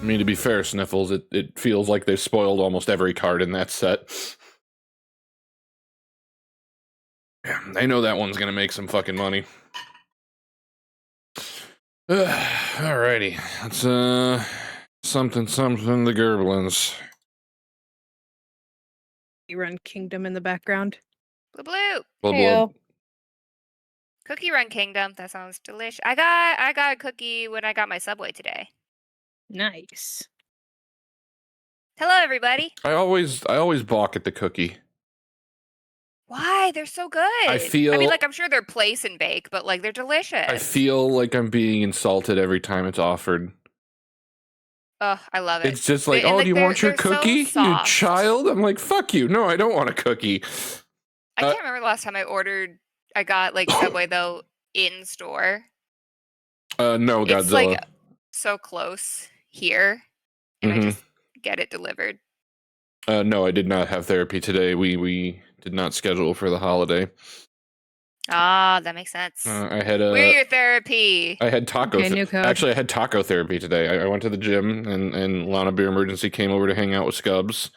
I mean, to be fair, Sniffles, it feels like they've spoiled almost every card in that set. I know that one's gonna make some fucking money. Alrighty, that's something the Gerblins. You run Kingdom in the background. Blue. Blub. Cookie Run Kingdom. That sounds delicious. I got a cookie when I got my Subway today. Nice. Hello, everybody. I always balk at the cookie. Why? They're so good. I mean, like, I'm sure they're place and bake, but like they're delicious. I feel like I'm being insulted every time it's offered. Oh, I love it. It's just like, do you want your cookie, so you child? I'm like, fuck you. No, I don't want a cookie. I can't remember the last time I got like Subway though in store. No, Godzilla. It's like so close here, and I just get it delivered. No, I did not have therapy today. We did not schedule for the holiday. Ah, that makes sense. I had We're your therapy. I had taco. Actually, I had taco therapy today. I went to the gym, and Lana Beer Emergency came over to hang out with Scubs,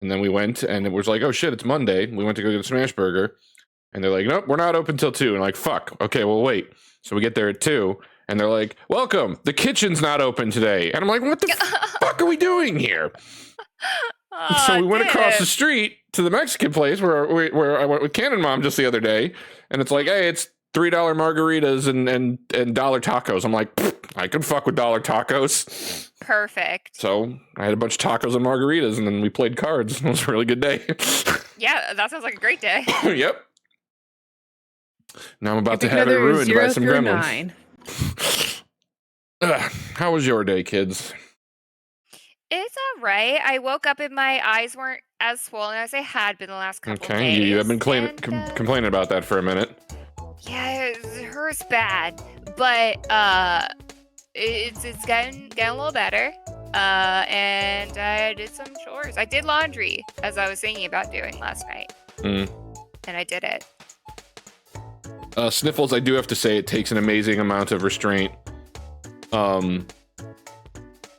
and then we went, and it was like, oh shit, it's Monday. We went to go get a smash burger, and they're like, nope, we're not open till 2. And like, fuck. Okay, well wait. So we get there at 2, and they're like, welcome. The kitchen's not open today. And I'm like, what the fuck are we doing here? Oh, so we went across the street to the Mexican place where I went with Cannon Mom just the other day, and it's like, hey, it's $3 margaritas and dollar tacos. I'm like, I can fuck with dollar tacos. Perfect. So I had a bunch of tacos and margaritas, and then we played cards. It was a really good day. Yeah, that sounds like a great day. Yep. Now I'm about to have it ruined by some gremlins. How was your day, kids? It's all right. I woke up and my eyes weren't as swollen as they had been the last couple days. Okay, you have been complaining about that for a minute. Yeah, it hurts bad, but it's getting a little better. And I did some chores. I did laundry, as I was thinking about doing last night. And I did it. Sniffles, I do have to say, it takes an amazing amount of restraint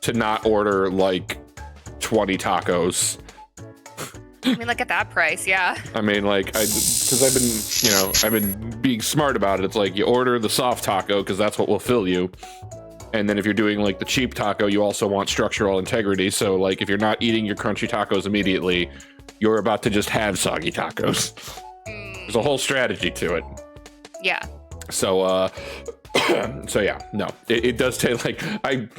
to not order like 20 tacos. I mean, like at that price, yeah. I mean, like, because I've been being smart about it. It's like you order the soft taco because that's what will fill you. And then if you're doing like the cheap taco, you also want structural integrity. So like if you're not eating your crunchy tacos immediately, you're about to just have soggy tacos. There's a whole strategy to it. Yeah. So, so yeah, no, it does take like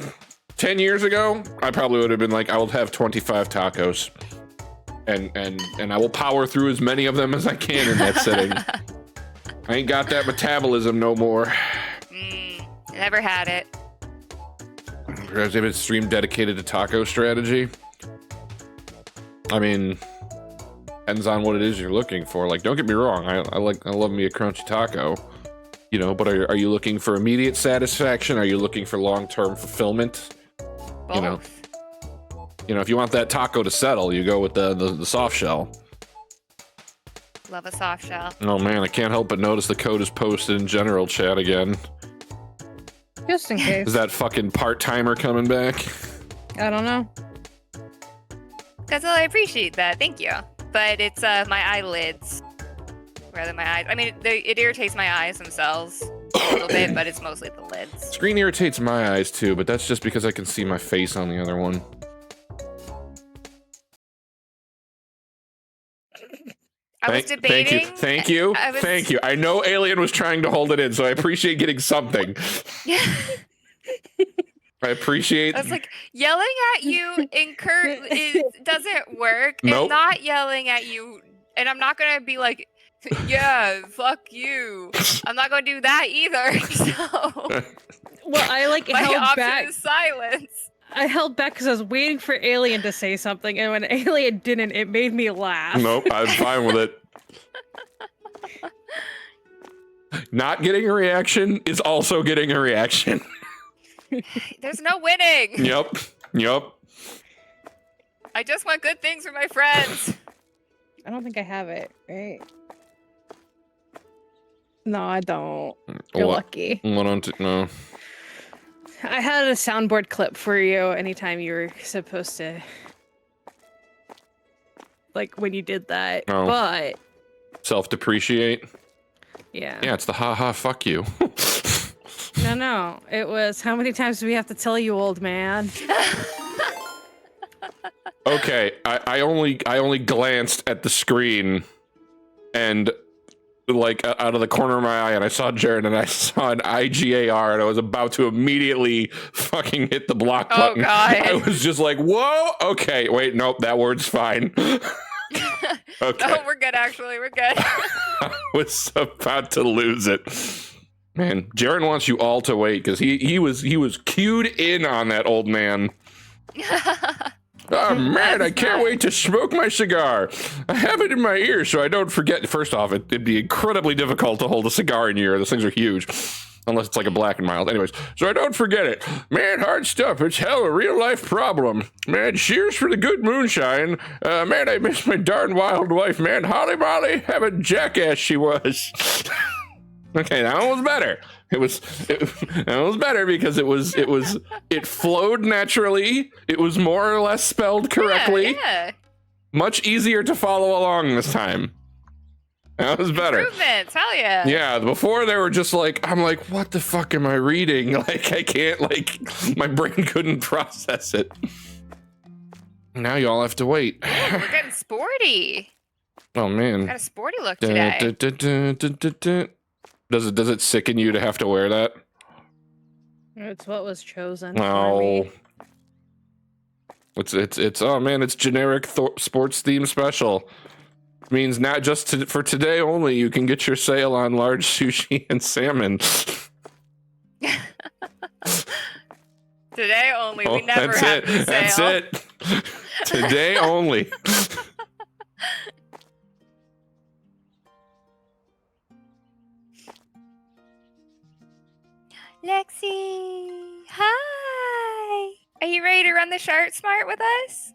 10 years ago, I probably would have been like, I will have 25 tacos and I will power through as many of them as I can in that sitting. I ain't got that metabolism no more. Never had it. Perhaps if it's stream dedicated to taco strategy. I mean, depends on what it is you're looking for. Like, don't get me wrong, I love me a crunchy taco, you know, but are you looking for immediate satisfaction? Are you looking for long-term fulfillment? Both. You know, if you want that taco to settle, you go with the soft shell. Love a soft shell. Oh man, I can't help but notice the code is posted in general chat again. Just in case. Is that fucking part-timer coming back? I don't know. Godzilla, I appreciate that. Thank you. But it's my eyelids. Rather than my eyes. I mean, it irritates my eyes themselves a little bit, but it's mostly the lids. Screen irritates my eyes too, but that's just because I can see my face on the other one. I was debating. Thank you. I know Alien was trying to hold it in, so I appreciate getting something. Yeah. I appreciate. I was like, yelling at you doesn't work. Nope. And not yelling at you, and I'm not gonna be like, yeah, fuck you. I'm not gonna do that either. So. Well, I my held option back. Is silence. I held back because I was waiting for Alien to say something, and when Alien didn't, it made me laugh. Nope, I'm fine with it. Not getting a reaction is also getting a reaction. There's no winning. Yep. I just want good things for my friends. I don't think I have it, right? No, I don't. You're lucky. No. I had a soundboard clip for you anytime you were supposed to, like, when you did that. Oh. But Self-depreciate. yeah, It's the haha fuck you. no, it was how many times do we have to tell you, old man? Okay, I only glanced at the screen, and like out of the corner of my eye, and I saw Jared, and I saw an IGAR, and I was about to immediately fucking hit the block button. God. I was just like, whoa, okay, wait, nope, that word's fine. Okay. Oh, we're good, actually. We're good. I was about to lose it. Man, Jared wants you all to wait, because he was cued in on that old man. Oh man, I can't wait to smoke my cigar. I have it in my ear so I don't forget. First off, it'd be incredibly difficult to hold a cigar in your ear. Those things are huge. Unless it's like a Black and Mild. Anyways, so I don't forget it. Man, hard stuff. It's hell a real life problem. Man, cheers for the good moonshine. Man, I miss my darn wild wife, man. Holly Molly, have a jackass she was. Okay, that one was better. That was better because it flowed naturally. It was more or less spelled correctly. Yeah. Much easier to follow along this time. That was better. Improvements, hell yeah. Yeah, before they were just like, I'm like, what the fuck am I reading? Like, I can't, like, my brain couldn't process it. Now you all have to wait. We're getting sporty. Oh man. Got a sporty look today. Does it sicken you to have to wear that? It's what was chosen. No. For me. It's oh man, it's generic sports theme special. Means not just for today only. You can get your sale on large sushi and salmon. Today only. Oh, We never that's have it. the That's sale. it. Today only. Lexi, hi. Are you ready to run the Shark Smart with us?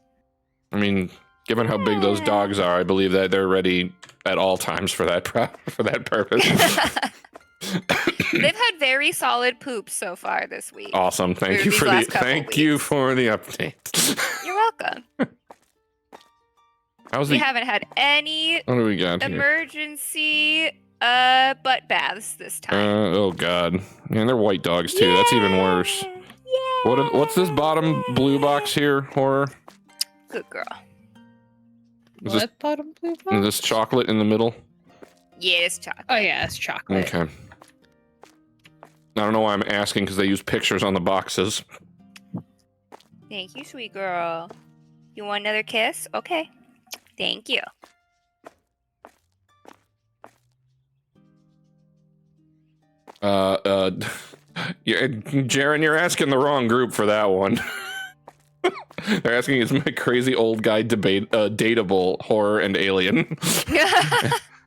I mean, given how big those dogs are, I believe that they're ready at all times for that purpose. They've had very solid poops so far this week. Awesome. Thank you These for the last couple thank you weeks. for the update. You're welcome. How's We the haven't had any what do we got here? emergency butt baths this time. Oh god. Man, they're white dogs too. That's even worse. Yeah. What's this bottom blue box here? Horror? Good girl. Is this, What bottom blue is box? this chocolate in the middle? Yeah, it's chocolate. Oh yeah, it's chocolate. Okay. I don't know why I'm asking because they use pictures on the boxes. Thank you, sweet girl. You want another kiss? Okay. Thank you. Jaren, you're asking the wrong group for that one. They're asking, is my crazy old guy dateable horror and alien?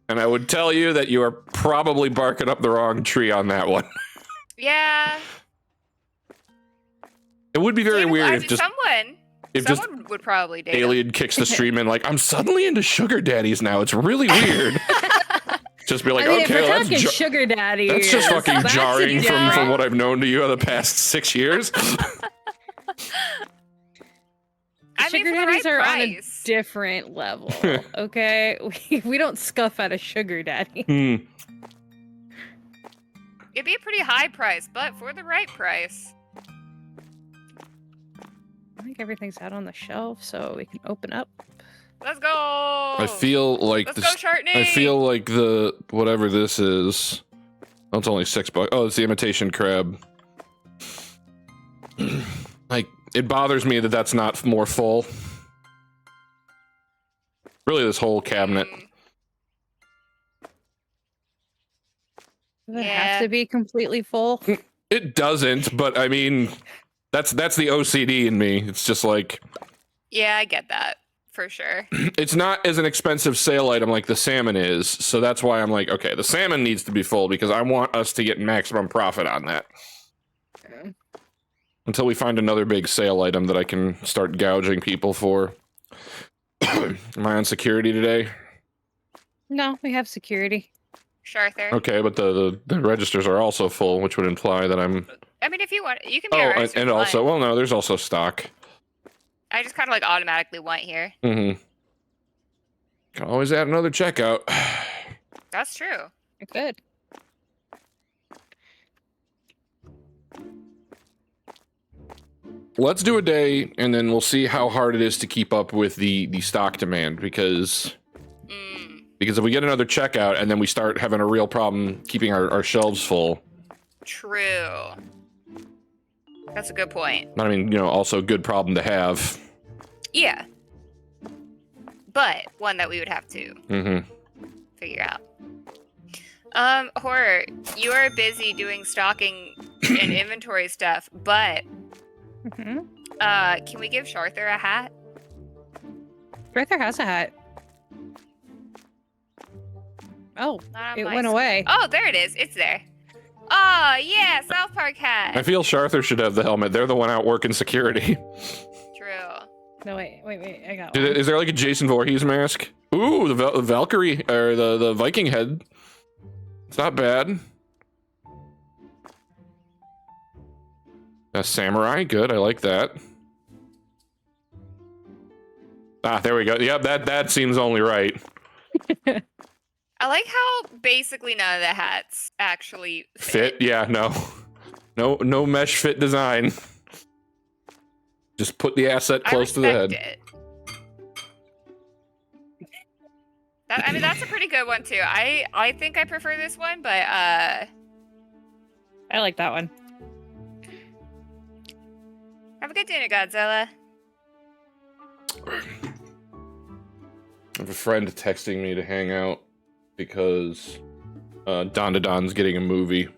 And I would tell you that you are probably barking up the wrong tree on that one. Yeah. It would be very Dateable- weird I if mean, just someone would probably date him. alien kicks the stream and like, I'm suddenly into sugar daddies now. It's really weird. Just be like, I mean, okay, if we're well, talking sugar daddy, that's just fucking that's jarring from different. what I've known to you the past 6 years. I mean, Sugar for the daddies right are on a price. different level. Okay, we don't scuff at a sugar daddy. Hmm. It'd be a pretty high price, but for the right price. I think everything's out on the shelf, so we can open up. Let's go. I feel like Let's this. go, Shartney. I feel like the whatever this is. Oh, it's only $6. Oh, it's the imitation crab. Like it bothers me that that's not more full. Really, this whole cabinet. Does it Yeah. have to be completely full? It doesn't, but I mean, that's the OCD in me. It's just like Yeah, I get that for sure. it's not as an expensive sale item like the salmon is, so that's why I'm like, okay, the salmon needs to be full because I want us to get maximum profit on that. Okay. Until we find another big sale item that I can start gouging people for. Am I on security today? No, we have security. Sharther. Okay, but the registers are also full, which would imply that I'm I mean, if you want, you can be Oh, our extra and one. also, well, no, there's also stock. I just kind of like automatically want here. Mm-hmm. Can always add another checkout. That's true. Good. Let's do a day, and then we'll see how hard it is to keep up with the stock demand, because if we get another checkout and then we start having a real problem keeping our shelves full. True. That's a good point. I mean, also a good problem to have. Yeah. But one that we would have to figure out. Horror, you are busy doing stocking and inventory stuff, but can we give Sharther a hat? Arthur has a hat. Oh, Not on it my went screen. away. Oh, there it is. It's there. Oh, yeah, South Park hat. I feel Sharther should have the helmet. They're the one out working security. True. No, wait. I got one. Is there like a Jason Voorhees mask? Ooh, the Valkyrie, or the Viking head. It's not bad. A samurai, good. I like that. Ah, there we go. Yep, that seems only right. I like how basically none of the hats actually Fit? Yeah, no mesh fit design. Just put the asset close to the head. It. I mean, that's a pretty good one too. I think I prefer this one, but I like that one. have a good dinner, Godzilla. I have a friend texting me to hang out because Don's getting a movie.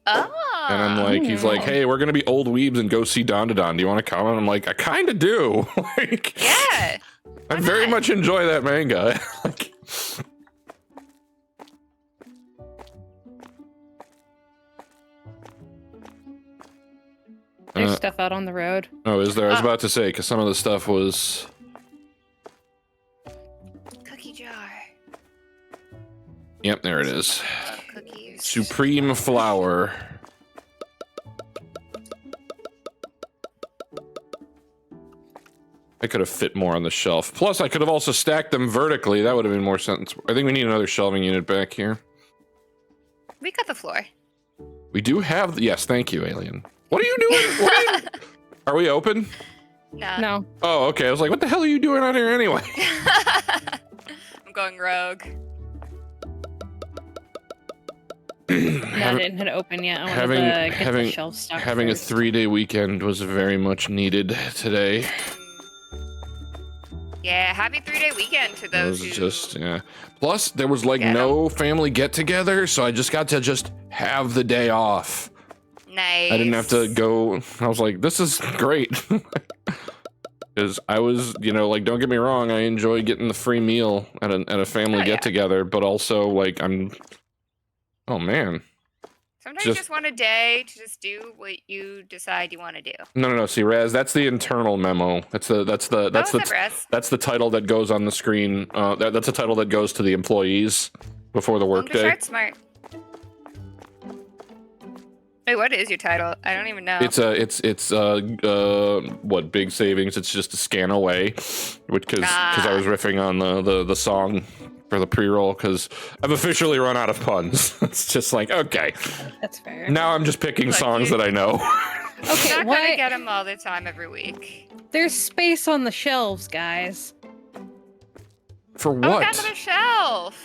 Oh. And I'm like, he's like, hey, we're gonna be old weebs and go see Don. Do you want to come? And I'm like, I kind of do. Like, yeah. I very much enjoy that manga. Like, There's stuff out on the road. oh, is there? I was about to say, because some of the stuff was... Cookie jar. Yep, there it is. Cookies. Supreme flour. I could have fit more on the shelf. Plus, I could have also stacked them vertically. That would have been more sense. I think we need another shelving unit back here. We got the floor. We do have... Yes, thank you, Alien. What are you doing? Are we open? No. Oh, okay. I was like, what the hell are you doing out here anyway? I'm going rogue. No, I didn't hit open yet. I wanted to get the shelf stocked having first. a 3-day weekend was very much needed today. Yeah, happy 3-day weekend to It those was who... just, yeah. Plus, there was like Get 'em. no family get-together, so I just got to just have the day off. Nice. I didn't have to go. I was like, this is great. Because I was, like, don't get me wrong, I enjoy getting the free meal at a family get-together, but also, like, oh, man. Sometimes you just want a day to just do what you decide you want to do. No. See, Raz, that's the internal memo. That's the title that goes on the screen. That's the title that goes to the employees before the workday. Start smart. Wait, what is your title? I don't even know. It's what, big savings. It's just a scan away, which because I was riffing on the song for the pre-roll because I've officially run out of puns. It's just like, okay, that's fair. Now I'm just picking songs that I know. Okay, you're not gonna get them all the time every week. There's space on the shelves, guys. For Oh, we what? got another shelf.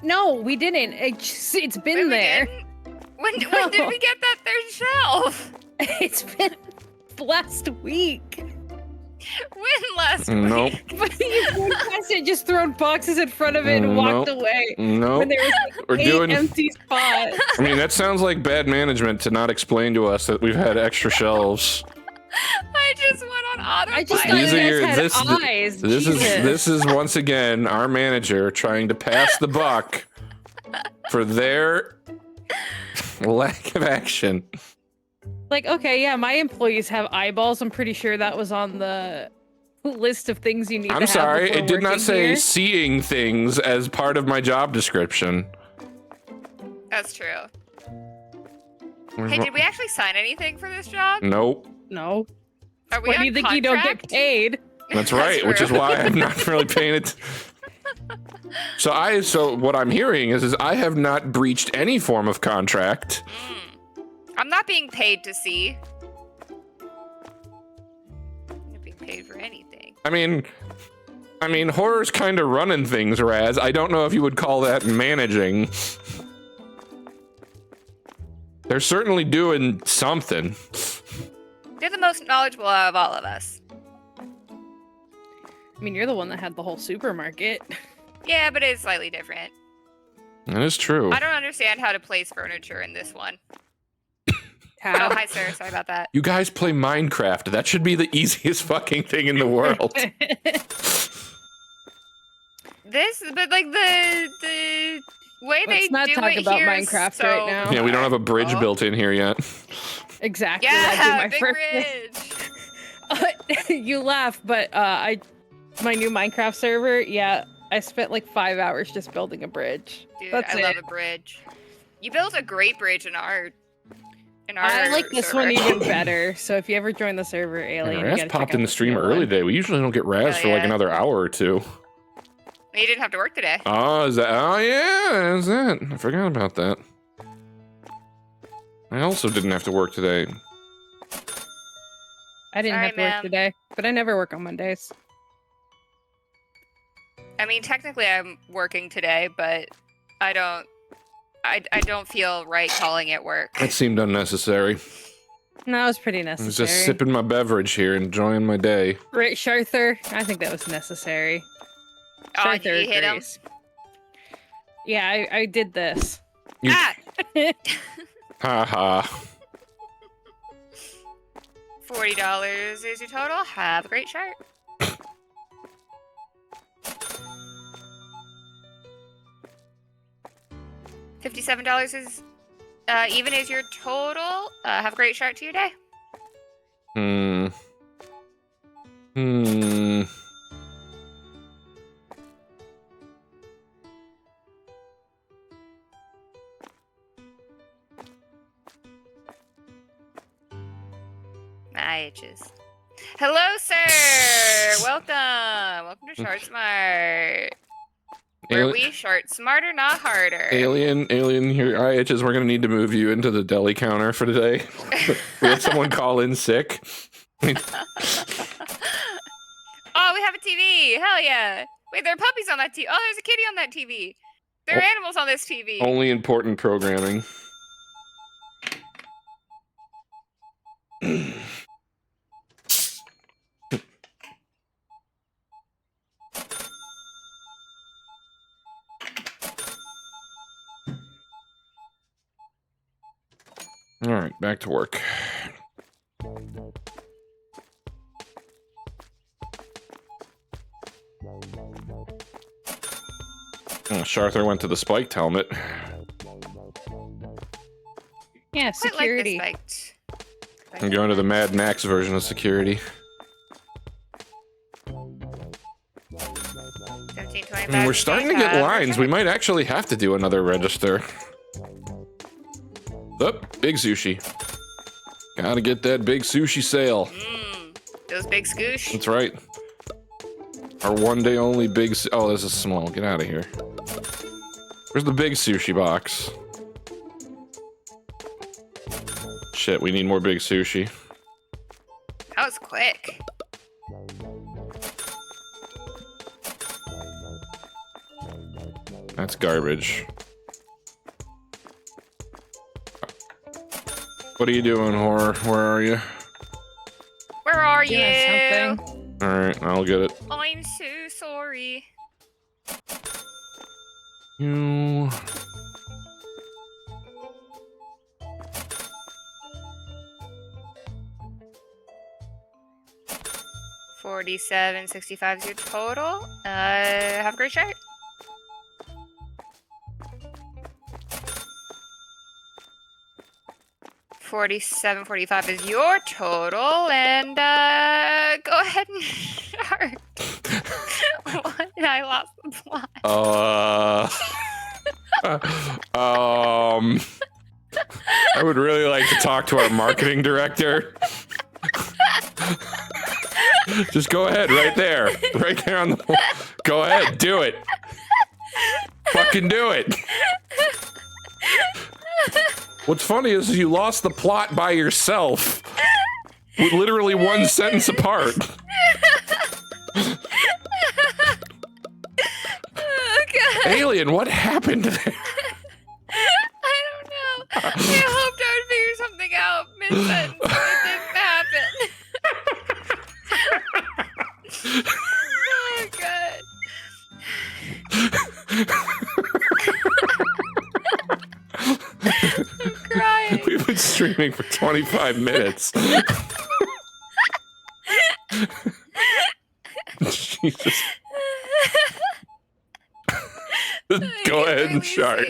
No, we didn't. It's been there. When did we get that third shelf? It's been last week. When last Nope. week? But you went past it, just thrown boxes in front of it and walked away. No. When there was We're 8 doing empty spots. I mean, that sounds like bad management to not explain to us that we've had extra shelves. I just went on autopilot. I just thought you guys had eyes. This is once again our manager trying to pass the buck for their lack of action. Like, okay, yeah, my employees have eyeballs. I'm pretty sure that was on the list of things you need to have. I'm sorry, before it did not working say here. seeing things as part of my job description. That's true. Hey, did we actually sign anything for this job? Nope. No. Are we Why do on you think you don't get contract? paid? That's right, which is true. why I'm not really paying it. So what I'm hearing is I have not breached any form of contract. I'm not being paid to see. I'm not being paid for anything. I mean, horror's kind of running things, Raz. I don't know if you would call that managing. They're certainly doing something. They're the most knowledgeable out of all of us. I mean, you're the one that had the whole supermarket. Yeah, but it's slightly different. That is true. I don't understand how to place furniture in this one. Tab. Oh, hi, sir. Sorry about that. You guys play Minecraft. That should be the easiest fucking thing in the world. But like the way they Let's not do talk it about here is Minecraft so right now. Yeah, we don't have a bridge Oh. built in here yet. Exactly. Yeah, that'd big be my bridge. first- You laugh, but my new Minecraft server, yeah, I spent like 5 hours just building a bridge. Dude, That's I it. love a bridge. You built a great bridge in our. I like this server. one even better. So if you ever join the server, Alien, you Raz gotta popped check in out the stream new early one. today. We usually don't get Raz Oh, for like yeah. another hour or two. You didn't have to work today. Oh, is that? Oh, yeah, is that? I forgot about that. I also didn't have to work today. I didn't Sorry, have to work ma'am. today, but I never work on Mondays. I mean, technically, I'm working today, but I don't. I don't feel right calling it work. That seemed unnecessary. No, it was pretty I was necessary. just sipping my beverage here, enjoying my day. Right, Sharther? I think that was necessary. Oh, and you hit him. agrees. Yeah, I did this. You- Ah! Ha ha. $40 is your total. Have a great shirt. $57 is even is your total. Have a great start to your day. Hmm. Hmm. My itches. Hello, sir. Welcome to Short Smart. Where we short smarter, not harder. Alien, here, IHs, we're gonna need to move you into the deli counter for today. We had someone call in sick. Oh, we have a TV. Hell yeah. Wait, there are puppies on that TV. Oh, there's a kitty on that TV. There are Oh. animals on this TV. Only important programming. All right, back to work. Oh, Sharther went to the spiked helmet. Yeah, Quite security. like this spiked. I'm going to the Mad Max version of security. 1725. And we're starting to get lines. We might actually have to do another register. Oh, big sushi. Gotta get that big sushi sale. Those big scoosh. That's right. Our one day only big. Oh, this is small. Get out of here. Where's the big sushi box? Shit, we need more big sushi. That was quick. That's garbage. What are you doing, Horror? Where are you? Where are Doing you? something. Alright, I'll get it. I'm so sorry. You... $47.65 is your total. Have a great shirt. $47.45 is your total, and go ahead and start. What? I lost the plot. I would really like to talk to our marketing director. Just go ahead, right there on the. Go ahead, do it. Fucking do it. What's funny is you lost the plot by yourself, with literally one sentence apart. Oh, God. Alien, what happened there? I don't know. I hoped I would figure something out mid-sentence, but it didn't happen. Oh, God. I'm crying. We've been streaming for 25 minutes. Jesus. Go ahead and shark.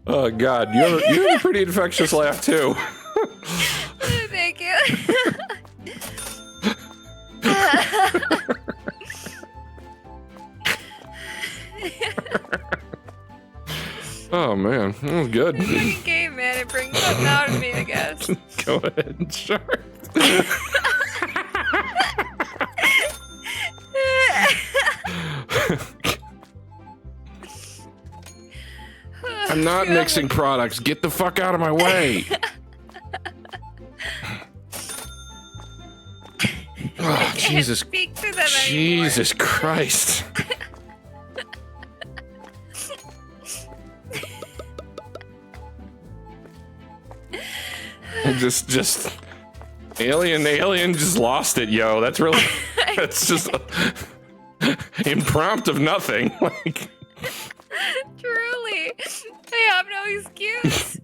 Oh God, you have a pretty infectious laugh too. Thank you. Oh man, that was good. It's a game, man. It brings something out of me, I guess. Go ahead and shark. I'm not mixing products. Get the fuck out of my way. Oh, Jesus. Speak to them Jesus Christ. just alien just lost it, yo. That's just impromptu of nothing. Like, truly, I have no excuse.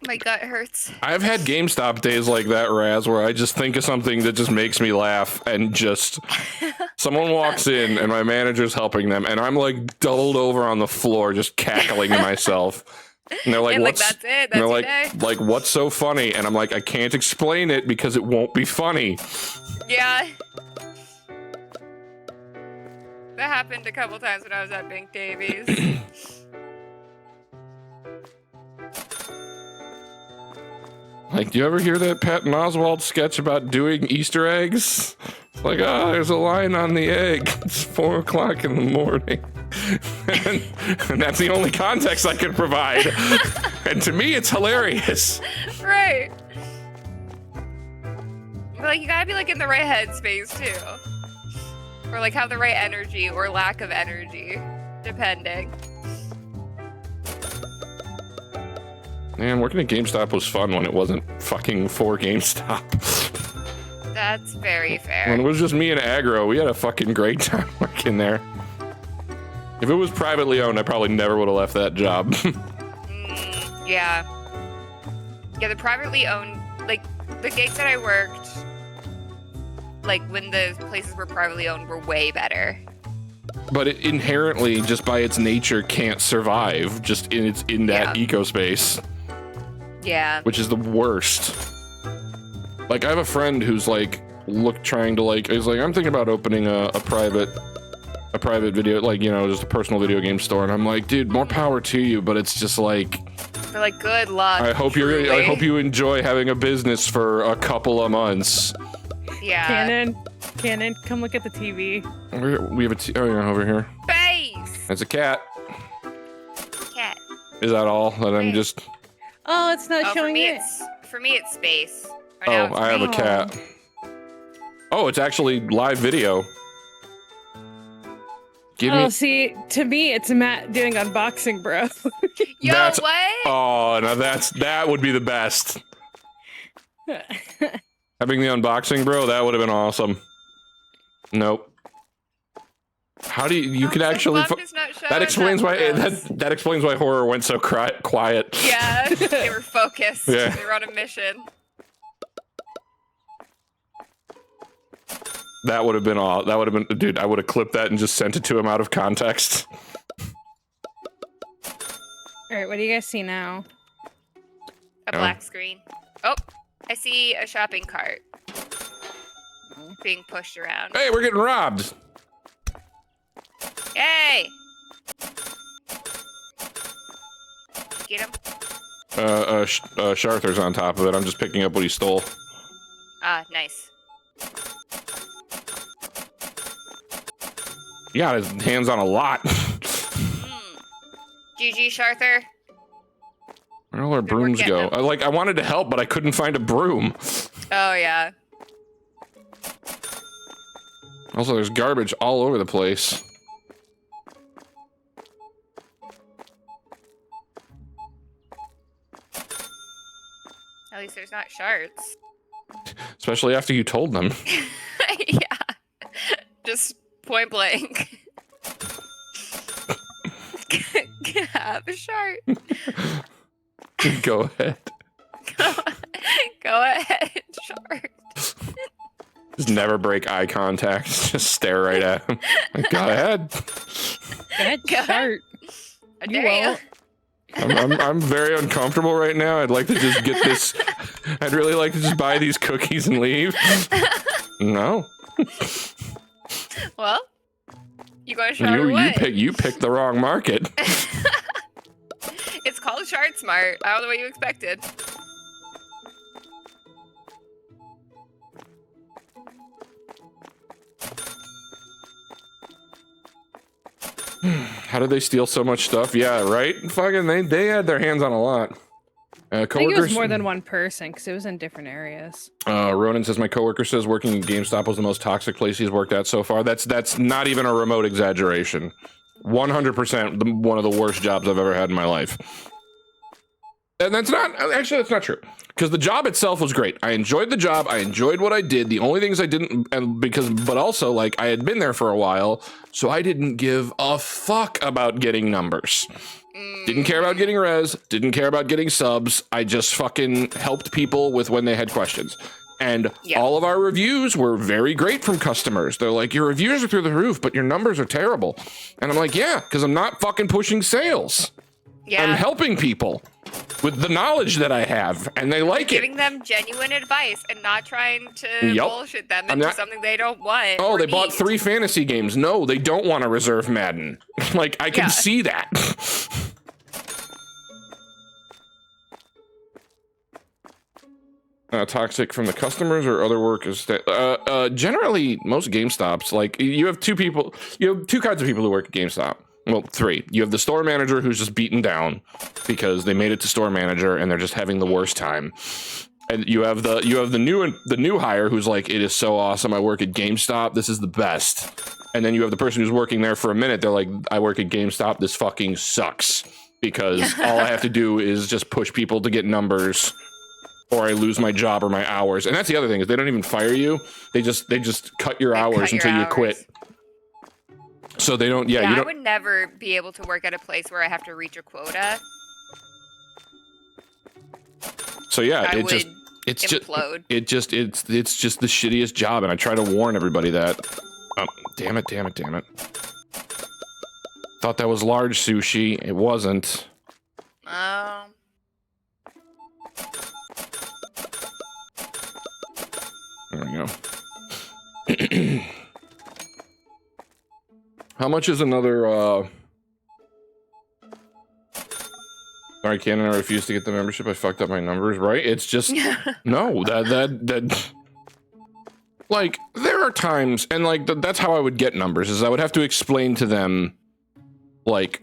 My gut hurts. I've had GameStop days like that, Raz, where I just think of something that just makes me laugh, and just someone walks in and my manager's helping them, and I'm like doubled over on the floor, just cackling to myself. And they're like, and "What's?" Like, that's it. That's and they're your like, day. "Like, what's so funny?" And I'm like, "I can't explain it because it won't be funny." Yeah. That happened a couple times when I was at Bink Davies. Like, do you ever hear that Patton Oswalt sketch about doing Easter eggs? It's like, oh, there's a line on the egg. It's 4 o'clock in the morning. and that's the only context I can provide. And to me, it's hilarious. Right. But, like, you gotta be, like, in the right headspace, too. Or, like, have the right energy or lack of energy, depending. Man, working at GameStop was fun when it wasn't fucking for GameStop. That's very fair. When it was just me and Aggro, we had a fucking great time working there. If it was privately owned, I probably never would have left that job. Yeah. Yeah, the privately owned, like, the gigs that I worked, like, when the places were privately owned were way better. But it inherently, just by its nature, can't survive just in that ecospace. Yeah. Which is the worst. Like, I have a friend who's like trying to he's like, I'm thinking about opening a private video, like, you know, just a personal video game store, and I'm like, dude, more power to you, but it's just like, They're like, good luck. I hope you enjoy having a business for a couple of months. Yeah. Cannon, come look at the TV. We have oh yeah, over here. Face. There's a cat. Cat. Is that all that I'm just? Oh, it's not Oh, showing it. for me, it's space. Or Oh, now it's I have a me. cat. Oh, it's actually live video. Give Oh, me. see, to me, it's Matt doing unboxing, bro. Yo, That's- what? Oh, now that would be the best. Having the unboxing, bro, that would have been awesome. Nope. How do you can actually? That explains why that explains why horror went so quiet. Yeah, they were focused. Yeah. They were on a mission. That would have been all. That would have been, dude. I would have clipped that and just sent it to him out of context. All right, what do you guys see now? A black screen. Oh, I see a shopping cart being pushed around. Hey, we're getting robbed. Hey! Get him. Sharther's on top of it. I'm just picking up what he stole. Ah, nice. He got his hands on a lot. GG, Sharther. Where all our brooms go? I wanted to help, but I couldn't find a broom. Oh, yeah. Also, there's garbage all over the place. At least there's not shards. Especially after you told them. Yeah. Just point blank. Have a shard. Go ahead. Go ahead, shard. Just never break eye contact. Just stare right at him. Like, go ahead. Go ahead, start. I dare you. I'm very uncomfortable right now. I'd like to just get this. I'd really like to just buy these cookies and leave. No. Well, you going to shard or what? You picked the wrong market. It's called Shard Smart. I don't know what you expected. How did they steal so much stuff? Yeah, right? Fucking, they had their hands on a lot. I think it was more than one person because it was in different areas. Ronan says, my coworker says working at GameStop was the most toxic place he's worked at so far. That's not even a remote exaggeration. 100% one of the worst jobs I've ever had in my life. And that's not true. Because the job itself was great. I enjoyed the job. I enjoyed what I did. The only things I didn't, but also, like, I had been there for a while, so I didn't give a fuck about getting numbers. Didn't care about getting res, didn't care about getting subs. I just fucking helped people with when they had questions. And all of our reviews were very great from customers. They're like, your reviews are through the roof, but your numbers are terrible. And I'm like, yeah, because I'm not fucking pushing sales. Yeah. I'm helping people with the knowledge that I have, and they like Giving them genuine advice and not trying to bullshit them into something they don't want. Oh, they bought 3 fantasy games. No, they don't want to reserve Madden. Like, I can see that. Toxic from the customers or other workers? Generally, most GameStops, like, you have two kinds of people who work at GameStop. Well, 3. You have the store manager who's just beaten down because they made it to store manager and they're just having the worst time. And you have the new hire who's like, it is so awesome. I work at GameStop. This is the best. And then you have the person who's working there for a minute. They're like, I work at GameStop. This fucking sucks because all I have to do is just push people to get numbers, or I lose my job or my hours. And that's the other thing, is they don't even fire you. They just cut your hours until you quit. So they don't, you don't. I would never be able to work at a place where I have to reach a quota. So yeah, it's just implode. It's just the shittiest job, and I try to warn everybody that. Damn it. Thought that was large sushi. It wasn't. Oh. There we go. How much is another, Sorry, Cannon, I refuse to get the membership. I fucked up my numbers, right? It's just, no, that, like, there are times, and, like, that's how I would get numbers, is I would have to explain to them, like,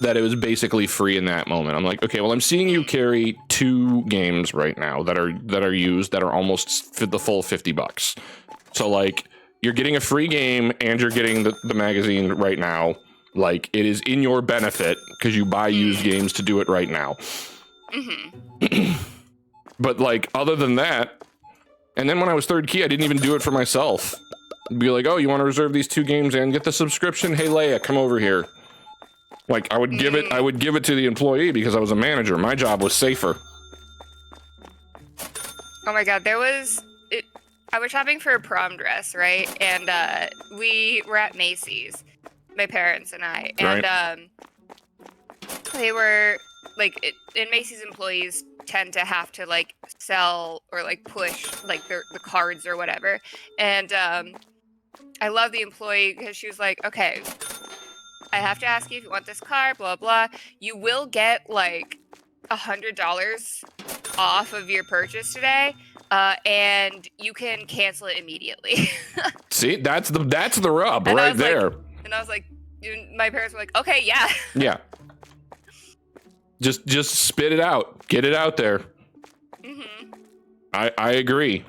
that it was basically free in that moment. I'm like, okay, well, I'm seeing you carry 2 games right now that are used, that are almost the full $50. So, like, you're getting a free game and you're getting the magazine right now. Like, it is in your benefit because you buy used games to do it right now. But, like, other than that, and then when I was 3rd key, I didn't even do it for myself. I'd be like, oh, you want to reserve these 2 games and get the subscription? Hey, Leia, come over here. Like, I would give it to the employee because I was a manager. My job was safer. Oh my god, I I was shopping for a prom dress, right? And we were at Macy's, my parents and I, and they were like, and Macy's employees tend to have to like sell or like push like the cards or whatever. And I love the employee because she was like, okay, I have to ask you if you want this card, blah blah. You will get like $100 off of your purchase today, and you can cancel it immediately. See, that's the rub And I right was like- there. And I was like, my parents were like, okay, yeah. Yeah. Just spit it out. Get it out there. Mm-hmm. I agree.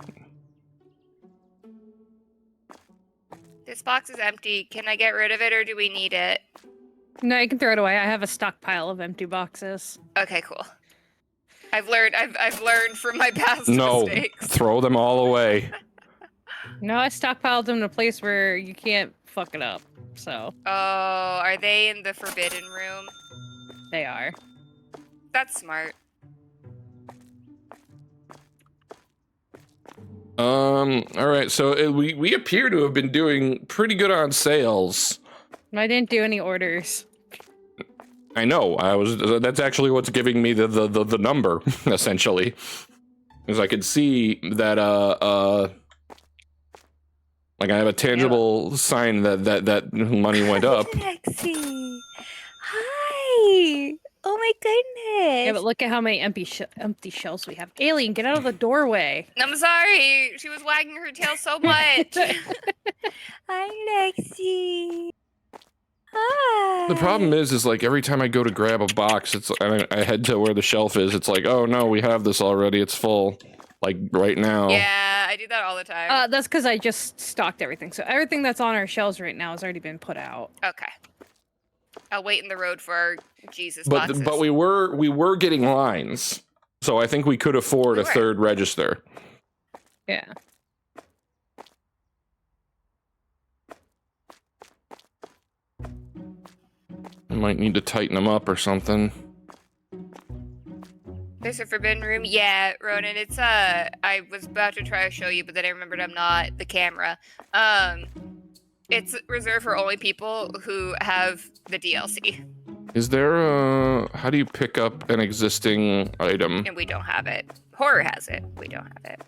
This box is empty. Can I get rid of it, or do we need it? No, you can throw it away. I have a stockpile of empty boxes. Okay, cool. I've learned from my past No, mistakes. throw them all away. No, I stockpiled them in a place where you can't fuck it up. So Oh, are they in the forbidden room? they are. That's smart. All right, so we appear to have been doing pretty good on sales. I didn't do any orders. I know. That's actually what's giving me the number essentially, because I could see that like I have a tangible sign that money went up. Lexi. Hi. Oh my goodness. Yeah, but look at how many empty shelves we have. Alien, get out of the doorway. I'm sorry. She was wagging her tail so much. Hi, Lexi. Hi. The problem is like every time I go to grab a box, I head to where the shelf is. It's like, oh no, we have this already. It's full. Like right now. Yeah, I do that all the time. That's because I just stocked everything. So everything that's on our shelves right now has already been put out. Okay. I'll wait in the road for our Jesus boxes. But we were getting lines, so I think we could afford We a were. third register. Yeah. I might need to tighten them up or something. There's a forbidden room. Yeah, Ronan, it's I was about to try to show you, but then I remembered I'm not the camera. It's reserved for only people who have the DLC, Is there a... How do you pick up an existing item? and we don't have it. Horror has it. We don't have it.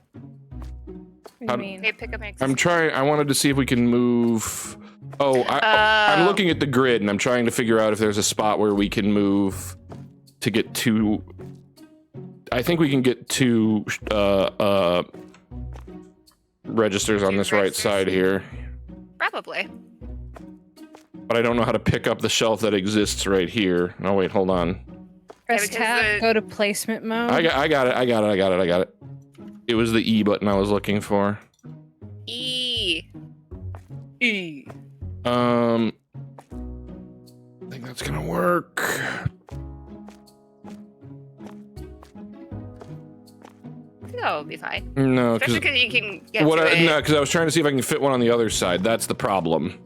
What do How- you mean? They pick up an existing. I'm trying... I wanted to see if we can move... Oh, I'm looking at the grid, and I'm trying to figure out if there's a spot where we can move to get to... I think we can get two registers on Two this right registers? side here. Probably. But I don't know how to pick up the shelf that exists right here. No, wait, hold on. Press because tab, the- go to placement mode. I got it. It was the E button I was looking for. E. I think that's gonna work. That will be fine. No, Especially because because you can get to it. no, because I was trying to see if I can fit one on the other side. That's the problem.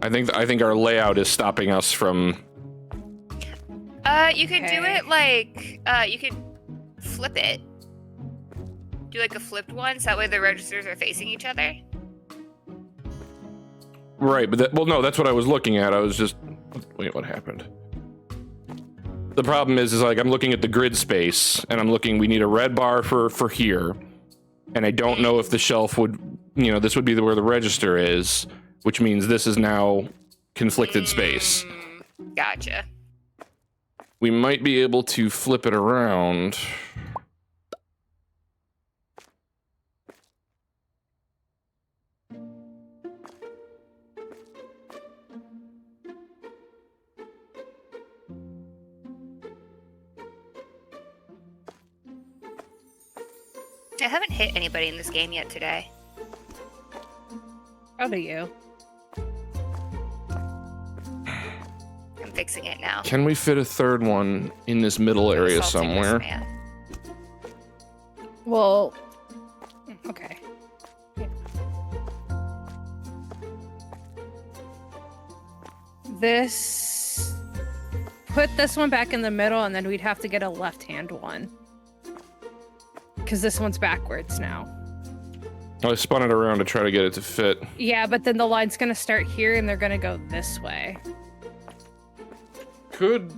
I think our layout is stopping us from. You could do Okay. it like, you could flip it. Do like a flipped one, so that way the registers are facing each other. Right, but no, that's what I was looking at. I was just wait, what happened? The problem is like I'm looking at the grid space, and I'm looking. We need a red bar for here, and I don't know if the shelf would, this would be where the register is, which means this is now conflicted space. Gotcha. We might be able to flip it around. I haven't hit anybody in this game yet today. Proud of you. I'm fixing it now. Can we fit a third one in this middle area Assaulting this somewhere? man. Well, okay. This. Put this one back in the middle, and then we'd have to get a left-hand one. Because this one's backwards now. I spun it around to try to get it to fit. Yeah, but then the line's gonna start here and they're gonna go this way. Could...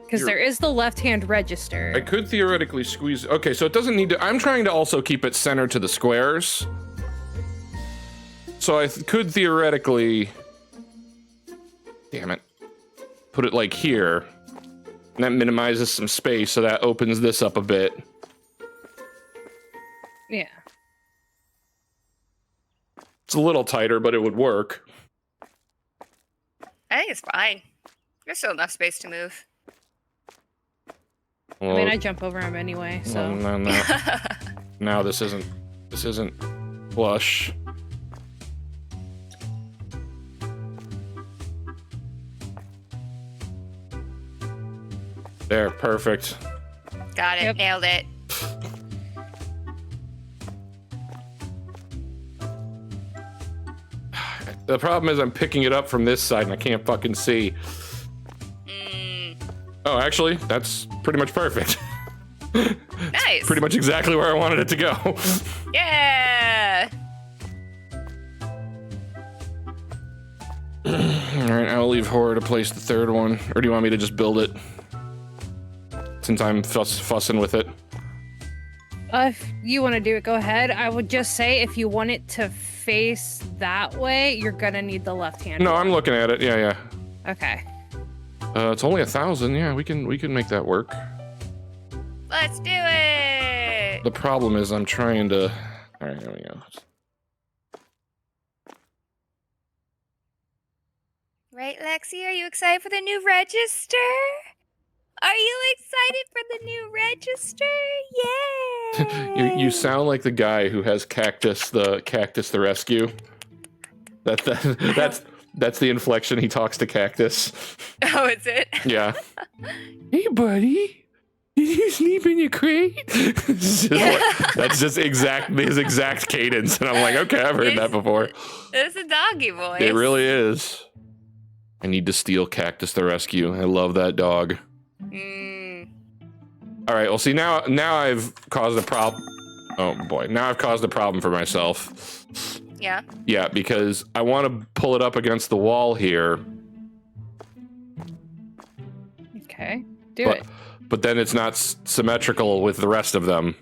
Because there is the left-hand register. I could theoretically squeeze... Okay, so it doesn't need to... I'm trying to also keep it centered to the squares. So I could theoretically... Damn it. Put it like here. And that minimizes some space, so that opens this up a bit. Yeah. It's a little tighter, but it would work. I think it's fine. There's still enough space to move. Well, I mean, I jump over him anyway, so... no. Now this isn't flush. There, perfect. Got it. Yep. Nailed it. The problem is I'm picking it up from this side and I can't fucking see. Oh, actually, that's pretty much perfect. Nice. Pretty much exactly where I wanted it to go. Yeah. Alright, I'll leave Horror to place the third one. Or do you want me to just build it? Since I'm fussing with it. If you want to do it, go ahead. I would just say if you want it to face that way, you're gonna need the left hand. No, I'm looking at it. Yeah. Okay. It's only 1,000. Yeah, we can make that work. Let's do it. The problem is I'm trying to... Alright, there we go. Right, Lexi? Are you excited for the new register? Are you excited for the new register? Yay! You sound like the guy who has Cactus the Rescue. That's the inflection he talks to Cactus. Oh, is it? Yeah. Hey, buddy. Did you sleep in your crate? That's just his exact cadence. And I'm like, okay, I've heard that before. It's a doggy voice. It really is. I need to steal Cactus the Rescue. I love that dog. All right, well, see, now I've caused a problem. Oh, boy. Now I've caused a problem for myself. Yeah? Yeah, because I want to pull it up against the wall here. Okay. Do it. But then it's not symmetrical with the rest of them.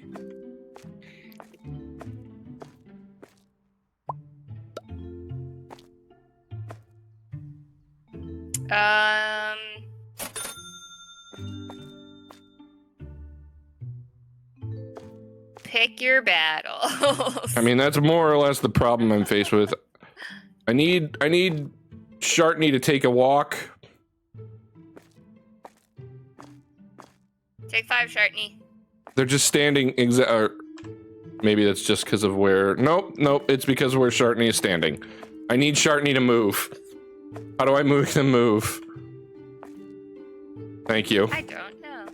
Pick your battles. I mean, that's more or less the problem I'm faced with. I need Shartney to take a walk. Take 5, Shartney. They're just standing maybe that's just because of where... Nope, it's because of where Shartney is standing. I need Shartney to move. How do I make them move? Thank you. I don't know.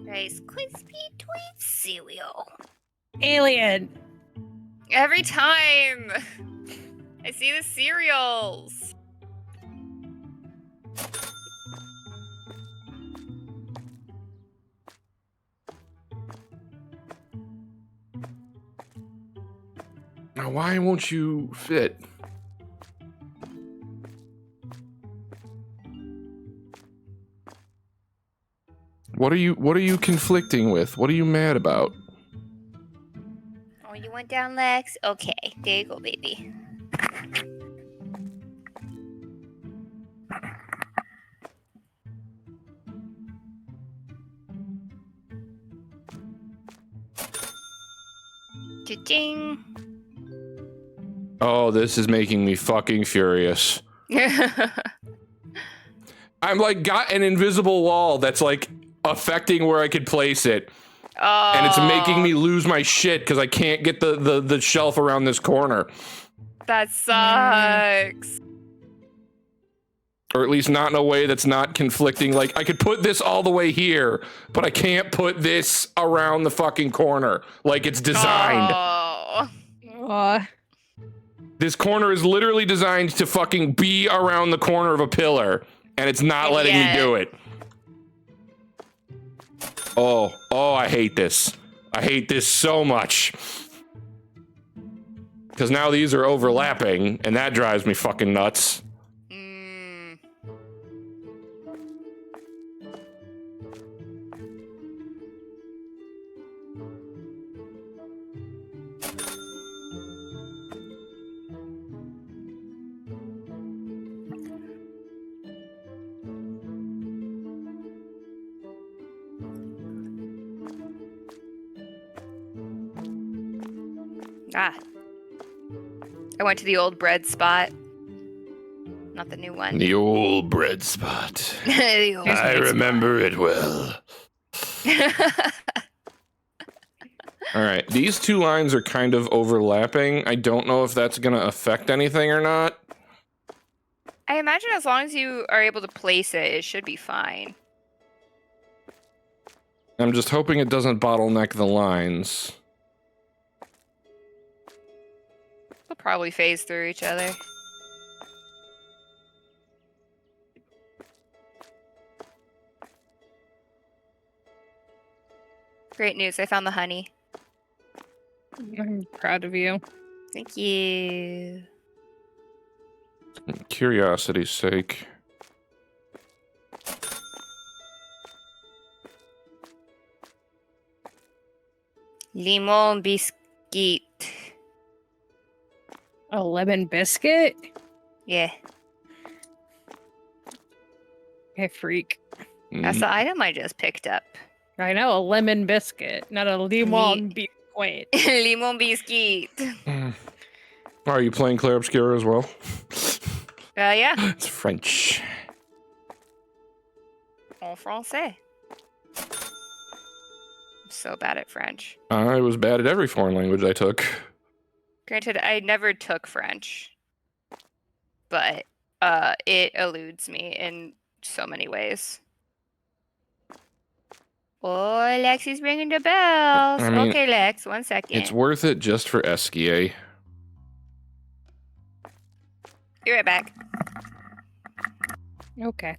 Rice Krispie Treat cereal. Alien. Every time I see the cereals. Now, why won't you fit? What are you conflicting with? What are you mad about? Oh, you went down, Lex? Okay, there you go, baby. Cha-ching. Oh, this is making me fucking furious. I'm like got an invisible wall that's like affecting where I could place it. Oh. And it's making me lose my shit because I can't get the shelf around this corner. That sucks. Or at least not in a way that's not conflicting. Like, I could put this all the way here, but I can't put this around the fucking corner like it's designed. Oh. This corner is literally designed to fucking be around the corner of a pillar, and it's not letting me do it. Oh, I hate this. I hate this so much. Because now these are overlapping, and that drives me fucking nuts. Ah. I went to the old bread spot. Not the new one. The old bread spot. The old I bread remember it well. spot. All right, these two lines are kind of overlapping. I don't know if that's going to affect anything or not. I imagine as long as you are able to place it, it should be fine. I'm just hoping it doesn't bottleneck the lines. They'll probably phase through each other. Great news, I found the honey. I'm proud of you. Thank you. Curiosity's sake. Limon biscuit. A lemon biscuit? Yeah, Hey, freak. that's the item I just picked up. I know, a lemon biscuit, not a limon biscuit. Limon biscuit. Are you playing Claire Obscura as well? Yeah. It's French. En français. I'm so bad at French. I was bad at every foreign language I took. Granted, I never took French, but it eludes me in so many ways. Oh, Lexi's ringing the bells. I mean, okay, Lex, 1 second. It's worth it just for Esquier. Be right back. Okay.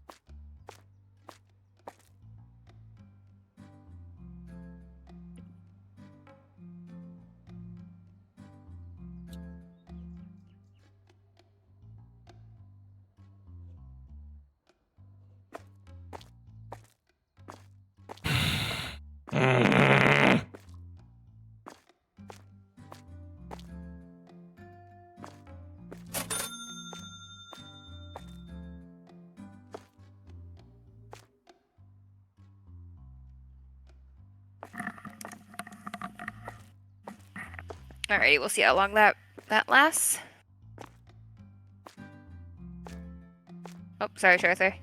Alrighty, we'll see how long that lasts. Oh, sorry, Arthur.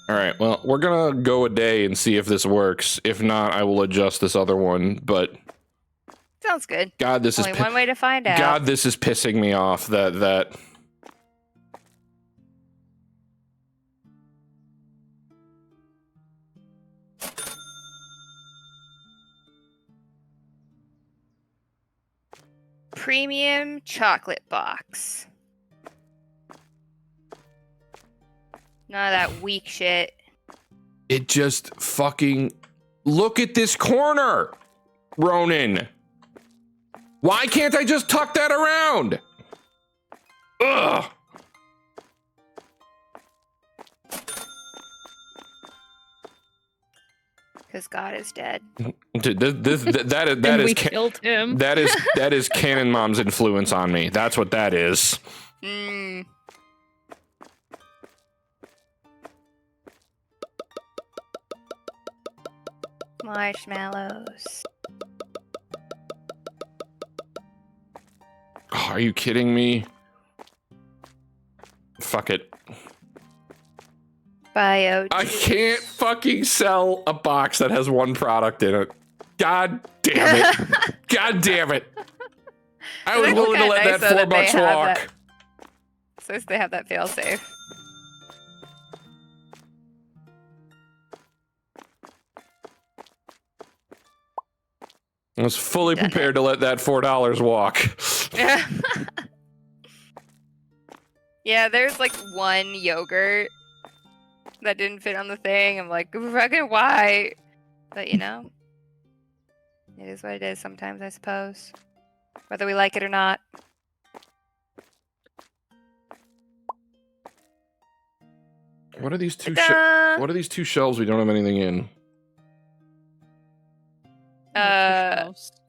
All right, well, we're gonna go a day and see if this works. If not, I will adjust this other one, but Sounds good. God, this Only is one way to find out. God, this is pissing me off that Premium chocolate box. None of that weak shit. it just fucking look at this corner, Ronin. Why can't I just tuck that around? Ugh. Because God is dead. Dude, that And we is killed him. that is Cannon Mom's influence on me. That's what that is. Mm. Marshmallows. Oh, are you kidding me? Fuck it. Bio. I can't fucking sell a box that has one product in it. God damn it. God damn it. I was It's willing to kinda let nice, that though, $4 that they have walk. that. So they have that fail safe. I was fully Done prepared to let that $4 walk. Yeah, there's like one yogurt that didn't fit on the thing. I'm like, fucking why? But you know, it is what it is sometimes, I suppose. Whether we like it or not. What are these two? Ta-da! What are these two shelves we don't have anything in?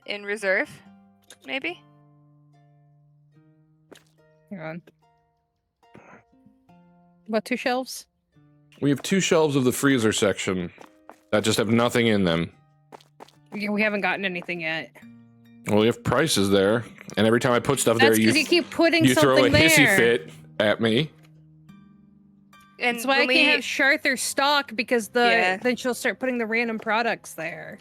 In reserve, maybe. Hang on. What, 2 shelves? We have 2 shelves of the freezer section that just have nothing in them. Yeah, we haven't gotten anything yet. Well, we have prices there, and every time I put stuff That's there, because you keep putting you throw a something there. hissy fit at me. And That's why I when can't have Sharther stock, because Yeah. then she'll start putting the random products there.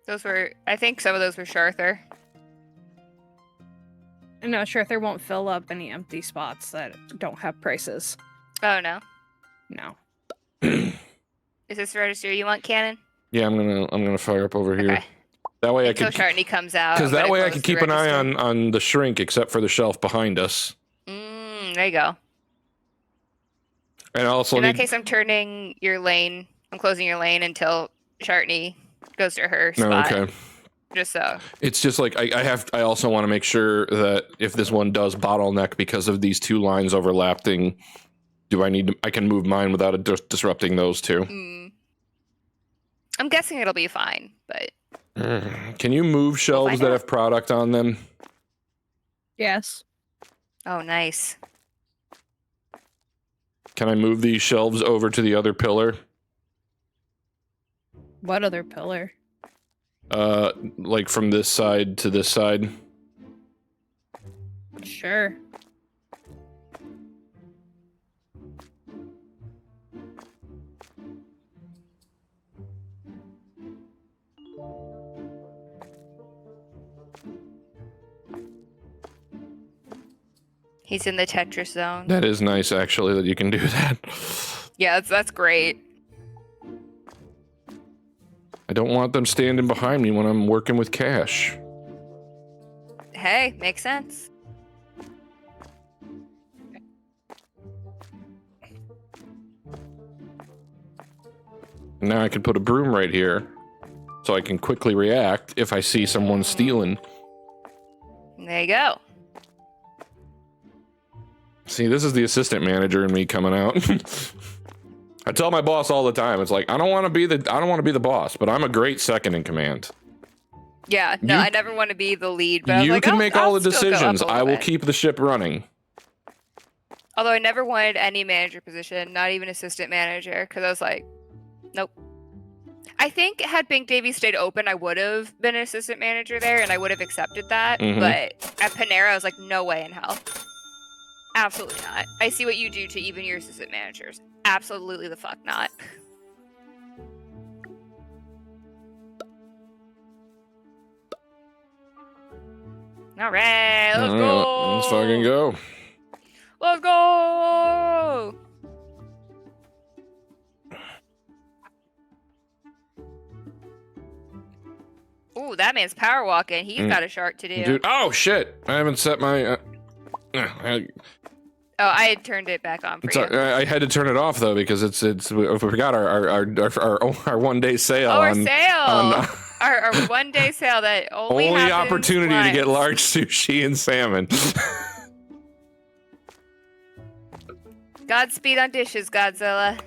those were, I think some of those were Sharther. No, Sharther won't fill up any empty spots that don't have prices. Oh no, No. is this the register you want, Cannon? Yeah, I'm gonna fire up over here. Okay. That way I Until can, Shartney comes out. because I'm that gonna way I close can the keep an eye register. on the shrink, except for the shelf behind us. There you go. And I also In that need. case, I'm turning your lane. I'm closing your lane until Shartney goes to her No, spot. okay. Just so. It's just like I also want to make sure that if this one does bottleneck because of these 2 lines overlapping, I can move mine without it disrupting those 2. I'm guessing it'll be fine, but Can you move shelves find that out. have product on them? Yes. oh, nice. Can I move these shelves over to the other pillar? What other pillar? Like from this side to this side. Sure. He's in the Tetris zone. That is nice, actually, that you can do that. Yeah, that's great. I don't want them standing behind me when I'm working with cash. Hey, makes sense. Now I can put a broom right here, so I can quickly react if I see someone stealing. There you go. See, this is the assistant manager in me coming out. I tell my boss all the time, it's like I don't want to be the boss, but I'm a great second in command. Yeah, no, You- I never want to be the lead, but I was You like, can I'll- make all I'll the still go up decisions. a I little will bit. keep the ship running. Although I never wanted any manager position, not even assistant manager, because I was like, nope. I think had Pink Davy stayed open, I would have been an assistant manager there, and I would have accepted that. Mhm. But at Panera, I was like, no way in hell. Absolutely not. I see what you do to even your assistant managers. Absolutely the fuck not. All right, let's go. Let's fucking go. Let's go. Ooh, that man's power walking. He's got a shark to do. Dude, oh shit! I haven't set my. Oh, I had turned it back on for you. I had to turn it off though because we forgot our 1 day sale. Oh, our on, sale. on, Our 1 day sale that only only happens opportunity to get once. large sushi and salmon. Godspeed on dishes, Godzilla.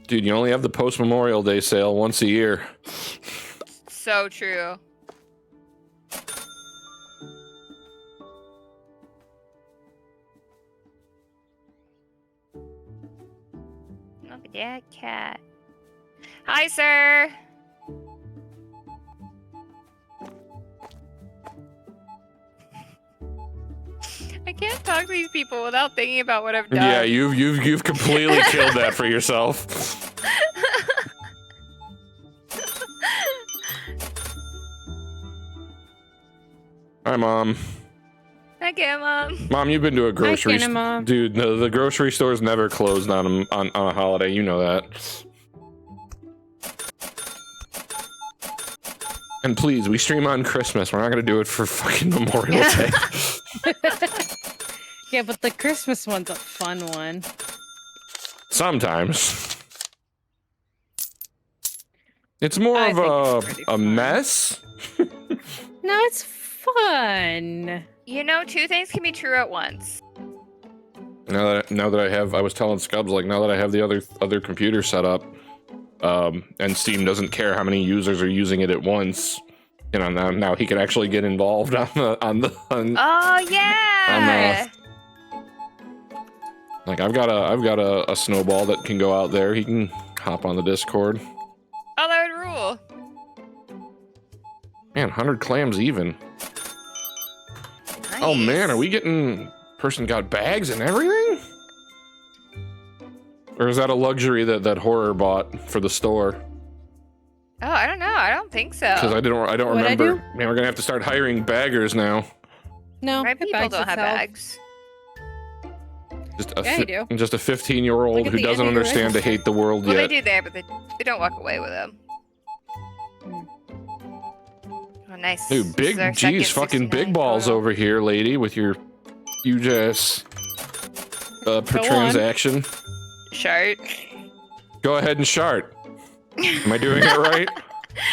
Dude, you only have the post Memorial Day sale once a year. So true. Look at that cat. Hi, sir. I can't talk to these people without thinking about what I've done. Yeah, you've completely killed that for yourself. Hi, Mom. Okay, Mom. Mom, you've been to a grocery Kenna, Mom. Dude, no, the grocery store's never closed on a holiday. You know that. And please, we stream on Christmas. We're not going to do it for fucking Memorial Day. Yeah, but the Christmas one's a fun one. Sometimes. It's more I think it's of pretty a fun. mess. No, it's fun. You know, two things can be true at once. Now that I was telling Scubs, like, now that I have the other computer set up, and Steam doesn't care how many users are using it at once, you know, now he can actually get involved Oh yeah. like I've got a snowball that can go out there. He can hop on the Discord. Oh, that would rule. Man, 100 clams even. Oh man, are we getting person got bags and everything? Or is that a luxury that Horror bought for the store? Oh, I don't know. I don't think so. Because I don't What'd I remember. do? Man, we're gonna have to start hiring baggers now. No, My it people bags don't have itself. bags. Yeah, you do. Just a 15-year-old Look at who the doesn't end of your understand to hate the world Well, yet. they do there, but they don't walk away with them. Oh, nice. Dude, This is our second geez, fucking 69 big balls total. over here, lady, with your huge ass per Go on. transaction. Shart. Go ahead and shart. Am I doing it right?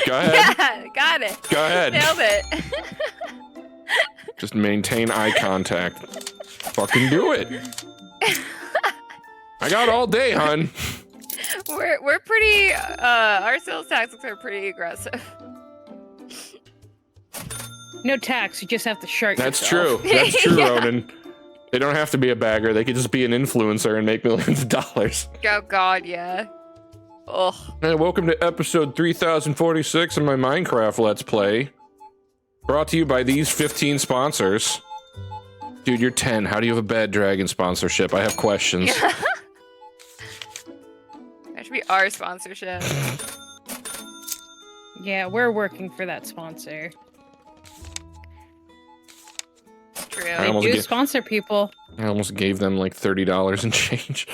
Go ahead. Yeah, got it. Go ahead. Nailed it. Just maintain eye contact. Fucking do it. I got all day, hun. We're pretty. Our sales tactics are pretty aggressive. No tax. You just have to shirt That's yourself. true. That's true, Yeah. Ronan. They don't have to be a bagger. They could just be an influencer and make millions of dollars. Oh God, yeah. Ugh. Hey, welcome to episode 3046 of my Minecraft Let's Play. Brought to you by these 15 sponsors. Dude, you're 10. How do you have a bad dragon sponsorship? I have questions. That should be our sponsorship. Yeah, we're working for that sponsor. It's true. I They almost do get- sponsor people. I almost gave them like $30 in change.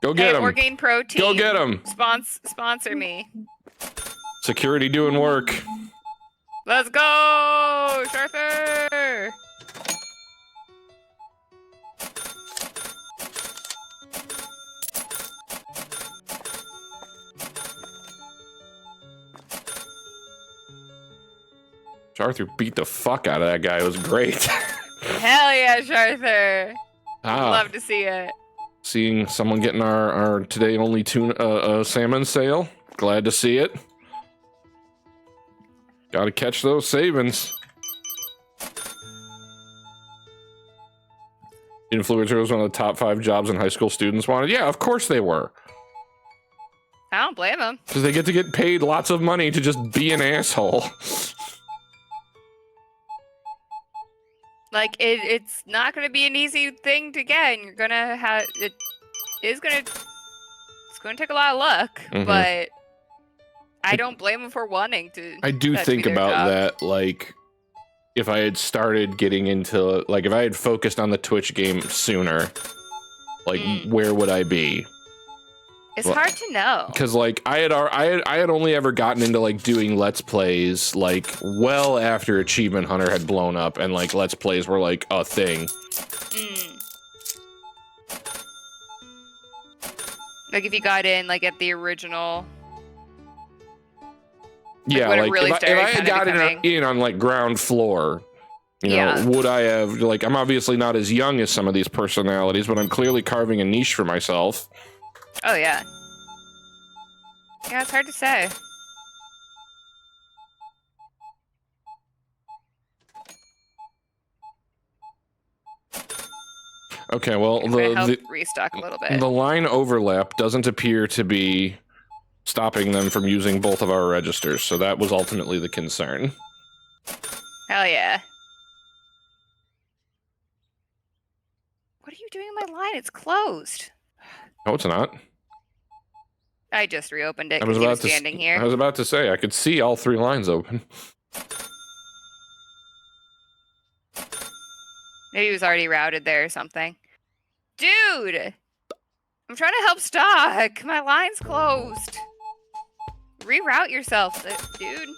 Go get Hey, them. Orgain Protein. Go get them. Sponsor me. Security doing work. Let's go, Sharper. Arthur beat the fuck out of that guy. It was great. Hell yeah, Sharper. Ah, Love to see it. seeing someone getting our today only tuna salmon sale. Glad to see it. Gotta catch those savings. Influencer was one of the top 5 jobs in high school students wanted. Yeah, of course they were. I don't blame him. Because they get to get paid lots of money to just be an asshole. Like it's not gonna be an easy thing to get, and you're gonna have it. It's gonna take a lot of luck, Mhm. but I don't blame him for wanting to. I do that to be think their about job. that, like, if I had started getting into, like, if I had focused on the Twitch game sooner, like, where would I be? It's Well, hard to know. Because, like, I had only ever gotten into, like, doing Let's Plays, like, well after Achievement Hunter had blown up, and, like, Let's Plays were, like, a thing. Like if you got in like at the original. Yeah, when it like, really if I started had kinda gotten becoming- in on, like, ground floor, you know, Yeah. would I have, like, I'm obviously not as young as some of these personalities, but I'm clearly carving a niche for myself. Oh yeah. Yeah, it's hard to say. Okay, well, I'm gonna help restock a little bit. the line overlap doesn't appear to be stopping them from using both of our registers, so that was ultimately the concern. Hell yeah. What are you doing in my line? It's closed. No, it's not. I just reopened it I was because he about was to. standing here. I was about to say I could see all 3 lines open. Maybe he was already routed there or something. Dude! I'm trying to help stock. My line's closed. Reroute yourself, dude.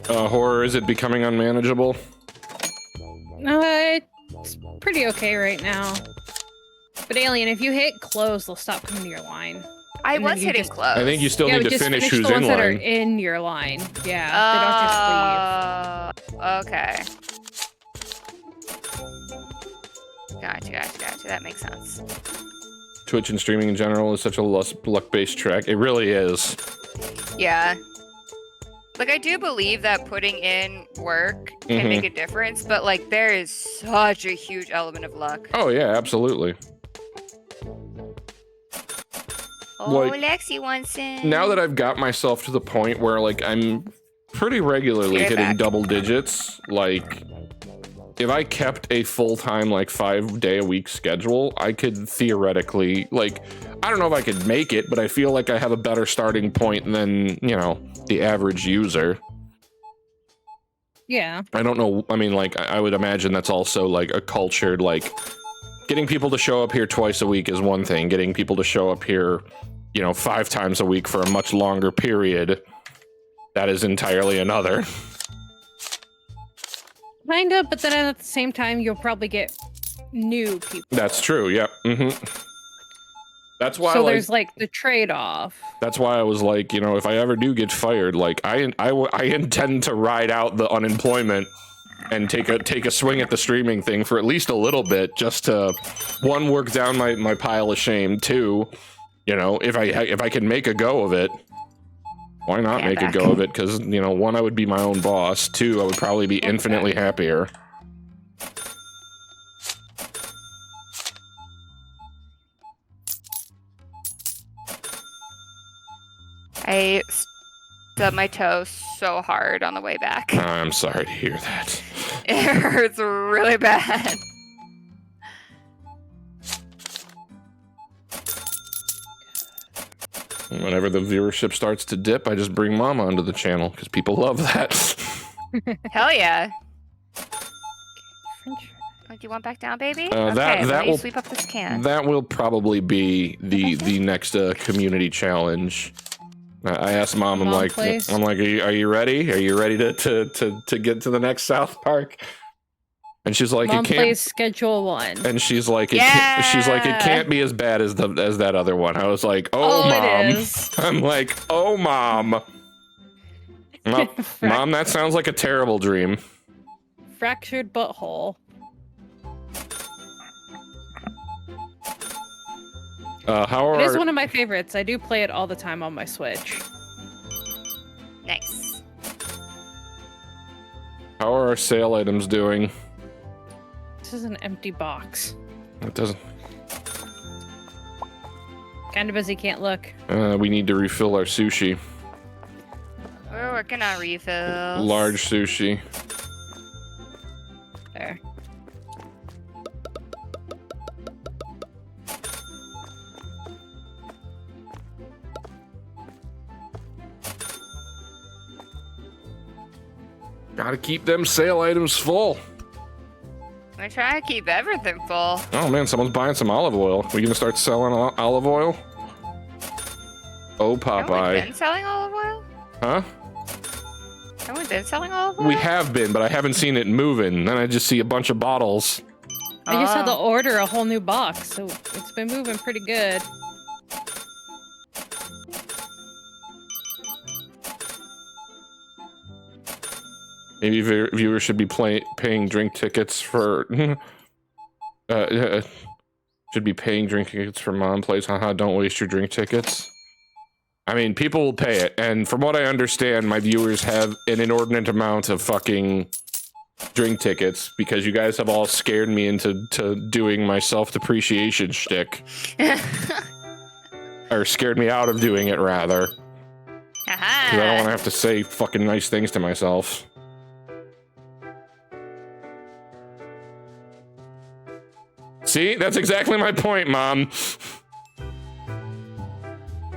Horror, is it becoming unmanageable? It's pretty okay right now. But Alien, if you hit close, they'll stop coming to your line. I And then was you hitting just- close. I think you still Yeah, need but to just finish the who's ones in that are line. in your line. Yeah, they don't just leave. Okay. Gotcha. That makes sense. Twitch and streaming in general is such a luck-based track. It really is. Yeah. Like, I do believe that putting in work can Mhm. make a difference, but, like, there is such a huge element of luck. Oh yeah, absolutely. Oh, Like, Lexi wants in. Now that I've got myself to the point where like I'm pretty regularly Get hitting back. double digits, like if I kept a full-time like 5-day-a-week schedule, I could theoretically, like, I don't know if I could make it, but I feel like I have a better starting point than, you know, the average user. Yeah. I don't know. I mean, like, I would imagine that's also like a cultured, like, getting people to show up here twice a week is one thing. Getting people to show up here, you know, 5 times a week for a much longer period, that is entirely another. Kind of, but then at the same time, you'll probably get new people. That's true. Yep. That's why, So like, there's like the trade-off. that's why I was like, you know, if I ever do get fired, like, I intend to ride out the unemployment and take a swing at the streaming thing for at least a little bit, just to, one, work down my pile of shame. Two, you know, if I can make a go of it, why not Get make back. a go of it? Because, you know, one, I would be my own boss. Two, I would probably be infinitely happier. I stubbed my toe so hard on the way back. I'm sorry to hear that. It hurts really bad. Whenever the viewership starts to dip, I just bring Mom onto the channel because people love that. Hell yeah. French. Oh, do you want back down, baby? That let me will- sweep up this can. That will probably be the next community challenge. I asked Mom, Mom plays. are you ready? Are you ready to get to the next South Park? And she's like, Mom it can't. plays schedule 1. And she's like, it Yeah. can't be as bad as that other one. I was like, oh, Mom. It is. I'm like, oh, Mom. Mom, that sounds like a terrible dream. Fractured butthole. How It is are one of my favorites. I do play it all the time on my Switch. Nice. how are our sale items doing? This is an empty box. It doesn't. Kind of busy, can't look. We need to refill our sushi. We're working on refills. Large sushi. There. Gotta keep them sale items full. I try to keep everything full. Oh man, someone's buying some olive oil. We gonna start selling olive oil? Oh, Haven't we Popeye. been selling olive oil? Huh? Haven't we been selling olive oil? We have been, but I haven't seen it moving. Then I just see a bunch of bottles. I just had to Oh. order a whole new box, so it's been moving pretty good. Maybe viewers should be paying drink tickets for. Should be paying drink tickets for Mom Plays. Haha, don't waste your drink tickets. I mean, people will pay it, and from what I understand, my viewers have an inordinate amount of fucking drink tickets because you guys have all scared me into doing my self-depreciation shtick, or scared me out of doing it rather. Aha. Because I don't want to have to say fucking nice things to myself. See, that's exactly my point, Mom.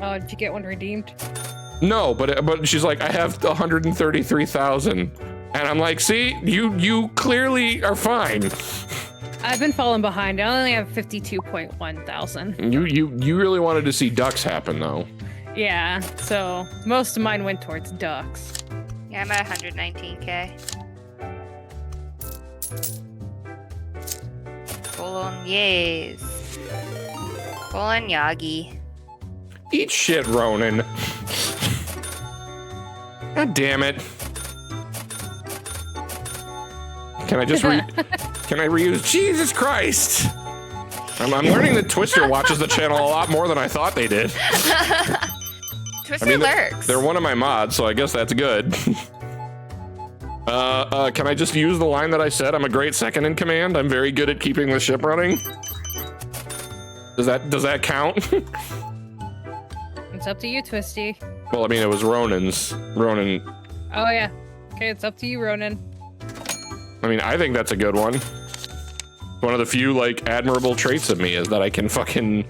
Oh, did you get one redeemed? No, but she's like, I have 133,000, and I'm like, see, you clearly are fine. I've been falling behind. I only have 52.1 thousand. You really wanted to see ducks happen, though. Yeah, so most of mine went towards ducks. Yeah, I'm at 119k. Bolognese. Bolognese. Eat shit, Ronan. God damn it. Can I just can I reuse? Jesus Christ! I'm learning that Twister watches the channel a lot more than I thought they did. Twister lurks. They're one of my mods, so I guess that's good. Can I just use the line that I said? I'm a great second in command. I'm very good at keeping the ship running. Does that count? It's up to you, Twisty. Well, I mean, it was Ronan's. Ronan. Oh yeah. Okay, it's up to you, Ronan. I mean, I think that's a good one. One of the few, like, admirable traits of me is that I can fucking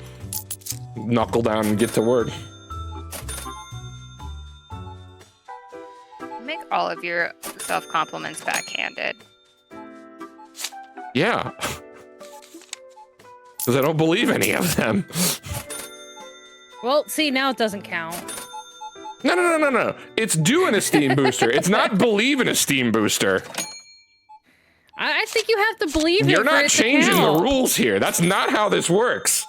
knuckle down and get to work. Make all of your self-compliments backhanded. Yeah. Because I don't believe any of them. Well, see, now it doesn't count. No. It's do an esteem booster. It's not believe in a steam booster. I think you have to believe it. You're for not it to changing the count. rules here. That's not how this works.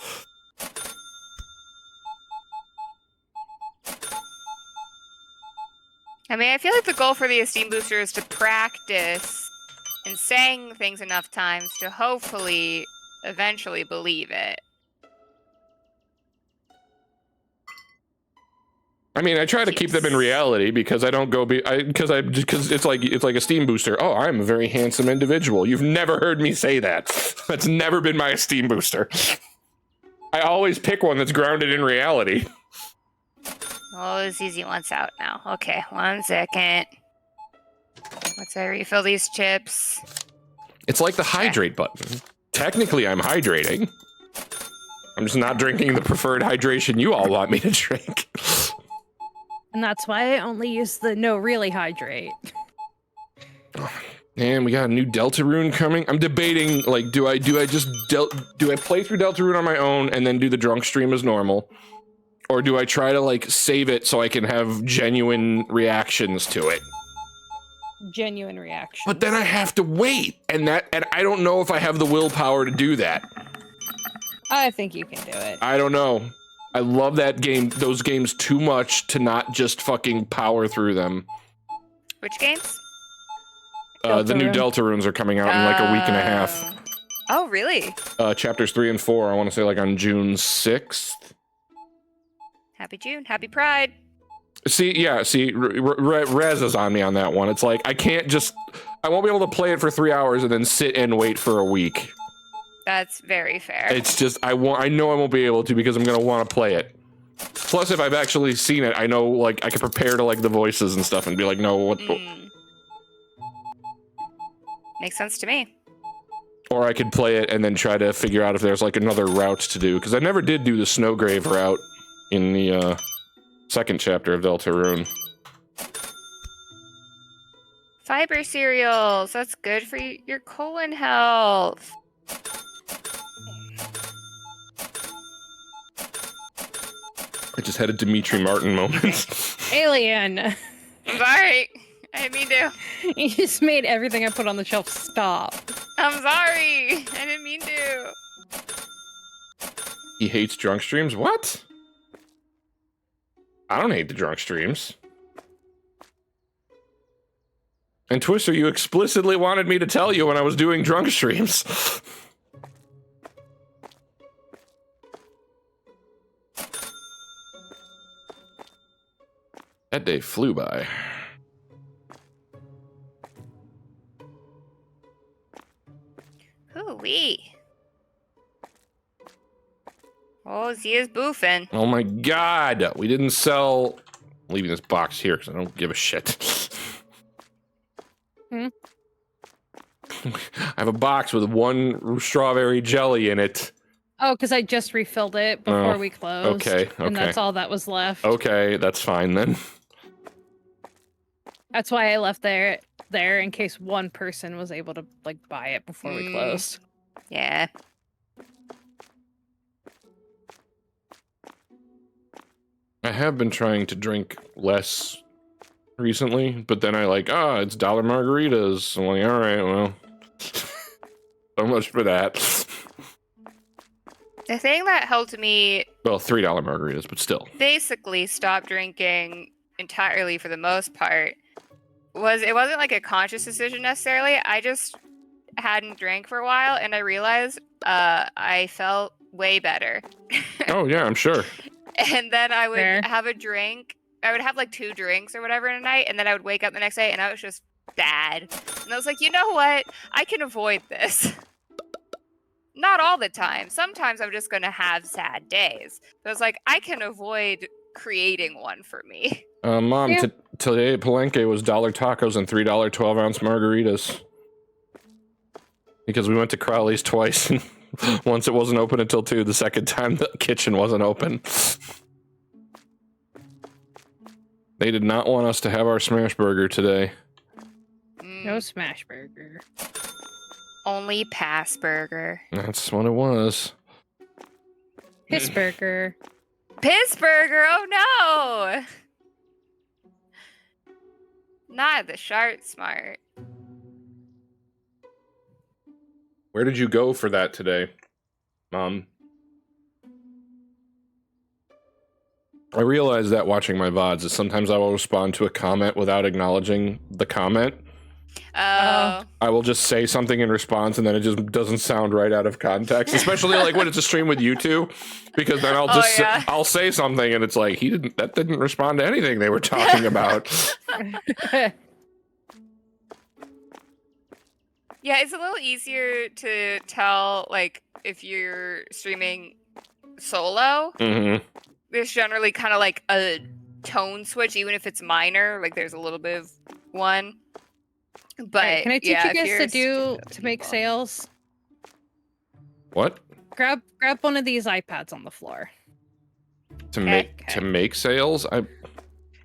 I mean, I feel like the goal for the esteem booster is to practice and saying things enough times to hopefully eventually believe it. I mean, I try to keep them in reality because I don't go because it's like a steam booster. Oh, I'm a very handsome individual. You've never heard me say that. That's never been my esteem booster. I always pick one that's grounded in reality. Oh, this easy one's out now. Okay, 1 second. Let's refill these chips. It's like the hydrate button. Technically, I'm hydrating. I'm just not drinking the preferred hydration you all want me to drink. And that's why I only use the no really hydrate. And we got a new Deltarune coming. I'm debating, like, do I play through Deltarune on my own and then do the drunk stream as normal? Or do I try to, like, save it so I can have genuine reactions to it? Genuine reaction. But then I have to wait, and I don't know if I have the willpower to do that. I think you can do it. I don't know. I love those games too much to not just fucking power through them. Which games? The new Deltarunes are coming out in like a week and a half. Oh, really? Chapters 3 and 4, I want to say like on June 6th. Happy June. Happy Pride. See, Rez is on me on that one. It's like, I won't be able to play it for 3 hours and then sit and wait for a week. That's very fair. It's just, I know I won't be able to because I'm going to want to play it. Plus, if I've actually seen it, I know, like, I can prepare to, like, the voices and stuff and be like, no, what? Makes sense to me. Or I could play it and then try to figure out if there's, like, another route to do. Because I never did do the Snowgrave route in the, second chapter of Deltarune. Fiber cereals. That's good for your colon health. I just had a Dimitri Martin moment. Alien. I'm sorry. I didn't mean to. You just made everything I put on the shelf stop. I'm sorry. I didn't mean to. He hates drunk streams? What? I don't hate the drunk streams. And Twister, you explicitly wanted me to tell you when I was doing drunk streams. That day flew by. Hoo-wee. Oh, Zia's boofing. Oh my god, we didn't sell... I'm leaving this box here because I don't give a shit. I have a box with 1 strawberry jelly in it. Oh, because I just refilled it before we closed. Okay. And that's all that was left. Okay, that's fine then. That's why I left there in case one person was able to, like, buy it before we closed. Yeah. I have been trying to drink less recently, but then it's dollar margaritas. I'm like, all right, well, so much for that. The thing that helped me Well, $3 margaritas, but still. basically stop drinking entirely for the most part was it wasn't like a conscious decision necessarily. I just hadn't drank for a while and I realized I felt way better. Oh yeah, I'm sure. And then I would Fair. have a drink. I would have like 2 drinks or whatever in a night, and then I would wake up the next day and I was just bad. And I was like, you know what? I can avoid this. Not all the time. Sometimes I'm just going to have sad days. But I was like, I can avoid creating one for me. Mom, Yeah. today at Palenque was dollar tacos and $3 12-ounce margaritas. Because we went to Crowley's twice, and once it wasn't open until 2, the second time the kitchen wasn't open. They did not want us to have our smash burger today. No smash burger. Only pass burger. That's what it was. Piss burger. Piss burger. Oh no. Not the sharp smart. Where did you go for that today, Mom? I realize that watching my VODs is sometimes I will respond to a comment without acknowledging the comment. Oh. I will just say something in response and then it just doesn't sound right out of context, especially like when it's a stream with you two, because then I'll say something and it's like that didn't respond to anything they were talking about. Yeah, it's a little easier to tell like if you're streaming solo. Mm-hmm. There's generally kind of like a tone switch, even if it's minor. Like there's a little bit of one. But Right, can I teach you guys to make sales? What? Grab one of these iPads on the floor. To make sales?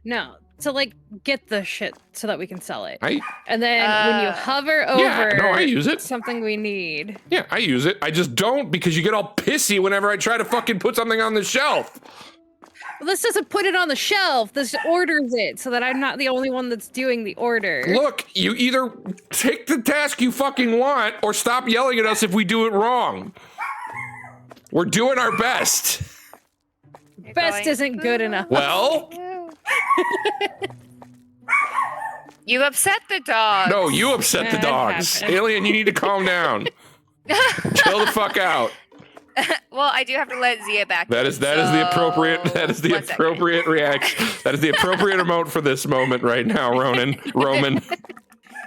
No, to like get the shit so that we can sell it. And then when you Uh, hover over I use it. something we need. Yeah, I use it. I just don't because you get all pissy whenever I try to fucking put something on the shelf. Well, this doesn't put it on the shelf. This orders it so that I'm not the only one that's doing the order. Look, you either take the task you fucking want or stop yelling at us if we do it wrong. We're doing our best. Best isn't good enough. Well, You upset the dog. no, you upset the That dogs. happened. Alien, you need to calm down. Chill the fuck out. Well, I do have to let Zia back. That is the appropriate reaction. That is the appropriate emote for this moment right now, Roman.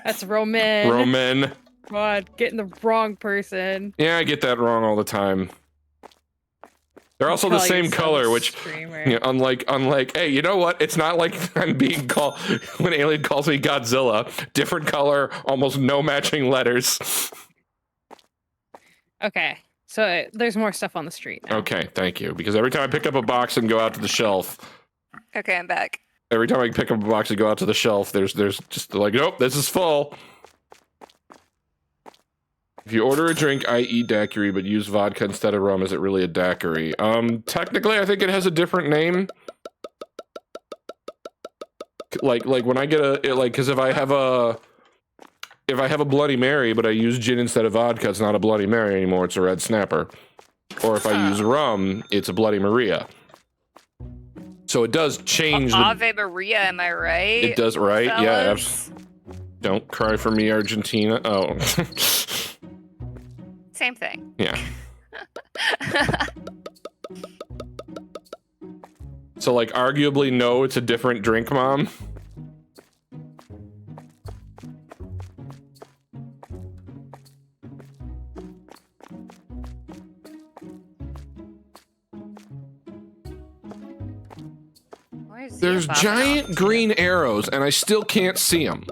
That's Roman. God, getting the wrong person. Yeah, I get that wrong all the time. They're also the Call same yourself color, a which, streamer. you know, unlike, hey, you know what? It's not like I'm being called when Alien calls me Godzilla. Different color, almost no matching letters. Okay, so there's more stuff on the street now. Okay, thank you. Because every time I pick up a box and go out to the shelf, Okay, I'm back. every time I pick up a box and go out to the shelf, there's just like, nope, this is full. If you order a drink, i.e. daiquiri, but use vodka instead of rum, is it really a daiquiri? Technically, I think it has a different name. Like when I get because if I have a Bloody Mary, but I use gin instead of vodka, it's not a Bloody Mary anymore, it's a Red Snapper. Or if I use rum, it's a Bloody Maria. So it does change the... Ave Maria, am I right? It does, right? Yeah. fellas? Don't cry for me, Argentina. Oh. Same thing. Yeah. So, like, arguably, no, it's a different drink, Mom. Where's Zia There's popping giant off? green arrows, and I still can't see them.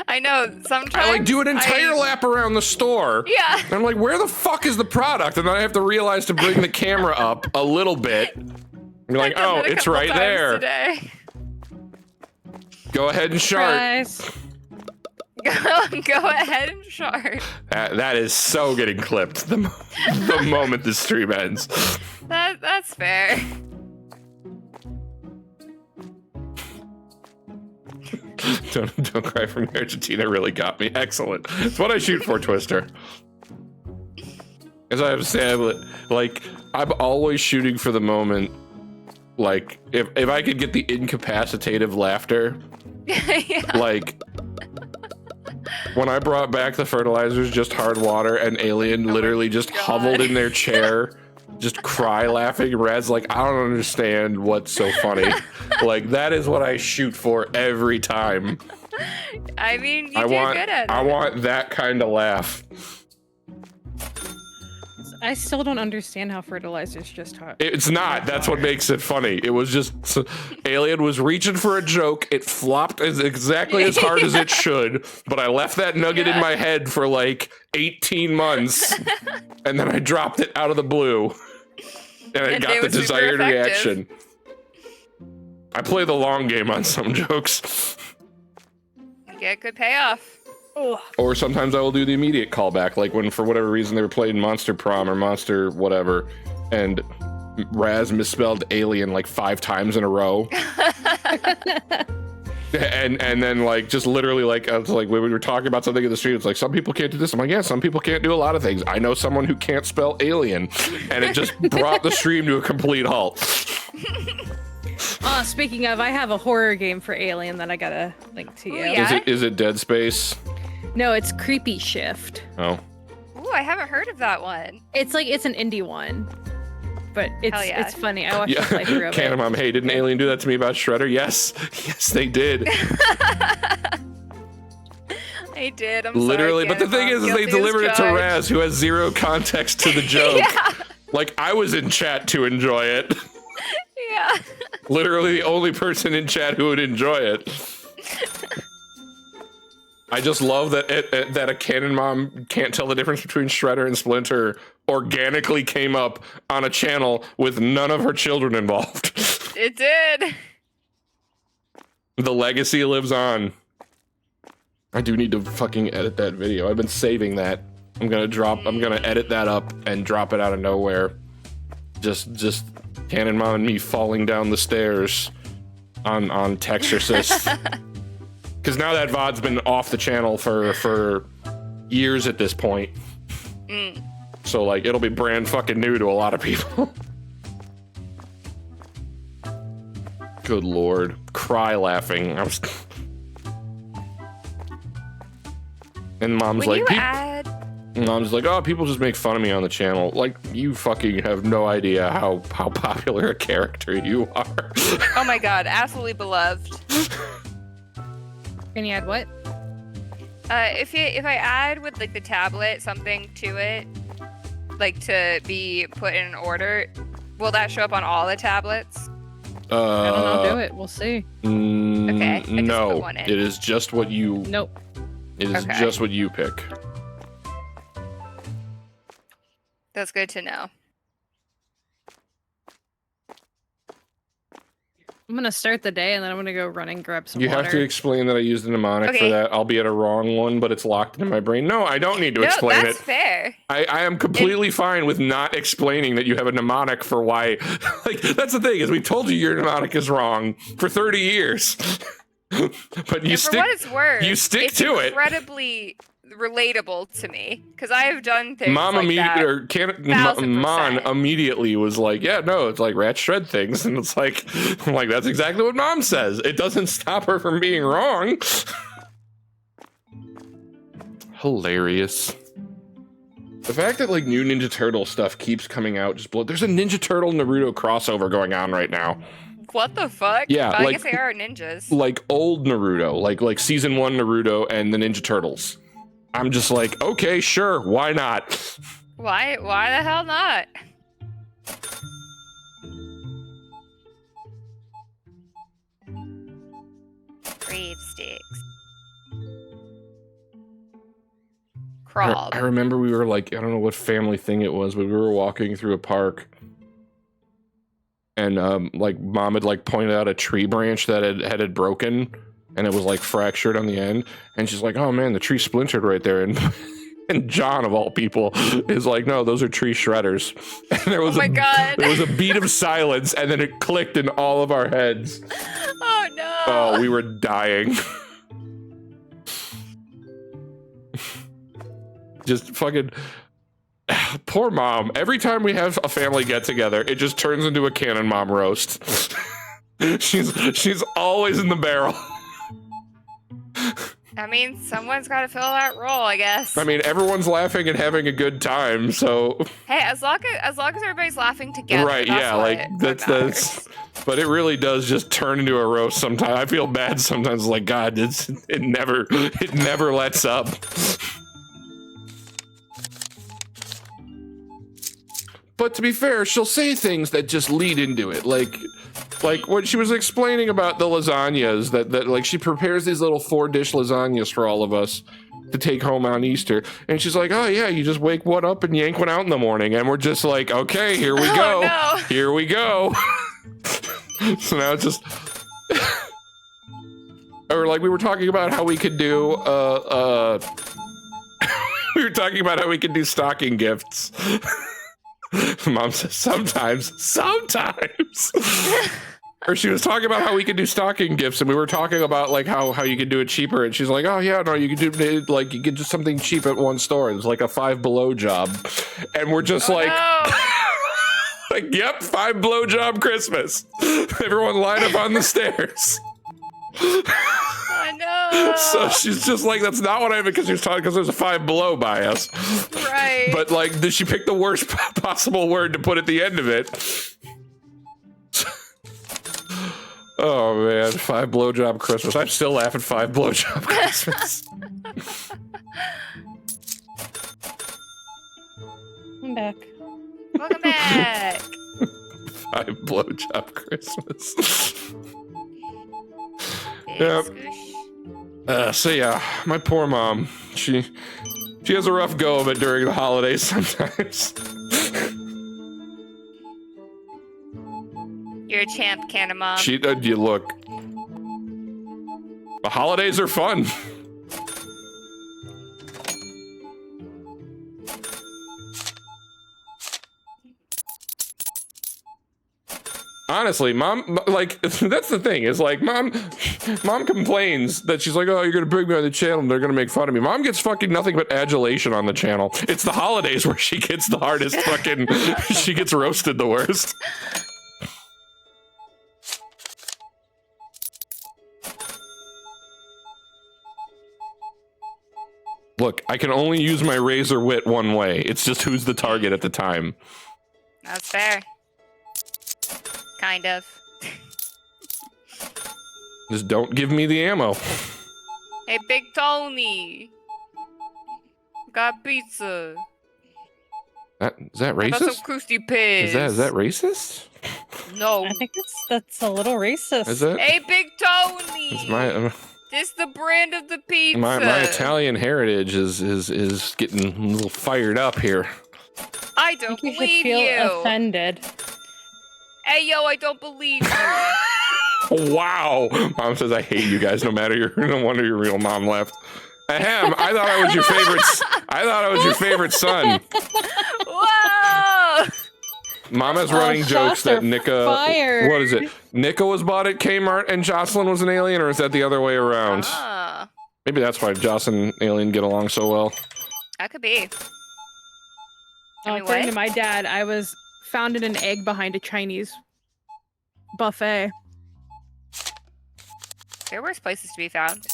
I know, sometimes I, like, do an entire lap around the store. Yeah. And I'm like, where the fuck is the product? And then I have to realize to bring the camera up a little bit. And you're like, I've done oh, it a it's couple right times there. Today. Go ahead and shark. Guys, Go ahead and shard. That is so getting clipped the moment the stream ends. That's fair. Don't cry from Argentina really got me. Excellent. It's what I shoot for, Twister. As I have said, like, I'm always shooting for the moment. Like, if I could get the incapacitative laughter, Yeah. like, when I brought back the fertilizers, just hard water, and Alien literally just God. hoveled in their chair, just cry laughing. Red's like, I don't understand what's so funny. Like, that is what I shoot for every time. I mean, you I do want, good at it. I want that kind of laugh. I still don't understand how fertilizer's just hot. It's not. That's what makes it funny. It was just Alien was reaching for a joke. It flopped exactly as hard as it should, but I left that nugget in my head for like 18 months, and then I dropped it out of the blue, and I got the was super desired effective. reaction. I play the long game on some jokes. You get good payoff. Ugh. Or sometimes I will do the immediate callback, like when for whatever reason they were playing Monster Prom or Monster whatever, and Raz misspelled alien like 5 times in a row. and then like just literally like I was like when we were talking about something in the street, it's like some people can't do this. I'm like, yeah, some people can't do a lot of things. I know someone who can't spell alien, and it just brought the stream to a complete halt. Speaking of, I have a horror game for Alien that I gotta link to you. Ooh, yeah. Is it Dead Space? No, it's Creepy Shift. Oh. Ooh, I haven't heard of that one. It's an indie one, but Hell yeah. it's funny. I watched Yeah, the playthrough of Cannon it. Mom, hey, didn't Alien do that to me about Shredder? Yes, yes, they did. I did. I'm Literally, sorry, but the thing Cannon is Mom. they Guilty as delivered it to charged. Raz, who has zero context to the joke. Yeah. Like, I was in chat to enjoy it. Yeah. Literally the only person in chat who would enjoy it. I just love that that a Cannon Mom can't tell the difference between Shredder and Splinter organically came up on a channel with none of her children involved. It did. The legacy lives on. I do need to fucking edit that video. I've been saving that. I'm gonna edit that up and drop it out of nowhere. Just Cannon Mom and me falling down the stairs on Texorcist. Because now that VOD's been off the channel for years at this point. So like it'll be brand fucking new to a lot of people. Good lord. Cry laughing. And Mom's When like, you add... Mom's like, oh, people just make fun of me on the channel. Like, you fucking have no idea how popular a character you are. Oh my god, absolutely beloved. Can you add what? If I add with like the tablet something to it, like to be put in an order, will that show up on all the tablets? I don't know. Do it. We'll see. Okay, I just put No, one in. it is just what you. Nope. It is Okay. just what you pick. That's good to know. I'm gonna start the day and then I'm gonna go run and grab some You water. have to explain that I used a mnemonic for Okay. that, albeit a wrong one, but it's locked in my brain. No, I don't need to No, explain that's it. fair. I am completely fine with not explaining that you have a mnemonic for why. Like, that's the thing, is we told you your mnemonic is wrong for 30 years. But you And for stick. what it's worth, you stick it's to it. incredibly relatable to me because I have done things Mom like that. Mon 1000%. immediately was like, yeah, no, it's like rats shred things. And it's like, I'm like, that's exactly what Mom says. It doesn't stop her from being wrong. Hilarious. The fact that like new Ninja Turtle stuff keeps coming out just there's a Ninja Turtle Naruto crossover going on right now. What the fuck? Yeah, But I like- guess they are ninjas. Like old Naruto, like season 1 Naruto and the Ninja Turtles. I'm just like, okay, sure, why not? Why the hell not? Grave sticks. Crawl. I remember we were like, I don't know what family thing it was, but we were walking through a park, and like Mom had like pointed out a tree branch that had broken, and it was like fractured on the end. And she's like, "Oh man, the tree splintered right there." And and John, of all people, is like, "No, those are tree shredders." And there was Oh my God. there was a beat of silence, and then it clicked in all of our heads. Oh no. Oh, we were dying. Just fucking poor mom. Every time we have a family get together, it just turns into a Cannon Mom roast. she's always in the barrel. I mean, someone's got to fill that role, I guess. I mean, everyone's laughing and having a good time, so Hey, as long as everybody's laughing together, right, yeah, like that's. But it really does just turn into a roast sometimes. I feel bad sometimes. Like, God, it never lets up. But to be fair, she'll say things that just lead into it, like when she was explaining about the lasagnas that like she prepares these little 4-dish lasagnas for all of us to take home on Easter, and she's like, "Oh yeah, you just wake one up and yank one out in the morning," and we're just like, "Okay, here we go, no. here we go." So now it's just, or like we were talking about how we could do, we were talking about how we could do stocking gifts. Mom says sometimes. Or she was talking about how we could do stocking gifts, and we were talking about like how you could do it cheaper, and she's like, "Oh yeah, no, you could do it, like you get just something cheap at one store. It's like a $5 below job," and we're just like. No. Like, yep, $5 blow job Christmas. Everyone line up on the stairs. Oh no. So she's just like, that's not what I, because she was talking, because there's a $5 below by us. Right. But like, did she pick the worst possible word to put at the end of it? Oh man, $5 blowjob Christmas. I'm still laughing $5 blowjob Christmas. I'm back. Welcome back. $5 blowjob Christmas. Big Yep. scoosh. So yeah, my poor mom. She has a rough go of it during the holidays sometimes. You're a champ, Cannon Mom. You look. The holidays are fun. Honestly, mom, like, that's the thing, is like, mom complains that she's like, "Oh, you're gonna bring me on the channel and they're gonna make fun of me." Mom gets fucking nothing but adulation on the channel. It's the holidays where she gets the hardest fucking, she gets roasted the worst. Look, I can only use my razor wit one way. It's just who's the target at the time. That's fair. Kind of. Just don't give me the ammo. Hey, Big Tony. Got pizza. Is that How about racist? some crusty pigs? Is that racist? No. I think that's a little racist. Is it? Hey, Big Tony. It's my This the brand of the pizza. my Italian heritage is getting a little fired up here. I I don't think you should believe feel you. offended. Hey, yo, I don't believe you. Wow. Mom says, "I hate you guys. No wonder your real mom left." Ahem. I thought I was your favorite. I thought I was your favorite son. Whoa. Mama's running jokes shots that are Nika. fired. What is it? Nika was bought at Kmart and Jocelyn was an alien, or is that the other way around? Ah, Maybe that's why Jocelyn and Alien get along so well. that could be. According Anyway. to my dad, I was found in an egg behind a Chinese buffet. There are worse places to be found.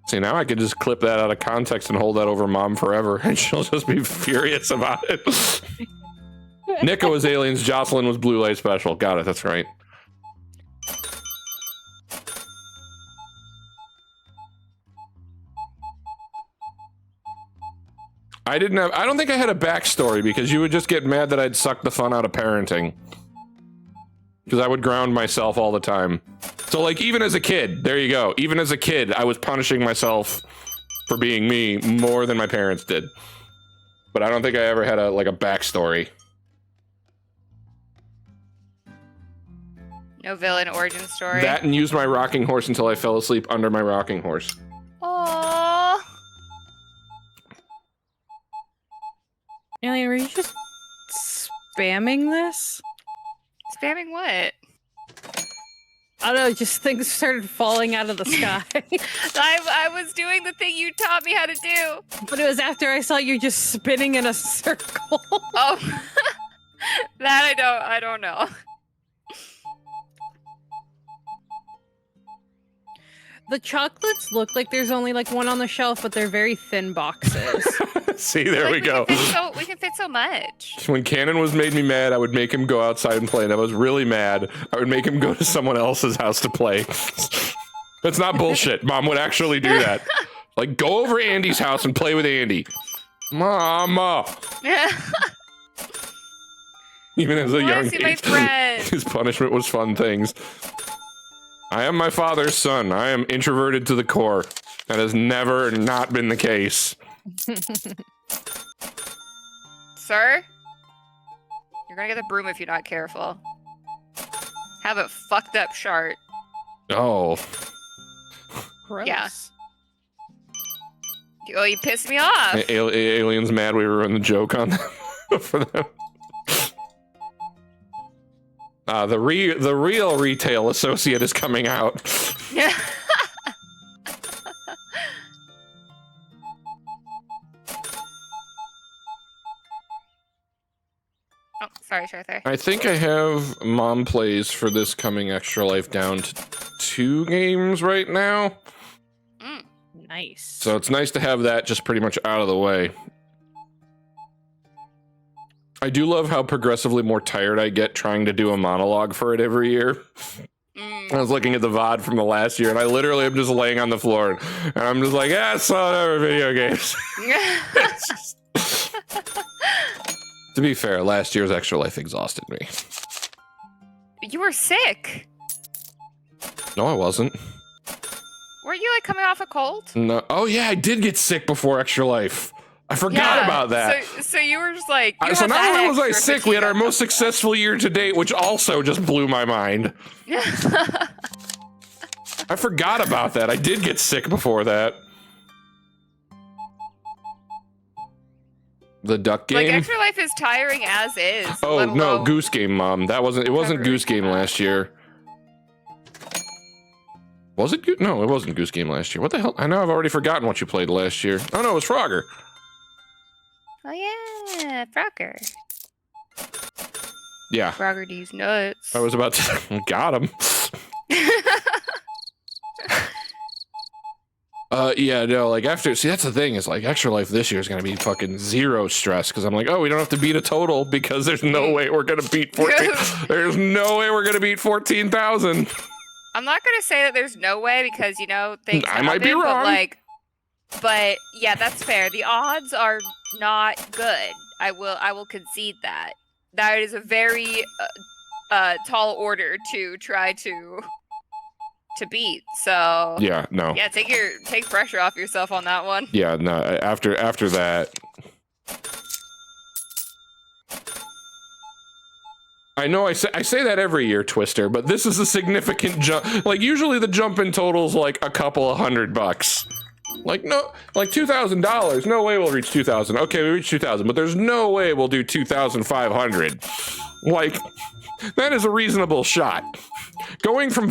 See, now I could just clip that out of context and hold that over Mom forever, and she'll just be furious about it. Nika was aliens, Jocelyn was Blue Light Special. Got it, that's right. I don't think I had a backstory, because you would just get mad that I'd suck the fun out of parenting. Because I would ground myself all the time. So like, even as a kid, there you go. Even as a kid, I was punishing myself for being me more than my parents did. But I don't think I ever had a backstory. No villain origin story. That and used my rocking horse until I fell asleep under my rocking horse. Aww. Alien, were you just spamming this? Spamming what? I don't know, just things started falling out of the sky. I was doing the thing you taught me how to do. But it was after I saw you just spinning in a circle. Oh, that I don't know. The chocolates look like there's only like one on the shelf, but they're very thin boxes. See, there we Like, go. We can fit so much. When Cannon was made me mad, I would make him go outside and play. And if I was really mad, I would make him go to someone else's house to play. That's not bullshit. Mom would actually do that. Like, go over to Andy's house and play with Andy. Mama. Even as a young See my age, friend. his punishment was fun things. I am my father's son. I am introverted to the core. That has never not been the case. Sir? You're gonna get the broom if you're not careful. Have a fucked up shart. Oh. Gross. Yeah. Oh, you pissed me off. Alien's mad we ruined the joke on them for them. The real retail associate is coming out. Oh, sorry, Arthur. I think I have Mom Plays for this coming Extra Life down to 2 games right now. Nice. So it's nice to have that just pretty much out of the way. I do love how progressively more tired I get trying to do a monologue for it every year. I was looking at the VOD from the last year, and I literally am just laying on the floor, and I'm just like, yeah, so never video games. To be fair, last year's Extra Life exhausted me. You were sick. No, I wasn't. Weren't you like coming off a cold? No. Oh yeah, I did get sick before Extra Life. I forgot about that. So you were just like. You So had not that only was I extra sick, we had our fatigue most successful year to date, which also just blew my mind. on- I forgot about that. I did get sick before that. The duck game. Like Extra Life is tiring as is. Oh let no, alone- Goose Game, Mom. That wasn't. It wasn't Recovery. Goose Game last year. Was it? No, it wasn't Goose Game last year. What the hell? I know I've already forgotten what you played last year. Oh no, it was Frogger. Oh yeah, Frogger. Yeah, Frogger D's nuts. I was about to. Got him. Yeah, no, like after, see, that's the thing, is like Extra Life this year is gonna be fucking zero stress, because I'm like, oh, we don't have to beat a total, because there's no way we're gonna beat 14. There's no way we're gonna beat 14,000. I'm not gonna say that there's no way because you know things. I might be happen, wrong. But yeah, that's fair. The odds are not good. I will concede that. That is a very tall order to try to beat. So Yeah, no. yeah, take pressure off yourself on that one. Yeah, no, after that. I know I say that every year, Twister, but this is a significant jump. Like, usually the jump in total's like a couple of $100. Like, no, like $2,000. No way we'll reach 2,000. Okay, we reached 2,000, but there's no way we'll do 2,500. Like, that is a reasonable shot. Going from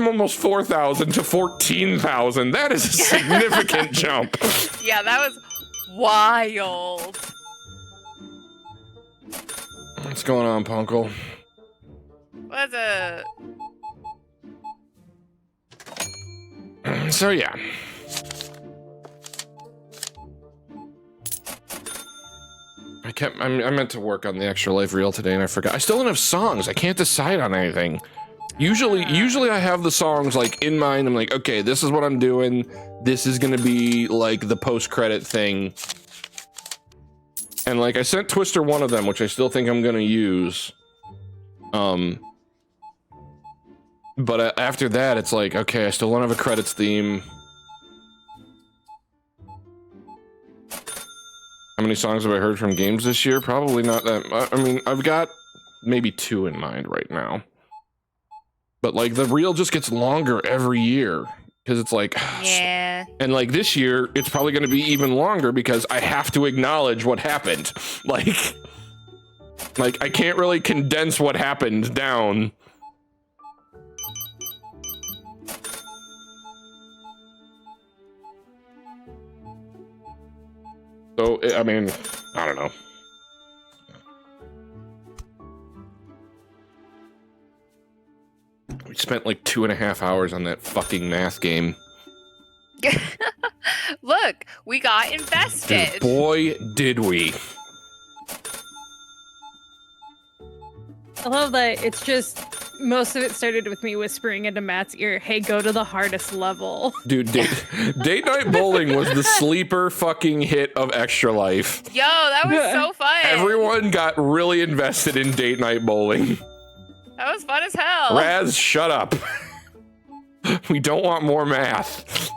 almost 4,000 to 14,000, that is a significant jump. Yeah, that was wild. What's going on, Punkle? What's a So yeah. I meant to work on the Extra Life reel today and I forgot. I still don't have songs. I can't decide on anything. Usually I have the songs like in mind. I'm like, okay, this is what I'm doing. This is gonna be like the post-credit thing. And like I sent Twister one of them, which I still think I'm gonna use. But after that, it's like, okay, I still don't have a credits theme. How many songs have I heard from games this year? Probably not that. I mean, I've got maybe 2 in mind right now. But like the reel just gets longer every year because it's like, Yeah. and like this year, it's probably going to be even longer because I have to acknowledge what happened. Like I can't really condense what happened down. So, I mean, I don't know. We spent like 2.5 hours on that fucking math game. Look, we got invested. Dude, boy, did we. I love that it's just most of it started with me whispering into Matt's ear, hey, go to the hardest level. Dude, date night bowling was the sleeper fucking hit of Extra Life. Yo, that was so fun. Everyone got really invested in date night bowling. That was fun as hell. Raz, shut up. We don't want more math.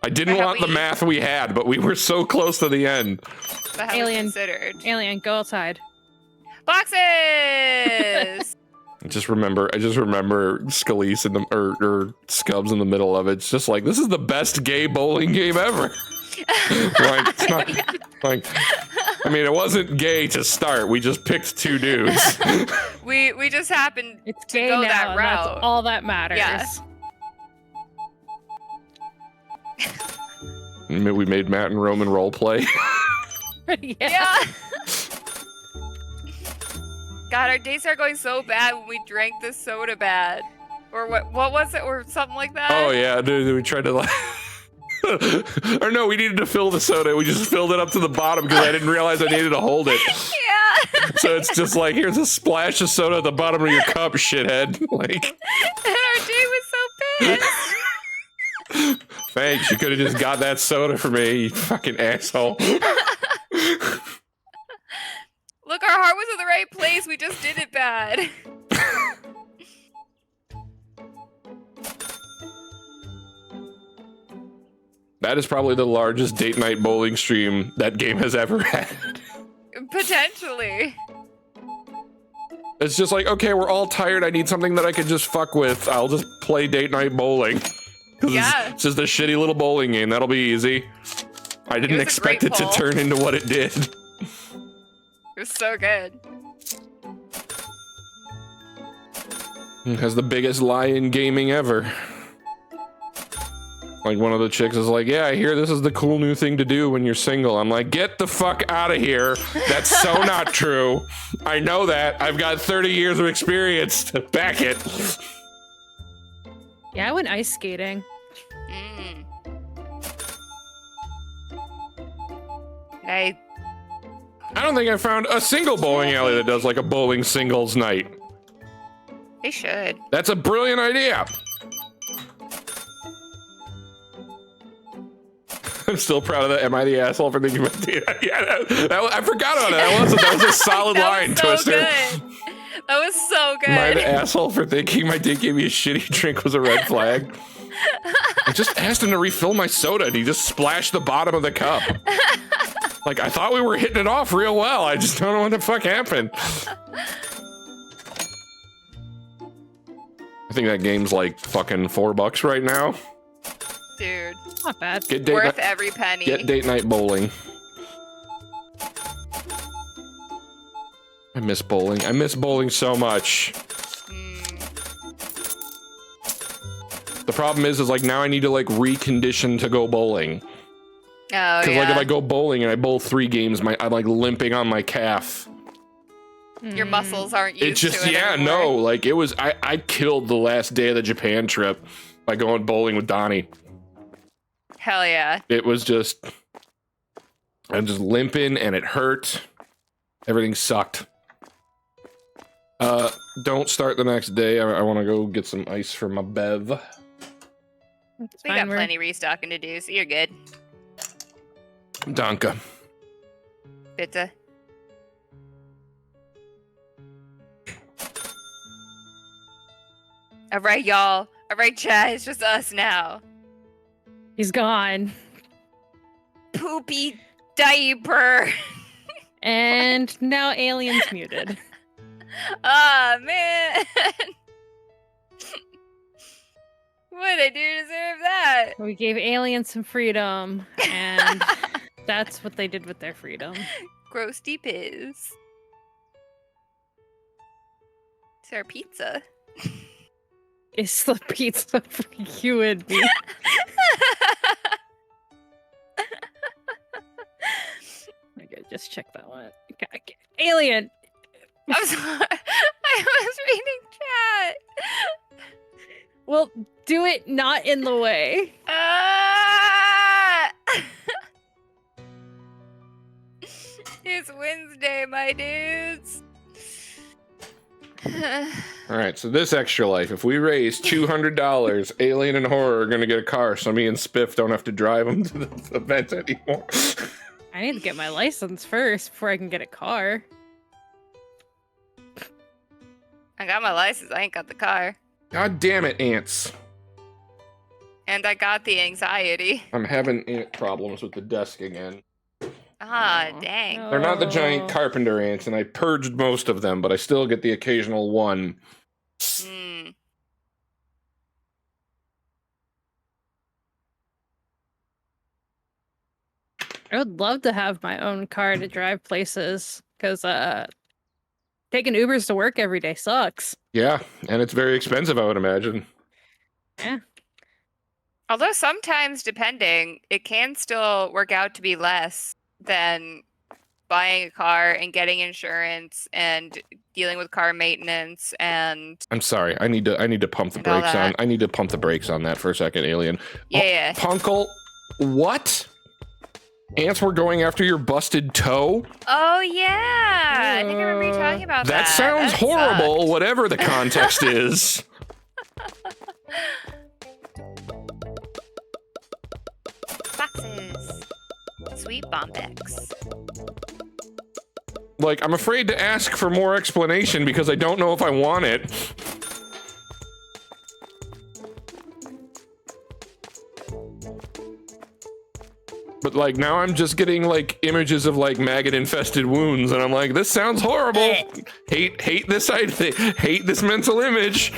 I didn't want the math we had, but we were so close to the end. But have Alien. considered. Alien, go outside. Boxes. I just remember Scalise in the or Scubs in the middle of it. It's just like, this is the best gay bowling game ever. Like, it's not like, I mean, it wasn't gay to start. We just picked two dudes. we just happened It's to gay go now, that and route. that's all that matters. Yeah. We made Matt and Roman role play. Yeah. God, our days are going so bad when we drank the soda bad. Or what was it? Or something like that? Oh yeah, dude, we tried to like or no, we needed to fill the soda. We just filled it up to the bottom because I didn't realize I needed to hold it. Yeah. So it's just like, here's a splash of soda at the bottom of your cup, shithead. Like, And our Jay was so pissed. thanks, you could have just got that soda for me, you fucking asshole. Look, our heart was in the right place. We just did it bad. That is probably the largest date night bowling stream that game has ever had. Potentially. It's just like, okay, we're all tired. I need something that I can just fuck with. I'll just play date night bowling. Yeah. It's just a shitty little bowling game. That'll be easy. I didn't was a expect great it to poll. turn into what it did. It was so good. It has the biggest lie in gaming ever. Like, one of the chicks is like, yeah, I hear this is the cool new thing to do when you're single. I'm like, get the fuck out of here. That's so not true. I know that. I've got 30 years of experience to back it. Yeah, I went ice skating. Mm. I don't think I found a single bowling alley that does like a bowling singles night. They should. That's a brilliant idea. I'm still proud of that. Am I the asshole for thinking about that? Yeah, I forgot about it. That was a solid That line, was so Twister. good. That was so good. Am I the asshole for thinking my date gave me a shitty drink was a red flag? I just asked him to refill my soda and he just splashed the bottom of the cup. Like, I thought we were hitting it off real well. I just don't know what the fuck happened. I think that game's like fucking $4 right now. Dude, Not bad. Get date worth night, every penny. get date night bowling. I miss bowling. I miss bowling so much. Mm. The problem is like now I need to like recondition to go bowling. Oh, Because yeah. like if I go bowling and I bowl 3 games, I'm like limping on my calf. Your muscles aren't used It's just to it yeah, anymore. no, like it was. I killed the last day of the Japan trip by going bowling with Donnie. Hell yeah. It was just, I'm just limping and it hurt. Everything sucked. Don't start the next day. I want to go get some ice for my bev. It's We fine, got we're- plenty restocking to do, so you're good. Danke. Bitte. All right, y'all. All right, chat. It's just us now. He's gone. Poopy diaper. And now Alien's muted. Ah, man. What did I do to deserve that? We gave aliens some freedom, and that's what they did with their freedom. Gross deep is. It's our pizza. It's the pizza for you and me. Okay, just check that one. Okay. Alien! I'm sorry. I was reading chat. Well, do it not in the way. It's Wednesday, my dudes. All right, so this extra life, if we raise $200, Alien and Horror are going to get a car, so me and Spiff don't have to drive them to the event anymore. I need to get my license first before I can get a car. I got my license. I ain't got the car. God damn it, ants. And I got the anxiety. I'm having ant problems with the desk again. Ah, Aw, dang. no. They're not the Oh. giant carpenter ants, and I purged most of them, but I still get the occasional one. Mm. I would love to have my own car to drive places, because taking Ubers to work every day sucks. Yeah, and it's very expensive, I would imagine. Although sometimes, depending, it can still work out to be less than buying a car and getting insurance and dealing with car maintenance and I'm sorry, I need to pump the And all brakes on. that. I need to pump the brakes on that for a second, Alien. yeah. Punkle, what? Ants were going after your busted toe? Oh yeah, I think I remember you talking about that. That sounds That horrible, sucked. whatever the context is. Foxes. Sweet Bombex. Like, I'm afraid to ask for more explanation because I don't know if I want it. But like now I'm just getting like images of like maggot infested wounds and I'm like, this sounds horrible. Hate this idea. Hate this mental image.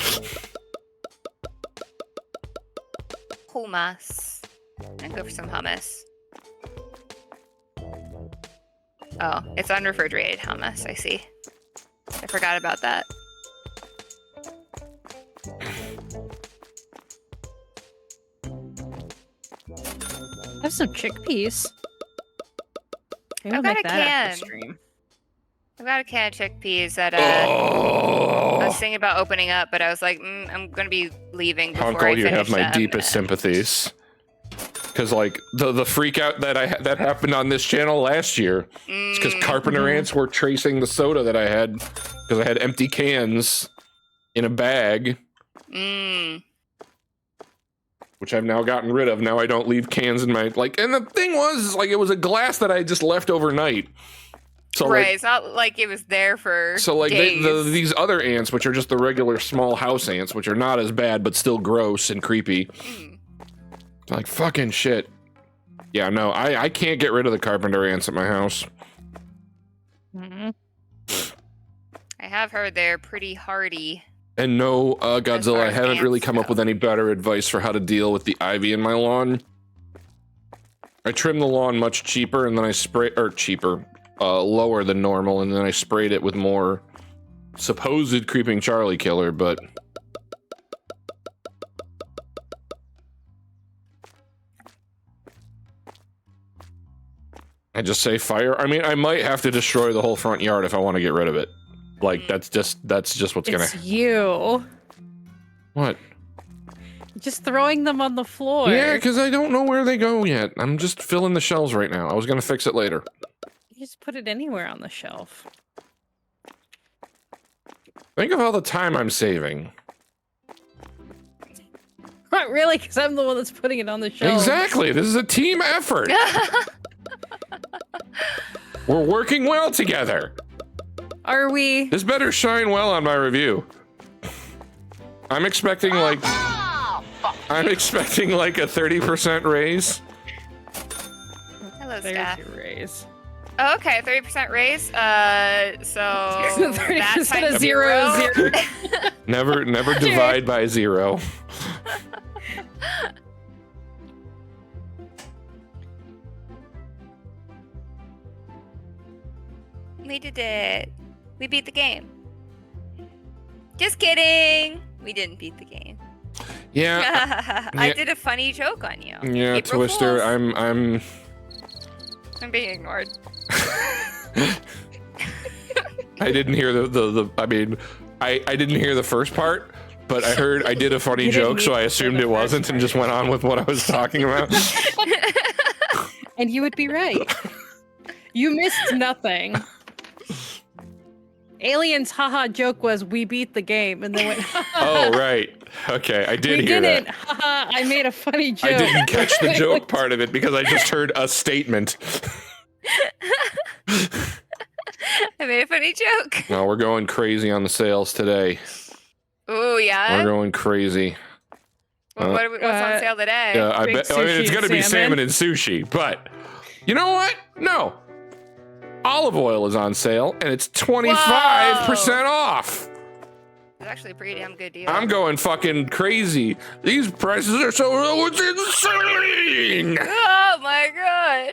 Hummus. I'm gonna go for some hummus. Oh, it's unrefrigerated hummus, I see. I forgot about that. I have some chickpeas. Maybe I'll I've got make a that after can. stream. I've got a can of chickpeas that I was Oh, thinking about opening up, but I was like, I'm gonna be leaving before I Uncle, you finish have my them. deepest sympathies. Because like the freak out that that happened on this channel last year, it's because carpenter Mhm. ants were tracing the soda that I had because I had empty cans in a bag, which I've now gotten rid of. Now I don't leave cans in my like. And the thing was, like, it was a glass that I just left overnight. So right, like, it's not like it was there for so like days. these other ants, which are just the regular small house ants, which are not as bad but still gross and creepy. Mm. Like fucking shit. Yeah, no, I can't get rid of the carpenter ants at my house. Mhm. I have heard they're pretty hardy. And no, Godzilla, far I as haven't really ants come up go. with any better advice for how to deal with the ivy in my lawn. I trimmed the lawn much cheaper, and then I lower than normal, and then I sprayed it with more supposed creeping Charlie killer, but I just say fire. I mean, I might have to destroy the whole front yard if I want to get rid of it. Like that's just what's gonna. It's you. What? Just throwing them on the floor. Yeah, because I don't know where they go yet. I'm just filling the shelves right now. I was gonna fix it later. You just put it anywhere on the shelf. Think of all the time I'm saving. Not really, because I'm the one that's putting it on the shelf. Exactly. This is a team effort. We're working well together. Are we? This better shine well on my review. I'm expecting like a 30% raise. Hello, There's staff. your raise. Oh, okay, 30% raise. So 30% that of times zero is zero. Never divide by zero. We did it. We beat the game. Just kidding. We didn't beat the game. Yeah. I did a funny joke on you. Yeah, April Twister, Fools. I'm being ignored. I didn't hear I mean, I didn't hear the first part, but I heard I did a funny You didn't joke, so need I to assumed hear it the first wasn't and just went on with what I was talking about. And you would be right. You missed nothing. Alien's haha joke was we beat the game, and then went. Oh, right. Okay, I did we hear didn't. that. Haha, I made a funny joke. I didn't catch the joke part of it because I just heard a statement. I made a funny joke. No, we're going crazy on the sales today. Ooh, We're yeah. going crazy. What's on sale today? Yeah, I Big bet. I mean, it's sushi going to be and salmon salmon. and sushi, but you know what? No. Olive oil is on sale, and it's 25% off. It's actually a pretty damn good deal. I'm going fucking crazy. These prices are so low, it's insane. Oh my god.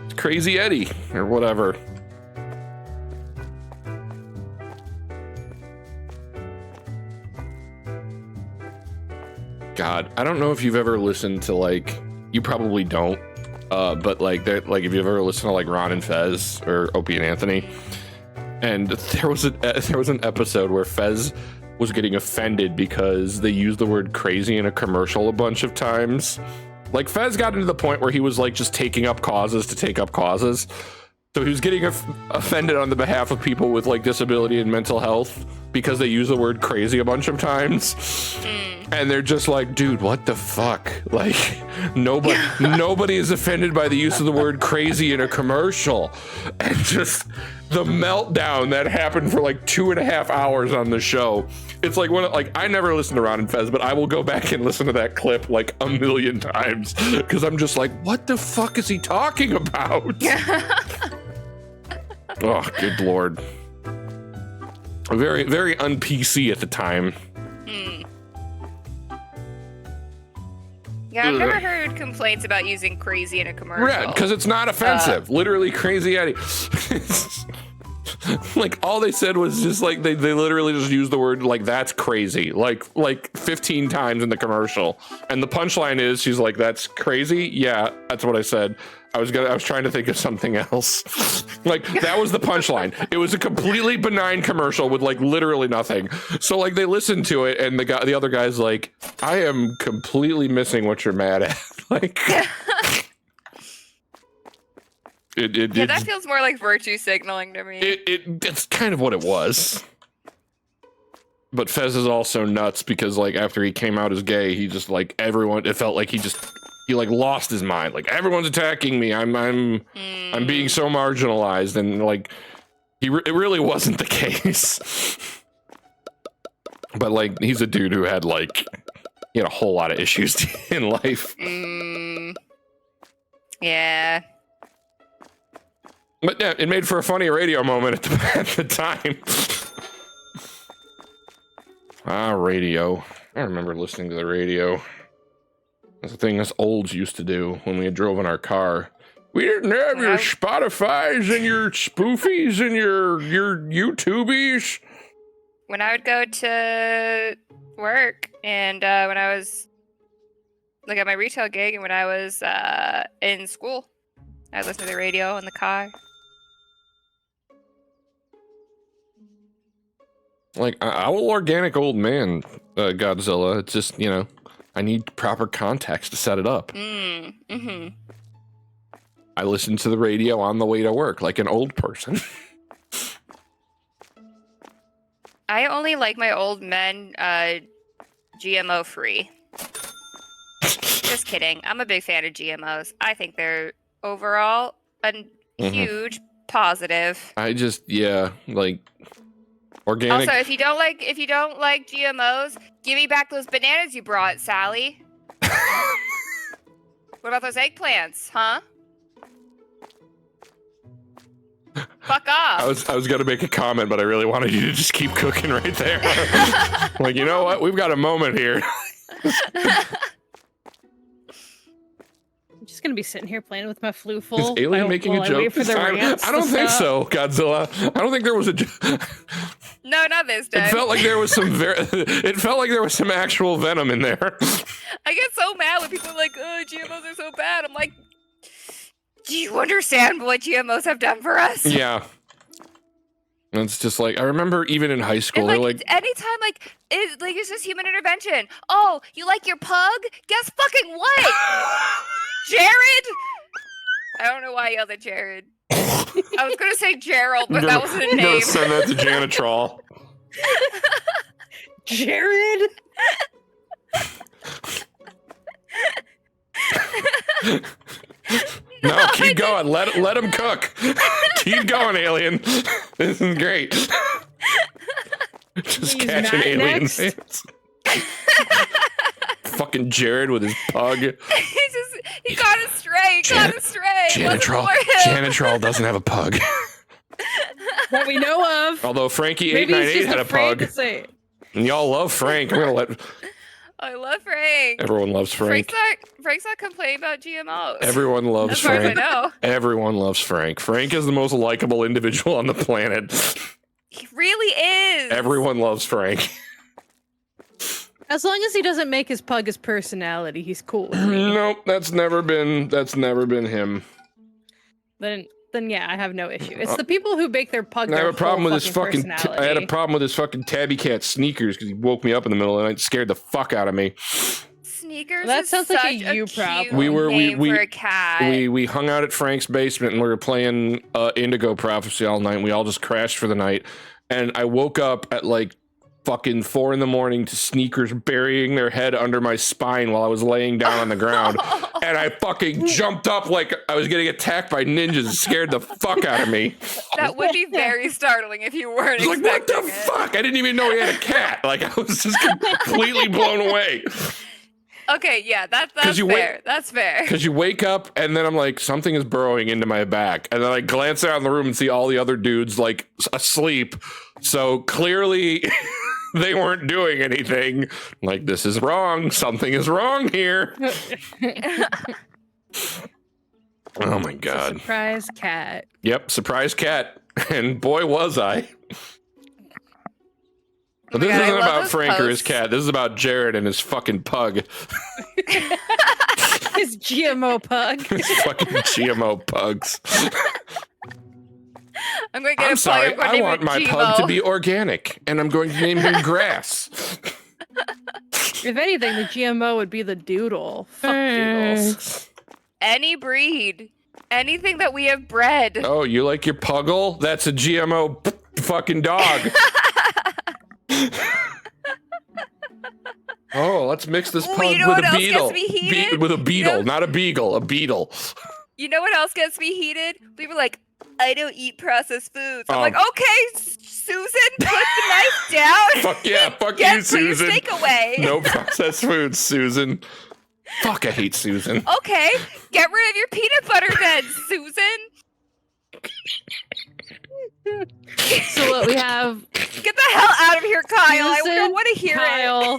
It's Crazy Eddie, or whatever. God, I don't know if you've ever listened to, like, you probably don't, but like if you've ever listened to like Ron and Fez or Opie and Anthony, and there was an episode where Fez was getting offended because they used the word crazy in a commercial a bunch of times. Like Fez got into the point where he was like just taking up causes to take up causes. So he was getting offended on the behalf of people with like disability and mental health because they use the word crazy a bunch of times. And they're just like, dude, what the fuck? Like, nobody is offended by the use of the word crazy in a commercial. And just the meltdown that happened for like 2.5 hours on the show. It's like I never listened to Ron and Fez, but I will go back and listen to that clip like 1,000,000 times because I'm just like, what the fuck is he talking about? Oh, good lord. Very, very un-PC at the time. Yeah, I've never heard complaints about using crazy in a commercial. Yeah, because it's not offensive. Literally Crazy Eddie. Like all they said was just like they literally just used the word like that's crazy like 15 times in the commercial, and the punchline is she's like, that's crazy. Yeah, that's what I said. I was trying to think of something else. Like that was the punchline. It was a completely benign commercial with like literally nothing. So like they listened to it, and the other guy's like, I am completely missing what you're mad at. Like. Yeah, that feels more like virtue signaling to me. It's kind of what it was. But Fez is also nuts because like after he came out as gay, he just like it felt like he like lost his mind. Like everyone's attacking me. I'm being so marginalized, and like it really wasn't the case. But like he's a dude who had like he had a whole lot of issues in life. Yeah. But yeah, it made for a funny radio moment at the time. Radio. I remember listening to the radio. That's the thing us olds used to do when we had drove in our car. We didn't have your Spotifys and your spoofies and your YouTubies. When I would go to work and when I was like at my retail gig and when I was in school, I would listen to the radio in the car. Like, I will organic old man, Godzilla. It's just, I need proper context to set it up. I listen to the radio on the way to work, like an old person. I only like my old men GMO free. Just kidding. I'm a big fan of GMOs. I think they're overall a huge positive. Like organic. Also, if you don't like GMOs, give me back those bananas you brought, Sally. What about those eggplants, huh? Fuck off. I was gonna make a comment, but I really wanted you to just keep cooking right there. Like, you know what? We've got a moment here. I'm just gonna be sitting here playing with my Is fluful. Alien making a while I joke wait for this the time? rants I don't to think stop. so, Godzilla. I don't think there was a. No, not this time. It felt like there was some it felt like there was some actual venom in there. I get so mad when people are like, "Oh, GMOs are so bad." I'm like, do you understand what GMOs have done for us? Yeah. And it's just like I remember even in high school, And they're like, like, anytime it's just human intervention. Oh, you like your pug? Guess fucking what? Jared? I don't know why I yelled at Jared. I was gonna say Gerald, but that wasn't a I'm gonna name. send that to Janitrol. Jared. No, keep going. Let him cook. Keep going, Alien. This is great. Just He's catching Matt aliens. next. Fucking Jared with his pug. He got astray. He got astray. It wasn't Janitrol. for him. Janitrol doesn't have a pug. That we know of. Although Frankie Maybe he's 898 just had a afraid pug. to say it. And y'all love Frank. I'm gonna let I love Frank. everyone loves Frank. Frank's not complaining about GMOs. Everyone loves as far as I Frank. know. Everyone loves Frank. Frank is the most likable individual on the planet. He really is. Everyone loves Frank. As long as he doesn't make his pug his personality, he's cool with me. Nope, that's never been him. Then yeah, I have no issue. It's the people who make their pug. I have their a problem whole with his fucking. I had a problem with his fucking tabby cat sneakers because he woke me up in the middle of the night, and scared the fuck out of me. Sneakers. That is sounds like a such you cute problem. name for a cat. We hung out at Frank's basement and we were playing Indigo Prophecy all night. And we all just crashed for the night, and I woke up at like fucking 4 a.m. to sneakers burying their head under my spine while I was laying down on the ground. And I fucking jumped up like I was getting attacked by ninjas and scared the fuck out of me. That would be very startling if you weren't I was like, what expecting the it. fuck? I didn't even know he had a cat. Like, I was just completely blown away. Okay, yeah, that's 'Cause you fair. That's fair. Because you wake up and then I'm like, something is burrowing into my back. And then I glance around the room and see all the other dudes like asleep. So clearly they weren't doing anything. Like, this is wrong. Something is wrong here. Oh my God. Surprise cat. Yep, surprise cat. And boy, was I. But my this God, I isn't love about those Frank or his posts. cat. This is about Jared and his fucking pug. His GMO pug. His fucking GMO pugs. I'm going to get I'm a sorry. plug. I'm going I to want my pug to be organic, and I'm going to name him Grass. If anything, the GMO would be the doodle. Fuck doodles. Any breed. Anything that we have bred. Oh, you like your puggle? That's a GMO fucking dog. Oh, let's mix this Ooh, pug you know with what a else beetle. gets me heated? With a beetle, You know- not a beagle, a beetle. You know what else gets me heated? People are like, I don't eat processed foods. I'm Oh. like, okay, Susan, put the knife down. Fuck yeah, fuck Get, you, put your Susan. steak away. No processed foods, Susan. Fuck, I hate Susan. Okay, get rid of your peanut butter then, Susan. So what we have? Get the hell out of here, Kyle. I Susan, don't want to hear Kyle,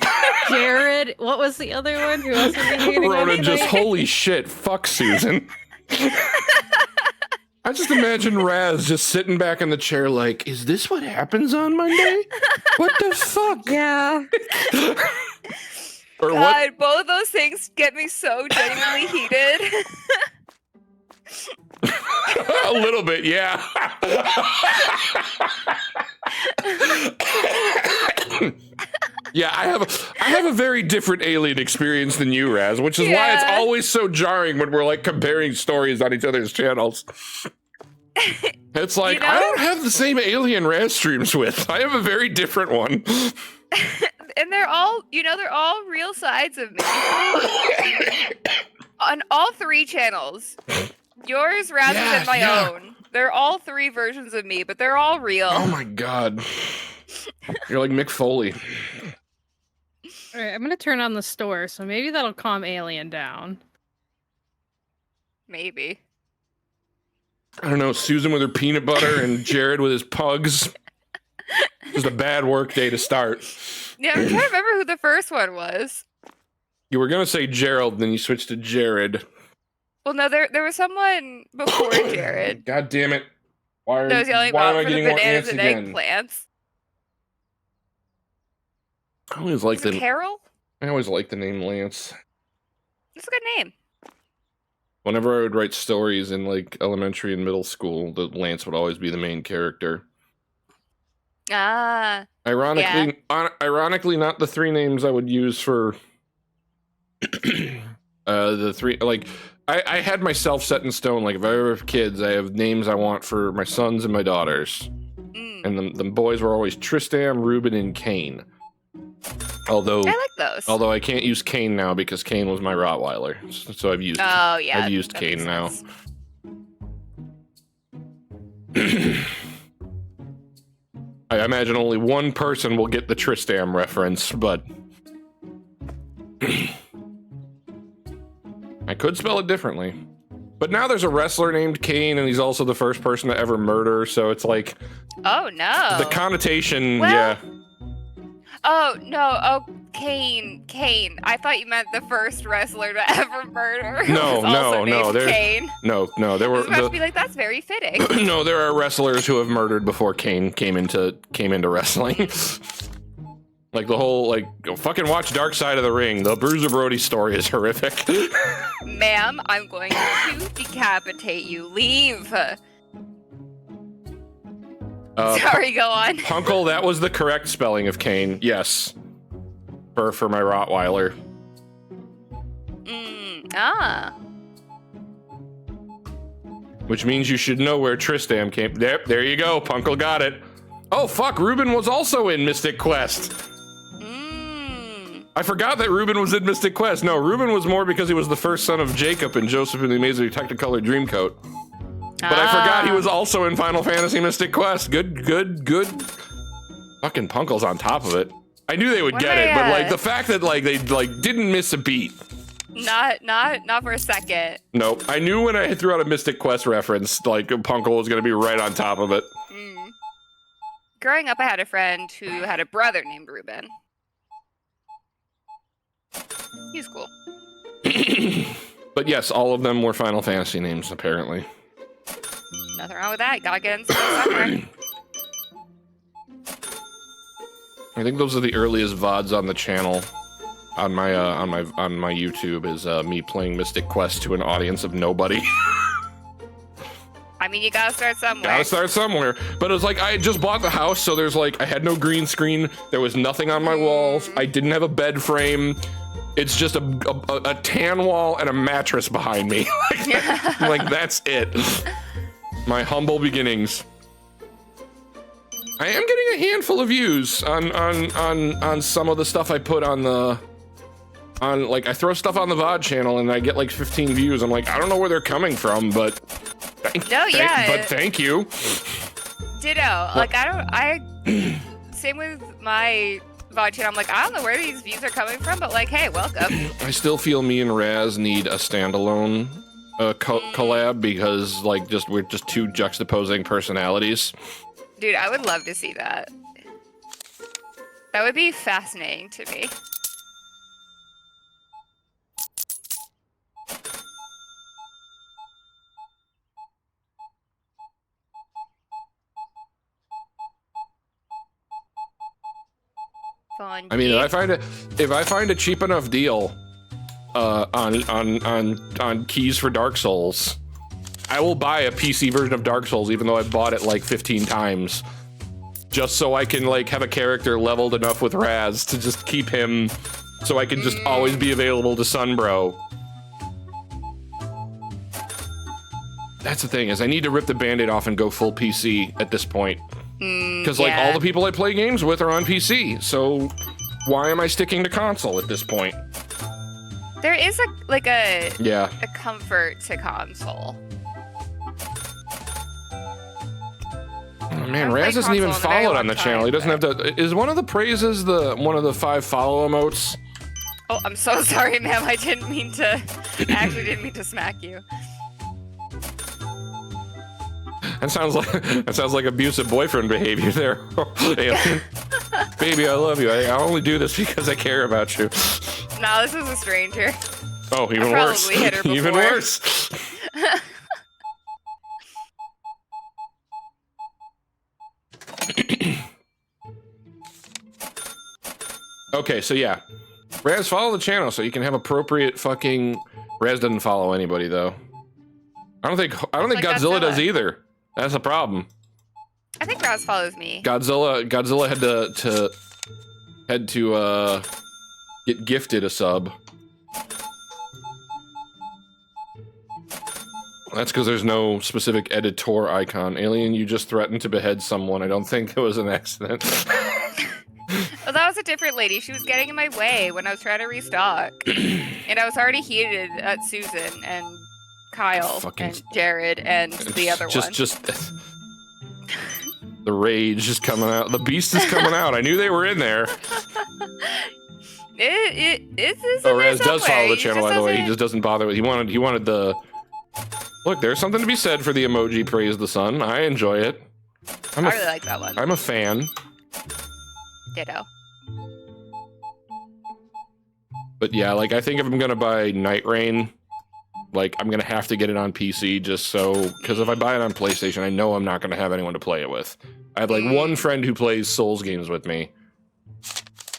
Jared. What was the other one? Who else was we getting Rhoda on just, tonight? holy shit, fuck Susan. I just imagine Raz just sitting back in the chair like, is this what happens on Monday? What the fuck? Yeah. Or it. what? God, both those things get me so genuinely heated. A little bit, yeah. Yeah, I have a very different alien experience than you, Raz, which is why it's Yeah. always so jarring when we're like comparing stories on each other's channels. It's like, You know? I don't have the same alien Raz streams with. I have a very different one. And they're all, they're all real sides of me. On all 3 channels. Yours rather Yeah, than my yeah. own. They're all 3 versions of me, but they're all real. Oh my god. You're like Mick Foley. All right, I'm gonna turn on the store, so maybe that'll calm Alien down. Maybe. I don't know, Susan with her peanut butter and Jared with his pugs. Just a bad work day to start. Yeah, I'm trying to remember who the first one was. You were gonna say Gerald, then you switched to Jared. Well, no, there was someone before Jared God damn it! Why that was yelling why am about I for the getting more bananas ants and again? eggplants. I always like Is it the Carol? name Lance. That's a good name. Whenever I would write stories in like elementary and middle school, the Lance would always be the main character. Ah, Ironically, not the three names I would use for the three. Like, I had myself set in stone. Like, if I ever have kids, I have names I want for my sons and my daughters. And the boys were always Tristam, Ruben, and Kane. Although I like those. Although I can't use Kane now because Kane was my Rottweiler, so I've used. Oh yeah, I've used that Kane makes now. sense. I imagine only one person will get the Tristam reference, but I could spell it differently. But now there's a wrestler named Kane, and he's also the first person to ever murder, so it's like... Oh no. The connotation, Well, yeah. Oh no, oh Kane. I thought you meant the first wrestler to ever murder. No, was also no, named there's... Kane. No, there I were... was about to be like, that's very fitting. No, there are wrestlers who have murdered before Kane came into wrestling. Like the whole, like, fucking watch Dark Side of the Ring. The Bruiser Brody story is horrific. Ma'am, I'm going to decapitate you. Leave. Sorry, go on. Punkle, that was the correct spelling of Kane. Yes. For my Rottweiler. Which means you should know where Tristam came. There you go. Punkle got it. Oh, fuck. Ruben was also in Mystic Quest. I forgot that Ruben was in Mystic Quest. No, Ruben was more because he was the first son of Jacob and Joseph in the Amazing Technicolor Dreamcoat. But I forgot he was also in Final Fantasy Mystic Quest. Good. Fucking Punkle's on top of it. I knew they would get it, but like the fact that like they like didn't miss a beat. Not for a second. Nope. I knew when I threw out a Mystic Quest reference, like Punkle was gonna be right on top of it. Growing up, I had a friend who had a brother named Ruben. He's cool. But yes, all of them were Final Fantasy names, apparently. Nothing wrong with that. Gotta get in somewhere. I think those are the earliest VODs on the channel. On my YouTube is me playing Mystic Quest to an audience of nobody. I mean, you gotta start somewhere. Gotta start somewhere. But it was like, I had just bought the house, so there's like, I had no green screen. There was nothing on my walls. I didn't have a bed frame. It's just a tan wall and a mattress behind me. Like, that's it. My humble beginnings. I am getting a handful of views on some of the stuff I put on like, I throw stuff on the VOD channel and I get like 15 views. I'm like, I don't know where they're coming from, but thank you. Ditto. Like, same with my VOD channel. I'm like, I don't know where these views are coming from, but like, hey, welcome. I still feel me and Raz need a standalone collab because like we're just two juxtaposing personalities. Dude, I would love to see that. That would be fascinating to me. I mean, if I find a cheap enough deal on keys for Dark Souls, I will buy a PC version of Dark Souls, even though I bought it like 15 times, just so I can like have a character leveled enough with Raz to just keep him, so I can just always be available to Sunbro. That's the thing, is I need to rip the Band-Aid off and go full PC at this point. Because like all the people I play games with are on PC, so why am I sticking to console at this point? There is a comfort to console. Oh man, Raz isn't even followed on the channel. He doesn't have to. Is one of the praises one of the 5 follow emotes? Oh, I'm so sorry, ma'am. I didn't mean to. Actually, didn't mean to smack you. That sounds like abusive boyfriend behavior there. Alien. Baby, I love you. I only do this because I care about you. Nah, this is a stranger. Oh, even I worse. probably hit her Even before. worse. Okay, so yeah. Raz, follow the channel so you can have appropriate fucking... Raz doesn't follow anybody, though. I don't think Like Godzilla does Godzilla. either. That's a problem. I think Rouse follows me. Godzilla had to get gifted a sub. That's because there's no specific editor icon. Alien, you just threatened to behead someone. I don't think it was an accident. Oh, that was a different lady. She was getting in my way when I was trying to restock. And I was already heated at Susan and Kyle and Jared and the other one. Just the rage is coming out. The beast is coming out. I knew they were in there. It's Oh, Raz does follow the channel, by the way. He just doesn't bother with. He wanted the. Look, there's something to be said for the emoji praise the sun. I enjoy it. I really like that one. I'm a fan. Ditto. But yeah, like I think if I'm gonna buy Night Rain, like I'm gonna have to get it on PC just so, because if I buy it on PlayStation, I know I'm not gonna have anyone to play it with. I have like one friend who plays Souls games with me,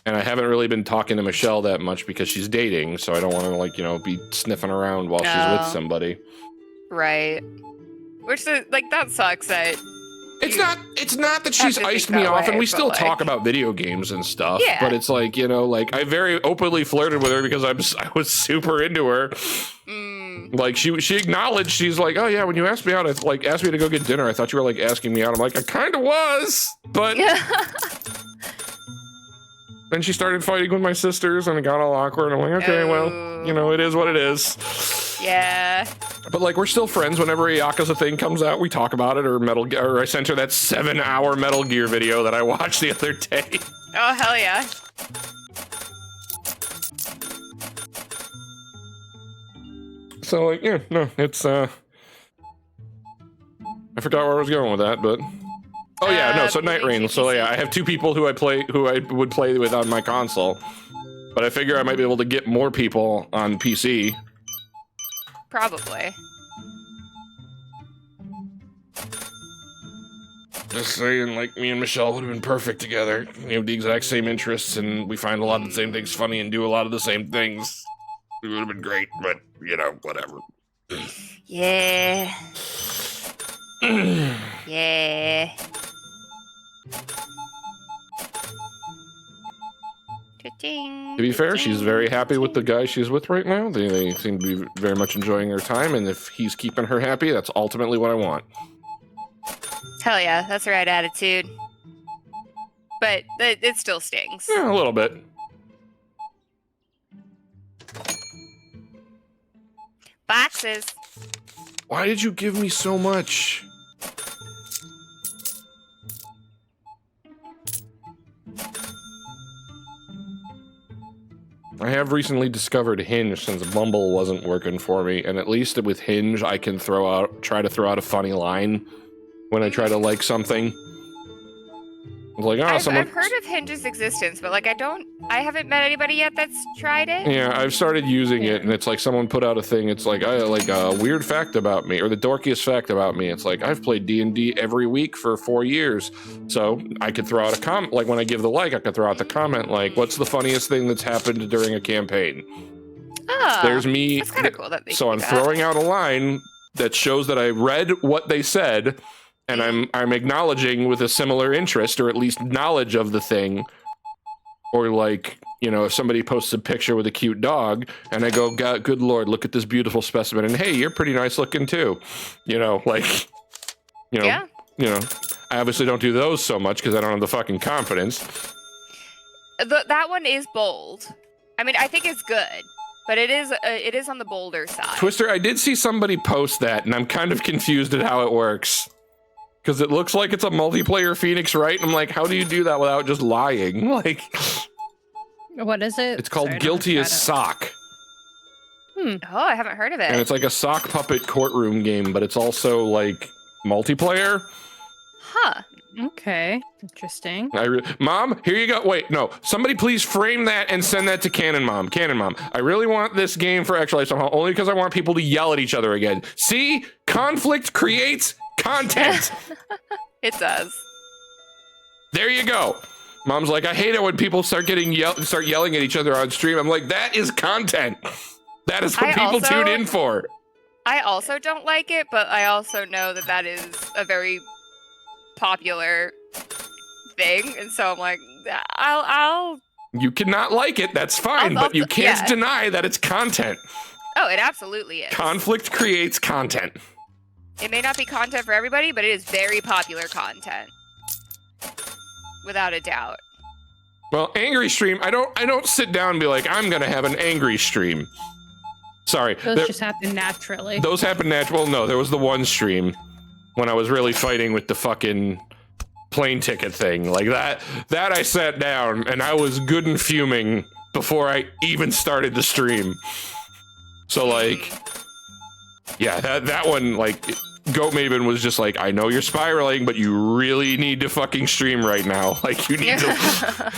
and I haven't really been talking to Michelle that much because she's dating, so I don't want to like be sniffing around while she's with somebody. Right. Which like that sucks. That It's not that she's to think iced me that off, and way, we but, still like- talk about video games and stuff. Yeah. But it's like like I very openly flirted with her because I was super into her. Like she acknowledged, she's like, oh yeah, when you asked me out, asked me to go get dinner. I thought you were like asking me out. I'm like, I kind of was, but then she started fighting with my sisters, and it got all awkward. I'm like, okay, well, it is what it is. Yeah. But like, we're still friends. Whenever a Yakuza thing comes out, we talk about it. Or I sent her that 7-hour Metal Gear video that I watched the other day. Oh hell yeah. So like, yeah, no, it's I forgot where I was going with that, but oh yeah, no. So Night Rain. So yeah, I have two people who I would play with on my console, but I figure I might be able to get more people on PC. Probably. Just saying, like, me and Michelle would have been perfect together. We have the exact same interests, and we find a lot of the same things funny and do a lot of the same things. It would have been great, but, whatever. Yeah. Yeah. To be fair, she's very happy with the guy she's with right now. They seem to be very much enjoying their time, and if he's keeping her happy, that's ultimately what I want. Hell yeah, that's the right attitude. But it still stings. Yeah, a little bit. Boxes. Why did you give me so much? I have recently discovered Hinge since Bumble wasn't working for me, and at least with Hinge, I can try to throw out a funny line when I try to like something. Like, oh, I've heard of Hinge's existence, but like I haven't met anybody yet that's tried it. Yeah, I've started using it, and it's like someone put out a thing. It's like a weird fact about me, or the dorkiest fact about me. It's like I've played D&D every week for 4 years, so I could throw out a comment. Like when I give the like, I could throw out the comment like, "What's the funniest thing that's happened during a campaign?" Oh, There's me. That's kind of cool. That they So do I'm that. throwing out a line that shows that I read what they said, and I'm acknowledging with a similar interest or at least knowledge of the thing. Or like, if somebody posts a picture with a cute dog and I go, God, good Lord, look at this beautiful specimen, and hey, you're pretty nice looking too. Yeah. I obviously don't do those so much because I don't have the fucking confidence. That one is bold. I mean, I think it's good, but it is on the bolder side. Twister, I did see somebody post that, and I'm kind of confused at how it works. Because it looks like it's a multiplayer Phoenix, right? And I'm like, how do you do that without just lying? Like, What is it? it's called Sorry, Guilty don't as try Sock. Oh, I haven't heard of it. And it's like a sock puppet courtroom game, but it's also like multiplayer. Huh. Okay, interesting. Mom, here you go. Wait, no. Somebody please frame that and send that to Canon Mom. Canon Mom, I really want this game for Extra Life somehow, only because I want people to yell at each other again. See? Conflict creates content. It does. There you go. Mom's like, I hate it when people start yelling at each other on stream. I'm like, that is content. That is what people tune in for. I also don't like it, but I also know that that is a very popular thing, and so I'm like, I'll. You cannot like it. That's fine, but you can't deny that it's content. Oh, it absolutely is. Conflict creates content. It may not be content for everybody, but it is very popular content, without a doubt. Well, angry stream. I don't sit down and be like, I'm gonna have an angry stream. Sorry. Those just happen naturally. Those happen naturally. Well, no, there was the one stream when I was really fighting with the fucking plane ticket thing. Like that I sat down and I was good and fuming before I even started the stream. So like, yeah, that one, like, Goat Maven was just like, I know you're spiraling, but you really need to fucking stream right now. Like you need to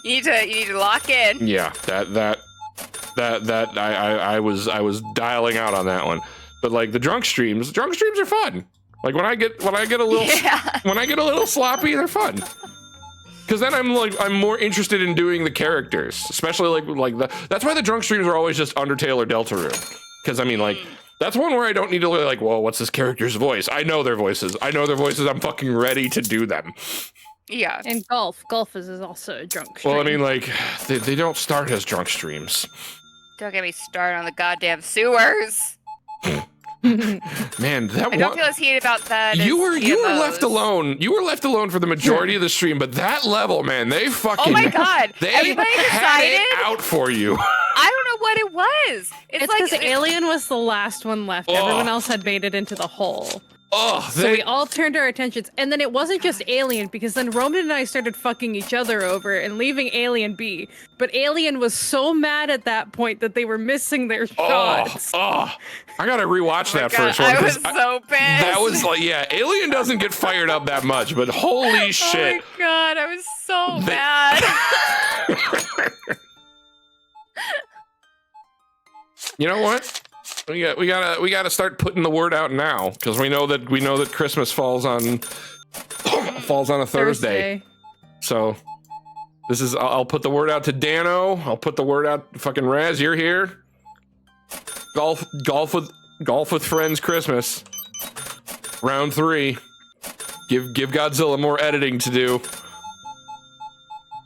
you need to lock in. Yeah, I was dialing out on that one. But like the drunk streams are fun. Like when I get a little when I get a little sloppy, they're fun. Because then I'm more interested in doing the characters, especially that's why the drunk streams are always just Undertale or Deltarune. Because I mean, like, that's one where I don't need to like, well, what's this character's voice? I know their voices. I'm fucking ready to do them. Yeah. And golf is also a drunk stream. Well, I mean, like, they don't start as drunk streams. Don't get me started on the goddamn sewers. Man, I don't feel as heated about that. You were GMOs. left alone. You were left alone for the majority of the stream, but that level, man, they fucking. Oh my god! They Everybody had decided. it out for you. I don't know what it was. It's like because Alien was the last one left. Oh. Everyone else had made it into the hole. Oh, So we all turned our attentions, and then it wasn't just Alien, because then Roman and I started fucking each other over and leaving Alien be. But Alien was so mad at that point that they were missing their shots. I gotta rewatch that God, first one. I was so pissed. That was like, yeah, Alien doesn't get fired up that much, but holy shit. Oh my god, I was so mad. You know what? We gotta start putting the word out now, because we know that Christmas falls on a Thursday. So this is I'll put the word out to Dano. I'll put the word out. Fucking Raz, you're here. Golf with friends Christmas. Round 3. Give Godzilla more editing to do.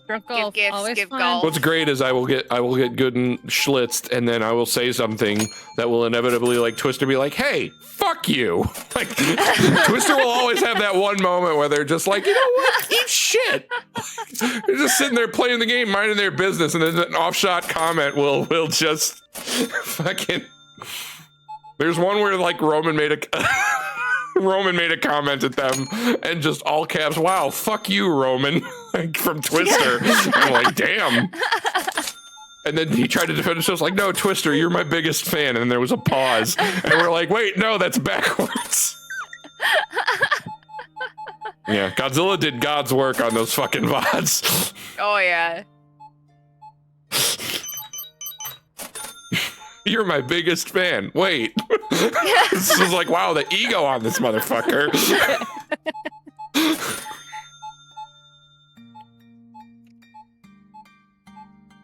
Drunk golf, gifts, always give fun. golf. What's great is I will get good and schlitzed, and then I will say something that will inevitably, like, Twister be like, hey, fuck you. Like, Twister will always have that one moment where they're just like, you know what, eat shit. They're just sitting there playing the game, minding their business, and then an offshot comment will just fucking... There's one where, like, Roman made a comment at them, and just all caps, wow, fuck you, Roman, like, from Twister. I'm like, damn. And then he tried to defend himself, like, no, Twister, you're my biggest fan. And then there was a pause, and we're like, wait, no, that's backwards. Yeah, Godzilla did God's work on those fucking VODs. Oh yeah. You're my biggest fan. Wait. This is like, wow, the ego on this motherfucker.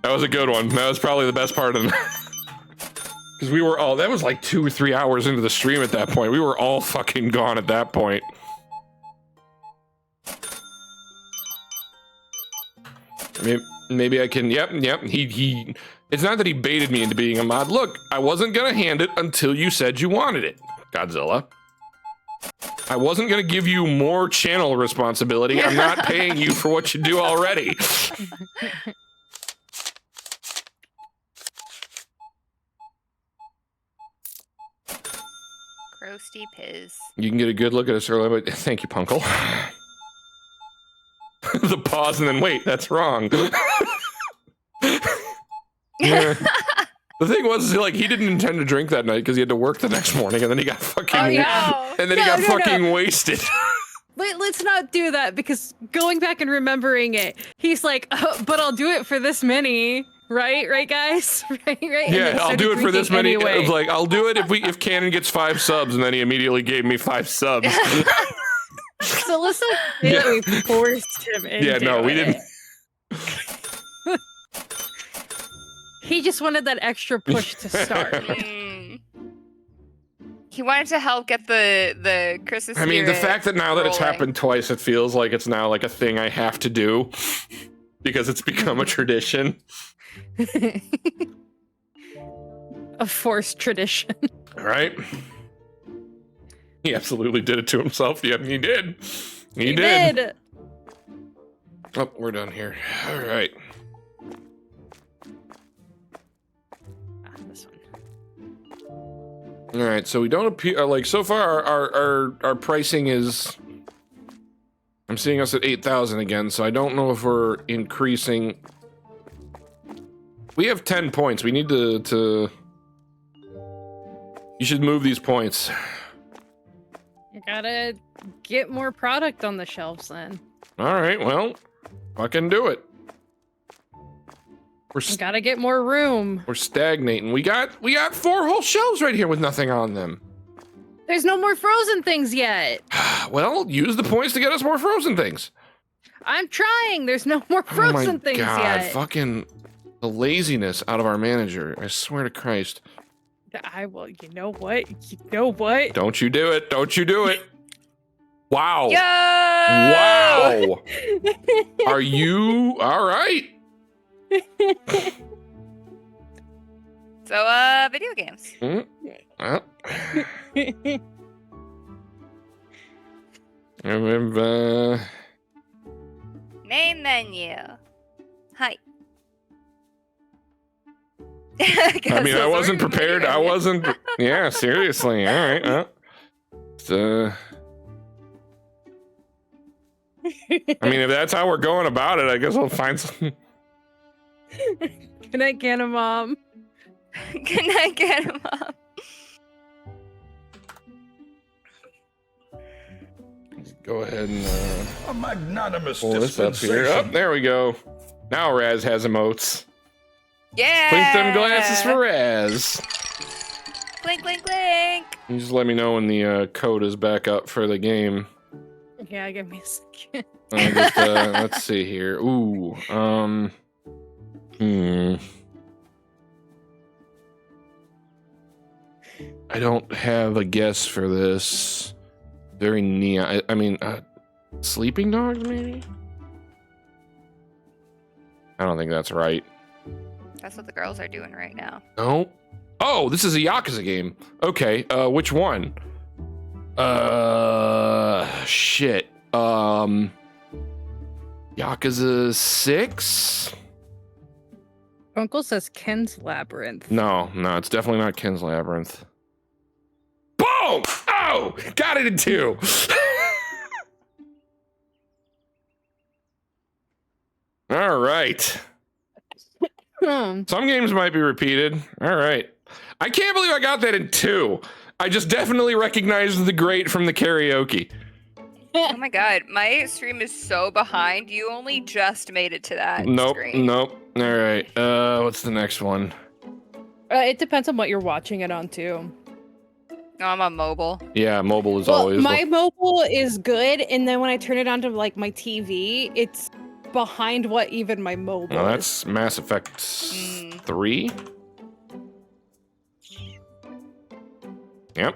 That was a good one. That was probably the best part of it. Because we were all, that was like 2 or 3 hours into the stream at that point. We were all fucking gone at that point. Maybe I can, yep. He it's not that he baited me into being a mod. Look, I wasn't gonna hand it until you said you wanted it, Godzilla. I wasn't gonna give you more channel responsibility. I'm not paying you for what you do already. Roasty Piz. You can get a good look at us earlier, but thank you, Punkle. The pause and then wait, that's wrong. Yeah. The thing was, like, he didn't intend to drink that night because he had to work the next morning, and then he got fucking Oh, yeah. and then he got fucking wasted. let's not do that because going back and remembering it, he's like, but I'll do it for this many, right, guys, right. And then he Yeah, I'll started do it for this drinking many. anyway. Like, I'll do it if Cannon gets 5 subs, and then he immediately gave me 5 subs. So let's not say that we forced him into Yeah, no, we it. didn't. He just wanted that extra push to start. He wanted to help get the Christmas. I mean, the spirit fact that now that it's rolling. happened twice, it feels like it's now like a thing I have to do because it's become a tradition. A forced tradition. All right. He absolutely did it to himself. Yep, he did. He did. Oh, we're done here. All right. This one. All right. So we don't appear like so far. Our pricing is. I'm seeing us at 8,000 again. So I don't know if we're increasing. We have 10 points. We need to. You should move these points. You gotta get more product on the shelves then. All right. Well, fucking do it. You gotta get more room. We're stagnating. We got 4 whole shelves right here with nothing on them. There's no more frozen things yet. Well, use the points to get us more frozen things. I'm trying. There's no more Oh frozen my things God, yet. fucking the laziness out of our manager. I swear to Christ. I will. You know what? You know what? Don't you do it. Don't you do it. Wow. Yo! Wow. Are you all right? So, video games. Well, remember. Main menu. Hi. I mean, I wasn't prepared. I wasn't. Yeah, seriously. All right. I mean, if that's how we're going about it, I guess I'll find some. Good night, Canna Mom. Good night, Grandma. Go ahead and A magnanimous pull this up here. dispensation. Oh, there we go. Now Raz has emotes. Yeah. Clink them glasses for Raz. Clink, clink, clink. You just let me know when the code is back up for the game. Yeah, give me a second. Let's see here. Ooh. I don't have a guess for this. Very neon. I mean, sleeping dogs, maybe? I don't think that's right. That's what the girls are doing right now. No. Oh, this is a Yakuza game. Okay, which one? Shit. Yakuza 6? Uncle says Ken's Labyrinth. No, it's definitely not Ken's Labyrinth. Boom! Oh, got it in 2. All right. Some games might be repeated. All right. I can't believe I got that in 2. I just definitely recognized the great from the karaoke. Oh my god, my stream is so behind. You only just made it to that Nope. screen. All right. What's the next one? It depends on what you're watching it on too. No, I'm on mobile. Yeah, mobile is Well, always. my mobile is good, and then when I turn it onto like my TV, it's behind what even my mobile. Well, is. that's Mass Effect 3. Yep.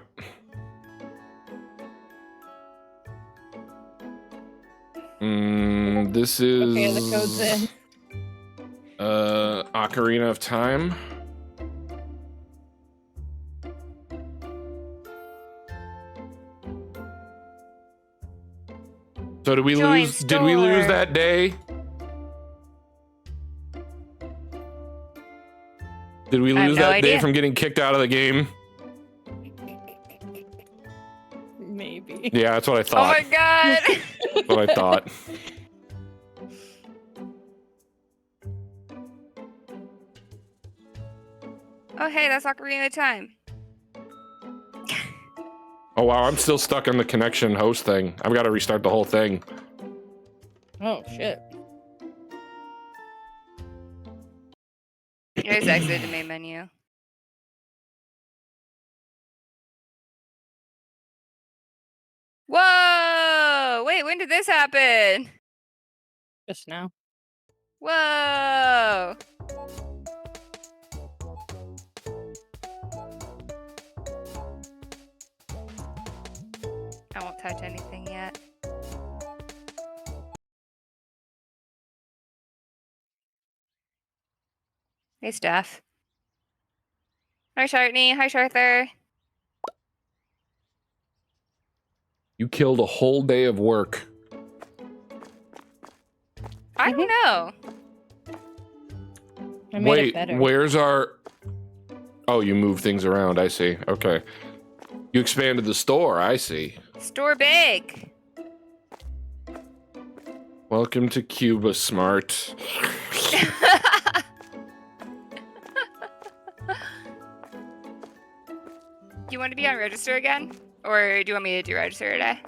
This is. Okay, the code's in. Ocarina of Time. So did we Join lose? Did we lose store. that day? Did we I have lose no that day idea. from getting kicked out of the game? Maybe. Yeah, that's what I Oh thought. my god. That's what I thought. Oh hey, that's Ocarina of Time. Oh wow, I'm still stuck on the connection host thing. I've got to restart the whole thing. Oh shit. There's exit the main menu. Whoa! Wait, when did this happen? Just now. Whoa! I won't touch anything yet. Hey, Steph. Hi, Shartney. Hi, Sharther. You killed a whole day of work. I don't know. I made it better. Wait, where's our... Oh, you moved things around. I see. Okay. You expanded the store. I see. Store big. Welcome to Cuba, Smart. Do you want to be on register again? Or do you want me to do register today?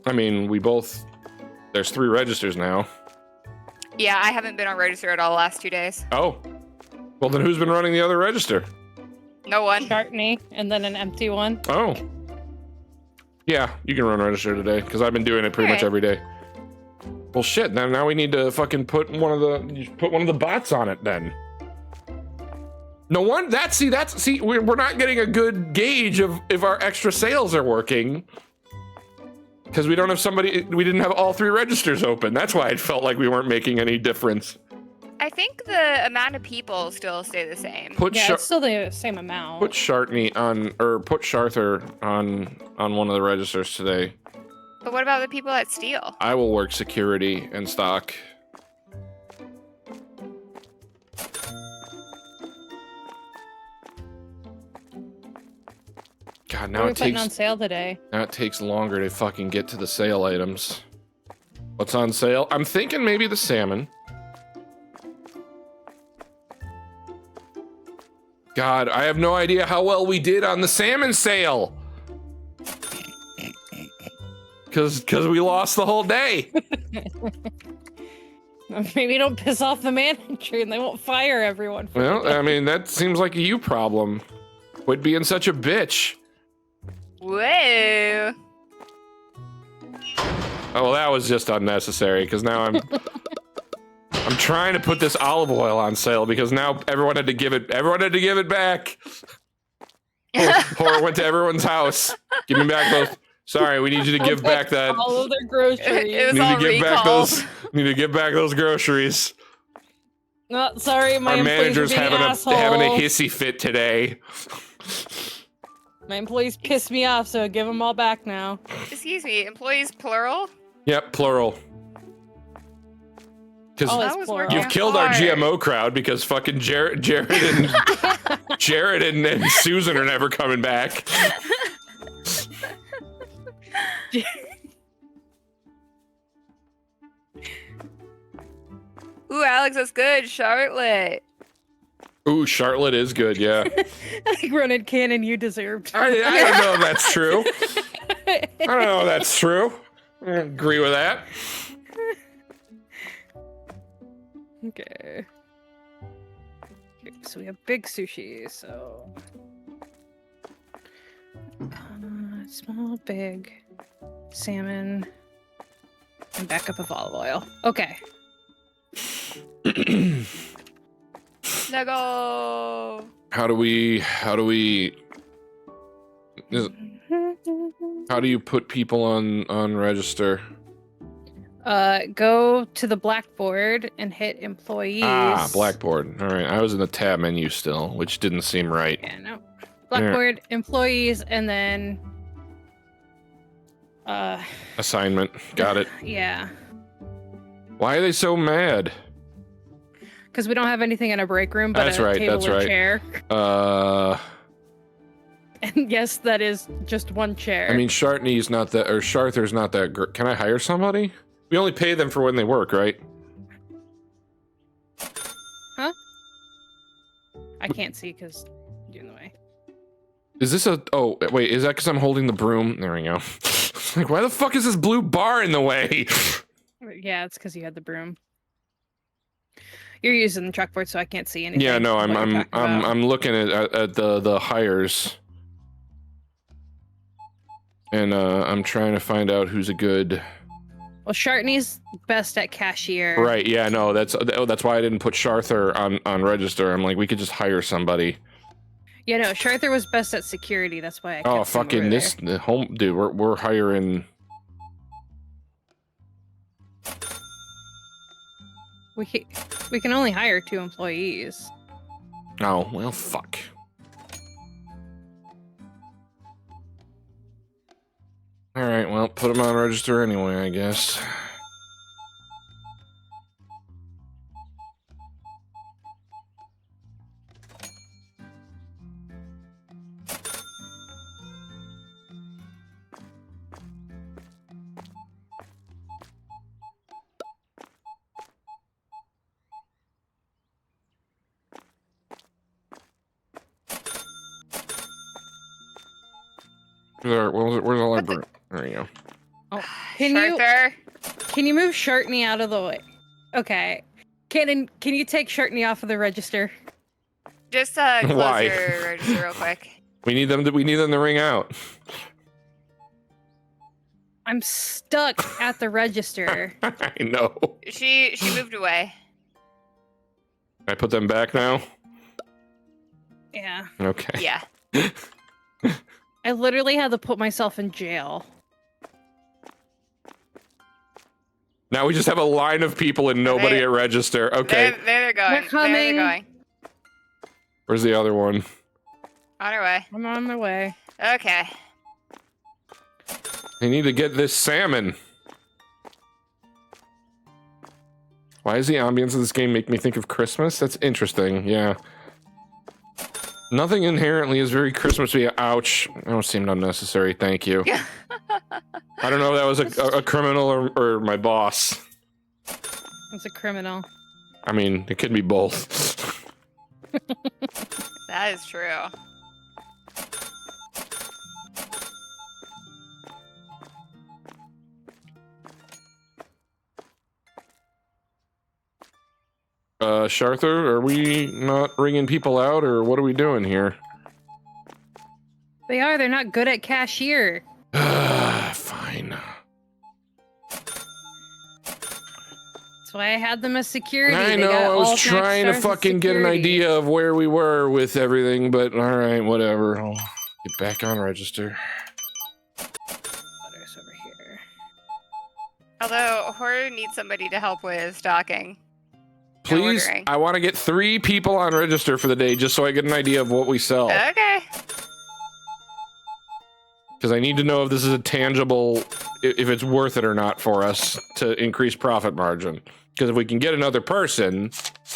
I mean, we both... There's 3 registers now. Yeah, I haven't been on register at all the last 2 days. Oh. Well, then who's been running the other register? No one. Shartney, and then an empty one. Oh. Yeah, you can run register today, because I've been doing it pretty much Alright. every day. Well, shit, now we need to fucking put one of the bots on it, then. No one, see, we're not getting a good gauge of if our extra sales are working. Because we didn't have all 3 registers open. That's why it felt like we weren't making any difference. I think the amount of people still stay the same. Yeah, it's still the same amount. Put Shartney on, or put Sharther on one of the registers today. But what about the people that steal? I will work security and stock. God, What now are we it putting takes on sale today? now it takes longer to fucking get to the sale items. What's on sale? I'm thinking maybe the salmon. God, I have no idea how well we did on the salmon sale. Cause we lost the whole day. Maybe don't piss off the manager and they won't fire everyone. For Well, I mean, that seems like a you problem. Quit being such a bitch. Whoa. Oh, well, that was just unnecessary, because now I'm trying to put this olive oil on sale because now everyone had to give it back. Or went to everyone's house. Give me back those. Sorry, we need you to give back that. all of their groceries. It was Need all to give back recall. those. Need to give back those groceries. Oh, sorry, my Our employees manager's are being having assholes. a hissy fit today. My employees pissed me off, so give them all back now. Excuse me, employees plural? Yep, plural. Because Oh, I it's was plural. working you've killed our hard. GMO crowd because fucking Jared and Susan are never coming back. Ooh, Alex, that's good. Charlotte. Ooh, Charlotte is good, yeah. Like Ronan Cannon, you deserved. I don't know if that's true. I don't know if that's true. I don't agree with that. Okay. So we have big sushi, so... small, big, salmon, and backup of olive oil. Okay. Lego. How do you put people on register? Go to the blackboard and hit employees. Ah, Blackboard. All right, I was in the tab menu still, which didn't seem right. Yeah, no. Blackboard, employees, and then... Assignment. Got it. yeah. Why are they so mad? Because we don't have anything in a break room but That's a right, table that's and right. chair. And yes, that is just one chair. I mean, Shartney's not that, or Sharther's not that great. Can I hire somebody? We only pay them for when they work, right? Huh? I can't see because you're in the way. Is this a... Oh, wait, is that because I'm holding the broom? There we go. Like, why the fuck is this blue bar in the way? Yeah, it's because you had the broom. You're using the chalkboard, so I can't see anything. Yeah, no, what you're talking about. I'm looking at the hires. And I'm trying to find out who's a good... Well, Shartney's best at cashier. Right, yeah, no, that's why I didn't put Sharther on register. I'm like, we could just hire somebody. Yeah, no, Sharther was best at security. That's why I kept him Fucking over this there. the home dude, we're hiring. We can only hire 2 employees. Oh, well, fuck. All right, well, put him on register anyway, I guess. Where's the library? There you go. Oh, can you move Shartney out of the way? Okay. Can you take Shartney off of the register? Just close Why? your register real quick. We need them to ring out. I'm stuck at the register. I know. She moved away. I put them back now. Yeah. Okay. Yeah. I literally had to put myself in jail. Now we just have a line of people and nobody They- at register. Okay. There they're going. They're There coming. they're going. Where's the other one? On our way. I'm on my way. Okay. They need to get this salmon. Why does the ambience of this game make me think of Christmas? That's interesting, yeah. Nothing inherently is very Christmassy. Ouch. That don't seem unnecessary, thank you. I don't know if that was a criminal or my boss. It's a criminal. I mean, it could be both. That is true. Sharther, are we not ringing people out, or what are we doing here? They're not good at cashier. Fine. That's why I had them as security. I They know, got I all was max trying to stars as fucking get an security. idea of where we were with everything, but alright, whatever. I'll get back on register. Butters over here. Although Horror needs somebody to help with stocking. Please, ordering. I want to get 3 people on register for the day just so I get an idea of what we sell. Okay. Because I need to know if this is a tangible, if it's worth it or not for us to increase profit margin. Because if we can get another person,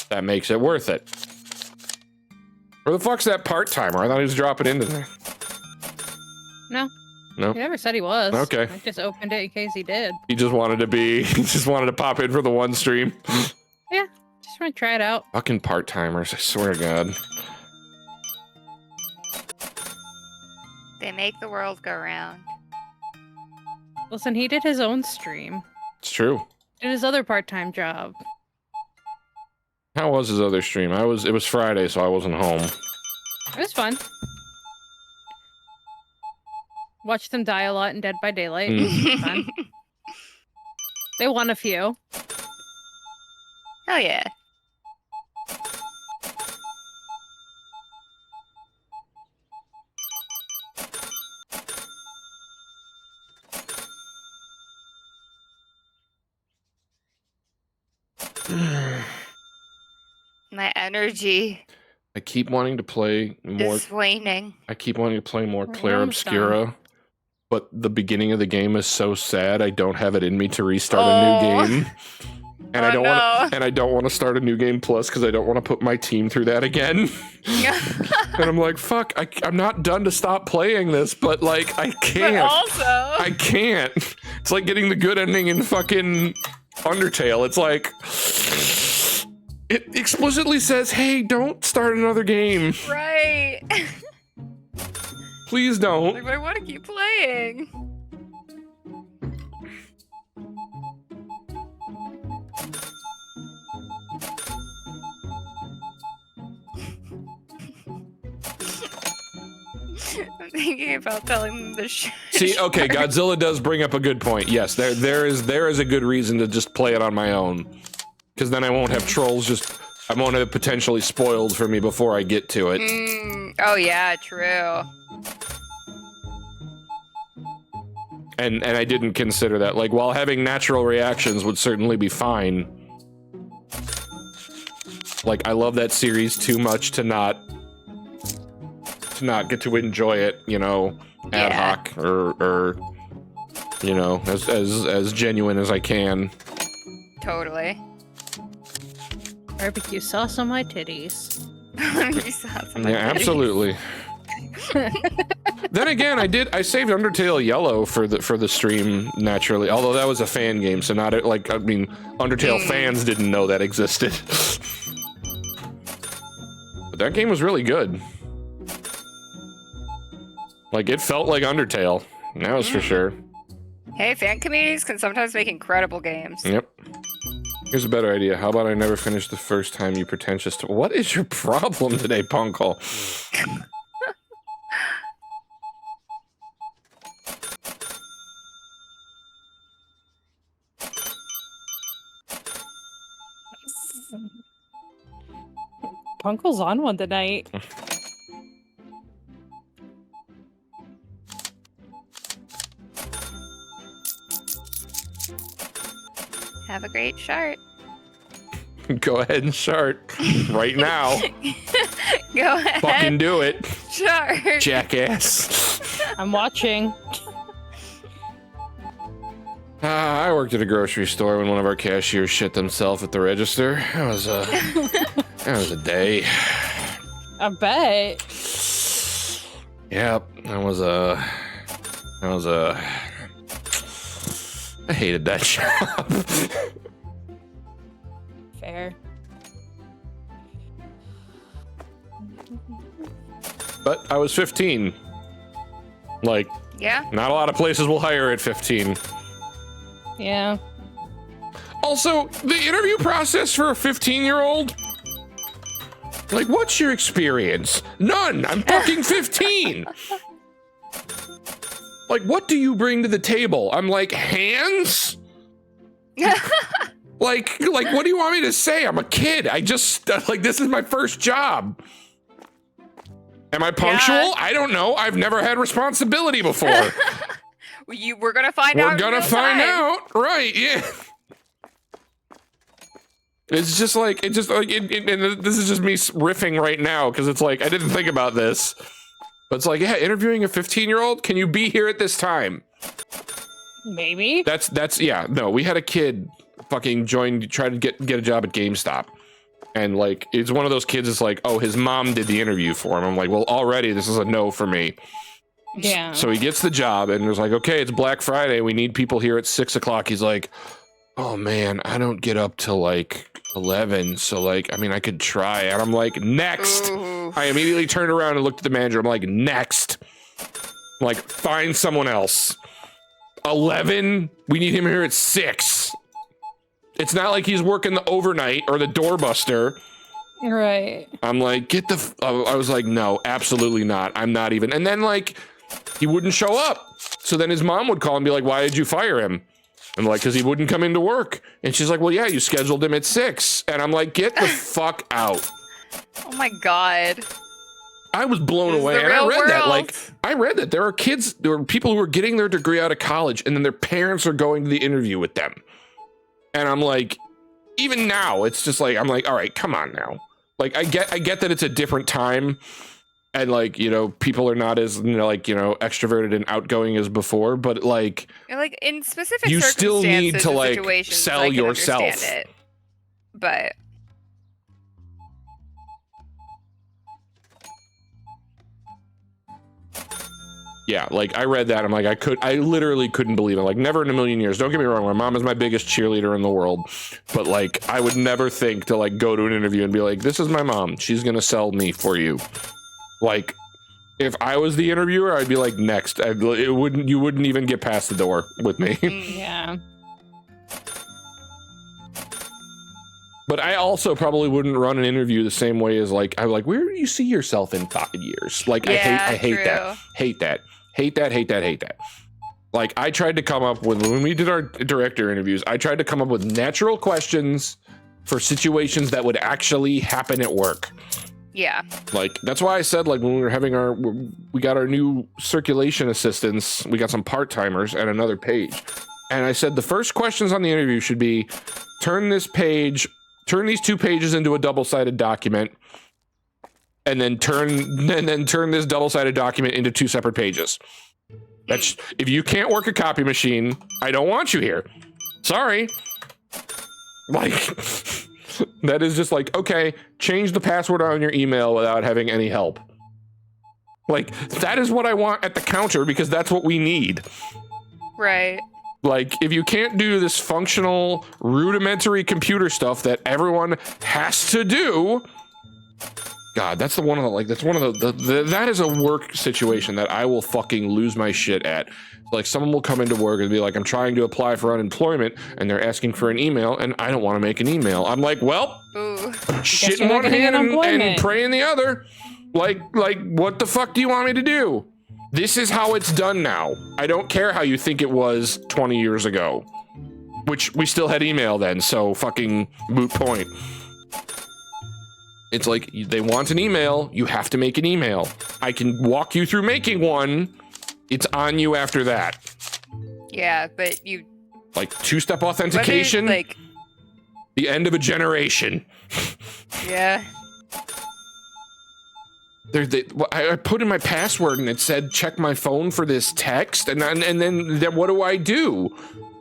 that makes it worth it. Where the fuck's that part-timer? I thought he was dropping into there. No. No? He never said he was. Okay. I just opened it in case he did. He just wanted to pop in for the one stream. Just want to try it out. Fucking part-timers, I swear to God. They make the world go round. Listen, he did his own stream. It's true. Did his other part-time job. How was his other stream? It was Friday, so I wasn't home. It was fun. Watched them die a lot in Dead by Daylight. Fun. They won a few. Hell yeah. My energy I keep wanting to play more. is waning. I keep wanting to play more We're Claire almost Obscura, but the beginning of the game is so sad. I don't have it in me to restart a Oh. new game, and Oh, I don't want no. to. And I don't want to start a new game plus because I don't want to put my team through that again. And I'm like, fuck, I'm not done to stop playing this, but like I But can't. also, I can't. It's like getting the good ending in fucking Undertale. It's like it explicitly says, "Hey, don't start another game." right. Please don't. Like, but I want to keep playing. I'm thinking about telling them the shit. See, okay, Godzilla does bring up a good point. Yes, there is a good reason to just play it on my own, because then I won't have trolls I won't have it potentially spoiled for me before I get to it. Oh yeah, true. And I didn't consider that. Like, while having natural reactions would certainly be fine. Like, I love that series too much to not get to enjoy it, you know, ad hoc or you know, as genuine as I can. Totally. Barbecue sauce on my titties. You saw something. Yeah, absolutely. Then again, I saved Undertale Yellow for the stream naturally, although that was a fan game, so not like, I mean, Undertale fans didn't know that existed. But that game was really good. Like, it felt like Undertale. That was for sure. Hey, fan communities can sometimes make incredible games. Yep. Here's a better idea. How about I never finish the first time, you pretentious to— What is your problem today, Punkle? Punkle's on one tonight. Have a great chart. Go ahead and chart. Right now. Go ahead. Fucking do it. Chart. Jackass. I'm watching. I worked at a grocery store when one of our cashiers shit themselves at the register. That was a day. I bet. Yep, that was a I hated that job. Fair. But I was 15. Like, Yeah. not a lot of places will hire at 15. Yeah. Also, the interview process for a 15-year-old? Like, what's your experience? None! I'm fucking 15! Like, what do you bring to the table? I'm like, hands? like, what do you want me to say? I'm a kid. Like, this is my first job. Am I punctual? Yeah. I don't know. I've never had responsibility before. We're gonna find out. We're gonna find out. Right, yeah. It's just like, and this is just me riffing right now, because it's like, I didn't think about this. But it's like, yeah, interviewing a 15-year-old, can you be here at this time? Maybe. That's yeah, no, we had a kid fucking try to get a job at GameStop. And like, it's one of those kids that's like, oh, his mom did the interview for him. I'm like, well, already this is a no for me. Yeah. So he gets the job and was like, okay, it's Black Friday. We need people here at 6 o'clock. He's like, oh man, I don't get up till like 11. So like, I mean, I could try. And I'm like, next. Ooh. I immediately turned around and looked at the manager. I'm like, next. I'm like, find someone else. 11? We need him here at 6. It's not like he's working the overnight or the doorbuster. Right. I'm like, I was like, no, absolutely not. I'm not even. And then like, he wouldn't show up. So then his mom would call and be like, why did you fire him? I'm like, because he wouldn't come into work. And she's like, well, yeah, you scheduled him at 6. And I'm like, get the fuck out. Oh my god. I was blown This is away. the And I real read that. world. Like, I read that there are people who are getting their degree out of college and then their parents are going to the interview with them. And I'm like, even now, it's just like, I'm like, all right, come on now. Like, I get that it's a different time. And like, you know, people are not as, you know, like, you know, extroverted and outgoing as before, but like, And, like, in specific you still need circumstances to and like situations, sell I can yourself. understand it. But Yeah, like I read that. I'm like, I literally couldn't believe it. Like, never in a million years. Don't get me wrong. My mom is my biggest cheerleader in the world, but like, I would never think to like go to an interview and be like, this is my mom. She's going to sell me for you. Like, If I was the interviewer, I'd be like, next. You wouldn't even get past the door with me. Yeah. But I also probably wouldn't run an interview the same way as like, I'm like, where do you see yourself in 5 years? Like, Yeah, I hate true. that. Hate that. Like, I tried to come up with, when we did our director interviews, I tried to come up with natural questions for situations that would actually happen at work. Yeah. Like, that's why I said, like, when we were having we got our new circulation assistants, we got some part-timers and another page. And I said the first questions on the interview should be, turn these 2 pages into a double-sided document, and then turn this double-sided document into 2 separate pages. That's, if you can't work a copy machine, I don't want you here. Sorry. Like, that is just like, okay, change the password on your email without having any help. Like, that is what I want at the counter, because that's what we need. Right. Like, if you can't do this functional, rudimentary computer stuff that everyone has to do, God, that's one of the that is a work situation that I will fucking lose my shit at. Like, someone will come into work and be like, I'm trying to apply for unemployment, and they're asking for an email, and I don't want to make an email. I'm like, well, Ooh. shit you're in not one getting hand and unemployment. pray in the other. Like, what the fuck do you want me to do? This is how it's done now. I don't care how you think it was 20 years ago, which we still had email then, so fucking moot point. It's like, they want an email, you have to make an email. I can walk you through making one. It's on you after that. Yeah, but you. Like, 2-step authentication, Like. the end of a generation. Yeah. I put in my password and it said, check my phone for this text. And then what do?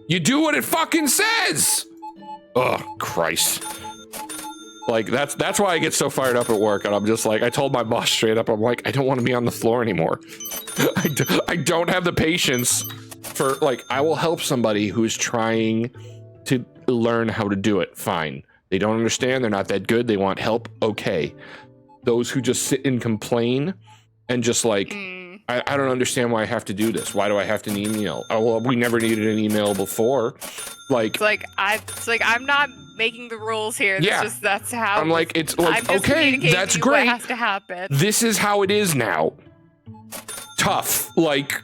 You do what it fucking says. Oh, Christ. Like, that's why I get so fired up at work. And I'm just like, I told my boss straight up, I'm like, I don't want to be on the floor anymore. I don't have the patience for, like, I will help somebody who's trying to learn how to do it. Fine. They don't understand. They're not that good. They want help. Okay. Those who just sit and complain and just like, I don't understand why I have to do this. Why do I have to need an email? Oh, well, we never needed an email before. Like, It's like I'm not making the rules here. Yeah. That's how. I'm like, it's like, I'm just okay, communicating that's to you great. What has to happen? This is how it is now. Tough. Like,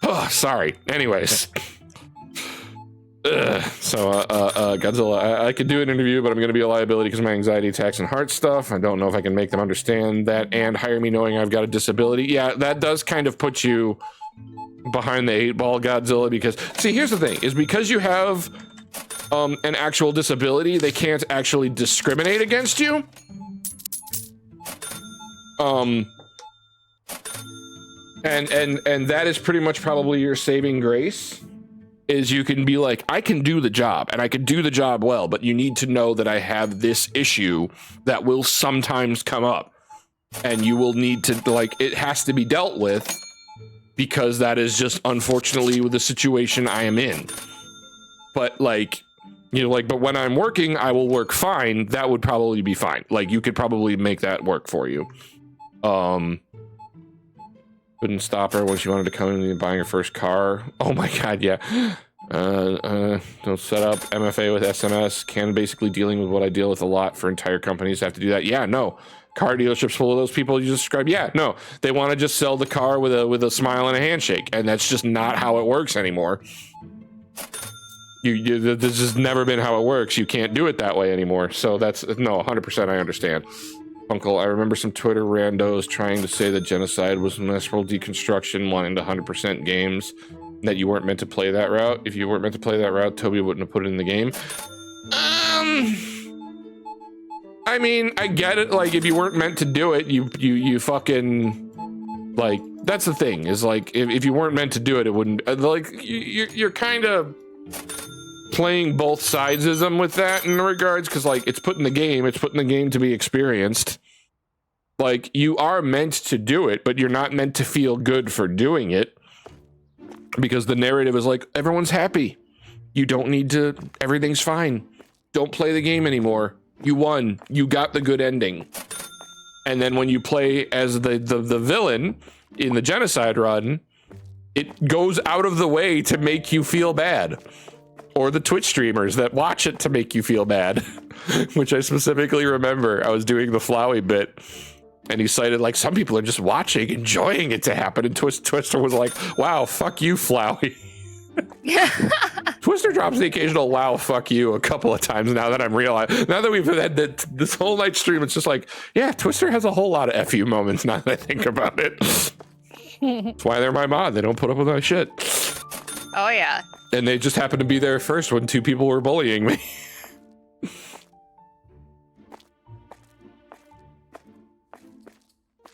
oh, sorry. Anyways. Godzilla, I could do an interview, but I'm going to be a liability because of my anxiety attacks and heart stuff. I don't know if I can make them understand that and hire me knowing I've got a disability. Yeah, that does kind of put you behind the 8 ball, Godzilla, because, see, here's the thing, is because you have an actual disability, they can't actually discriminate against you. And that is pretty much probably your saving grace. Is you can be like, I can do the job and I can do the job well, but you need to know that I have this issue that will sometimes come up and you will need to, like, it has to be dealt with because that is just unfortunately the situation I am in. But like, you know, like, but when I'm working, I will work fine. That would probably be fine. Like, you could probably make that work for you. Couldn't stop her when she wanted to come in and buying her first car. Oh my god, yeah. Don't set up MFA with SMS. Can basically dealing with what I deal with a lot for entire companies have to do that. Yeah, no. Car dealerships full of those people you just described. Yeah, no. They want to just sell the car with a smile and a handshake, and that's just not how it works anymore. This has never been how it works. You can't do it that way anymore. So that's, no, 100% I understand. Uncle, I remember some Twitter randos trying to say that genocide was masterful deconstruction, wanting to 100% games, that you weren't meant to play that route. If you weren't meant to play that route, Toby wouldn't have put it in the game. I mean, I get it. Like, if you weren't meant to do it, you fucking, like, that's the thing, is like, if you weren't meant to do it, it wouldn't, like, you're kind of playing both sidesism with that in regards, because like, it's put in the game to be experienced. Like, you are meant to do it, but you're not meant to feel good for doing it, because the narrative is like, everyone's happy, you don't need to, everything's fine, don't play the game anymore, you won, you got the good ending. And then when you play as the villain in the genocide run, it goes out of the way to make you feel bad. Or the Twitch streamers that watch it to make you feel bad. Which I specifically remember. I was doing the Flowey bit, and he cited, like, some people are just watching, enjoying it to happen. And Twister was like, wow, fuck you, Flowey. Twister drops the occasional wow, fuck you a couple of times now that I'm realizing. Now that we've had this whole night stream, it's just like, yeah, Twister has a whole lot of FU moments now that I think about it. That's why they're my mod. They don't put up with my shit. Oh, yeah. And they just happened to be there first when 2 people were bullying me.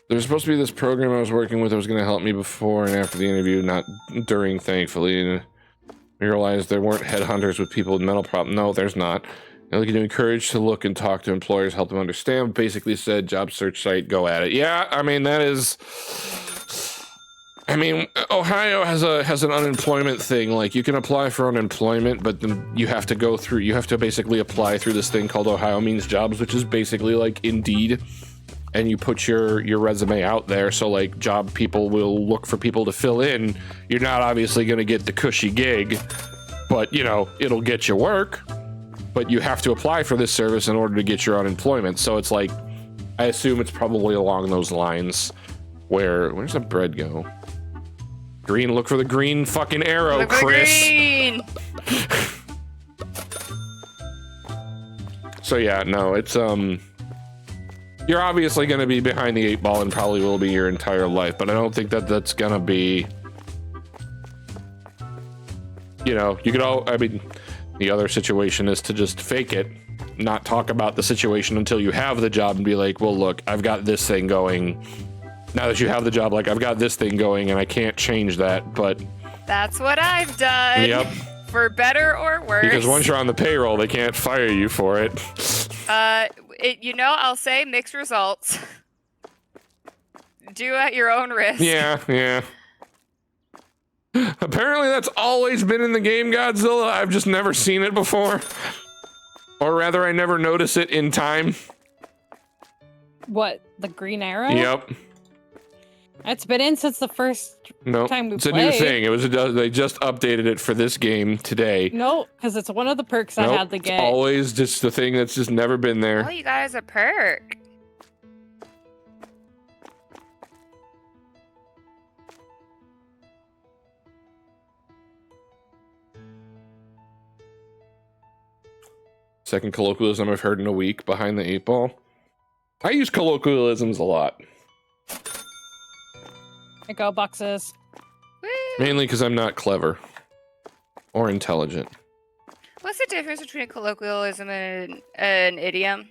There's supposed to be this program I was working with that was going to help me before and after the interview, not during, thankfully. And I realized there weren't headhunters with people with mental problems. No, there's not. They're looking to encourage to look and talk to employers, help them understand. Basically said, job search site, go at it. Yeah, I mean, that is... I mean, Ohio has an unemployment thing. Like, you can apply for unemployment, but then you have to basically apply through this thing called Ohio Means Jobs, which is basically like Indeed. And you put your resume out there, so like job people will look for people to fill in. You're not obviously going to get the cushy gig, but you know, it'll get you work. But you have to apply for this service in order to get your unemployment. So it's like, I assume it's probably along those lines. Where's the bread go? Green, look for the green fucking arrow, Look for Chris. green. So yeah, no, it's you're obviously going to be behind the 8 ball and probably will be your entire life, but I don't think that that's going to be, you know, you could I mean, the other situation is to just fake it, not talk about the situation until you have the job and be like, well, look, I've got this thing going. Now that you have the job, like, I've got this thing going and I can't change that, but... That's what I've done. Yep. For better or worse. Because once you're on the payroll, they can't fire you for it. You know, I'll say mixed results. Do at your own risk. Yeah. Apparently that's always been in the game, Godzilla. I've just never seen it before. Or rather, I never notice it in time. What, the green arrow? Yep. It's been in since the first time we it's played. a new thing. They just updated it for this game today. No, because it's one of the perks I had to get. It's always just the thing that's just never been there. Oh, you got a perk. Second colloquialism I've heard in a week, behind the 8 ball. I use colloquialisms a lot. Here go, boxes. Mainly because I'm not clever. Or intelligent. What's the difference between a colloquialism and an idiom?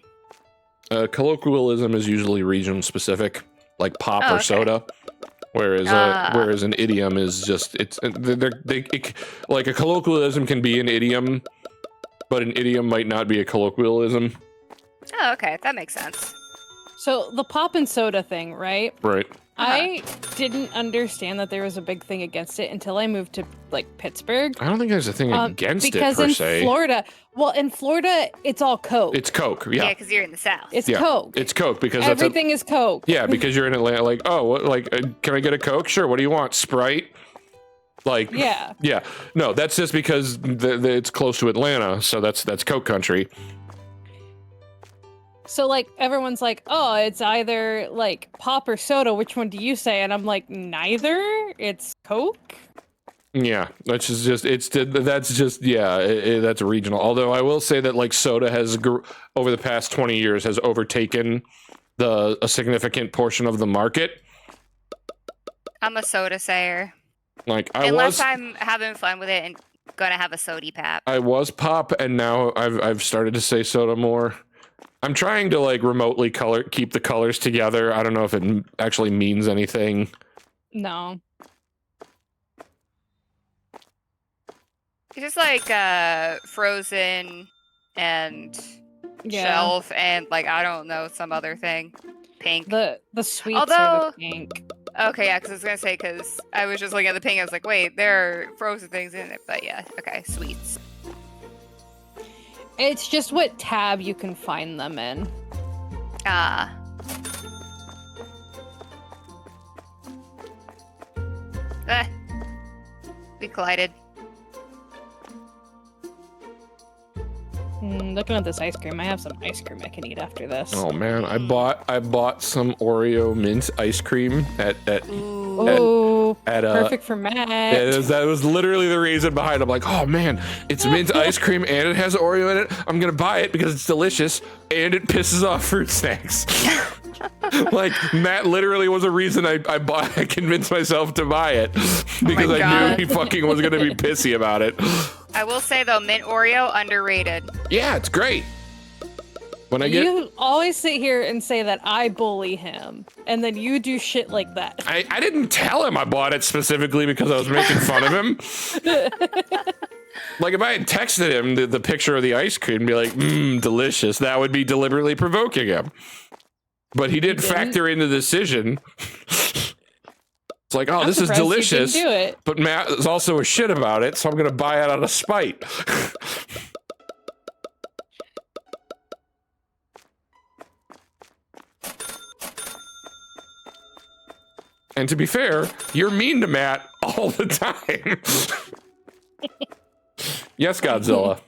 Colloquialism is usually region specific, like pop Oh, or okay. soda. Whereas an idiom is just, like a colloquialism can be an idiom, but an idiom might not be a colloquialism. Oh, okay. That makes sense. So the pop and soda thing, right? Right. I didn't understand that there was a big thing against it until I moved to like Pittsburgh. I don't think there's a thing against it because per in se. Florida, it's all Coke. It's Coke, Yeah, yeah. because you're in the South. It's Yeah, Coke. It's Coke because Everything is Coke. yeah, because you're in Atlanta. Like, oh, what, like, can I get a Coke? Sure. What do you want? Sprite? Like, Yeah. yeah. No, that's just because it's close to Atlanta, so that's Coke country. So like everyone's like, oh, it's either like pop or soda. Which one do you say? And I'm like, neither. It's Coke. Yeah, that's just that's regional. Although I will say that like soda has over the past 20 years has overtaken a significant portion of the market. I'm a soda sayer. Like Unless I'm having fun with it and gonna have a sody pap. I was pop, and now I've started to say soda more. I'm trying to like remotely keep the colors together. I don't know if it actually means anything. No. It's just like frozen and Yeah. shelf and like I don't know some other thing. Pink. The sweets Although- are the pink. Okay, yeah, because I was gonna say because I was just looking at the pink. I was like, wait, there are frozen things in it. But yeah, okay, sweets. It's just what tab you can find them in. Ah, Ah. We collided. Looking at this ice cream, I have some ice cream I can eat after this. Oh man, I bought some Oreo mint ice cream at Ooh, perfect for Matt. that was literally the reason behind it. I'm like, oh man, it's mint ice cream and it has Oreo in it. I'm gonna buy it because it's delicious and it pisses off fruit snacks. Like Matt literally was a reason I convinced myself to buy it because I knew he fucking was gonna be pissy about it. I will say though, mint Oreo underrated. Yeah, it's great. When You always sit here and say that I bully him, and then you do shit like that. I didn't tell him I bought it specifically because I was making fun of him. Like if I had texted him the picture of the ice cream and be like, delicious, that would be deliberately provoking him. But he did factor in the decision. It's like, oh, this is delicious. Do it. But Matt is also a shit about it, so I'm going to buy it out of spite. And to be fair, you're mean to Matt all the time. Yes, Godzilla.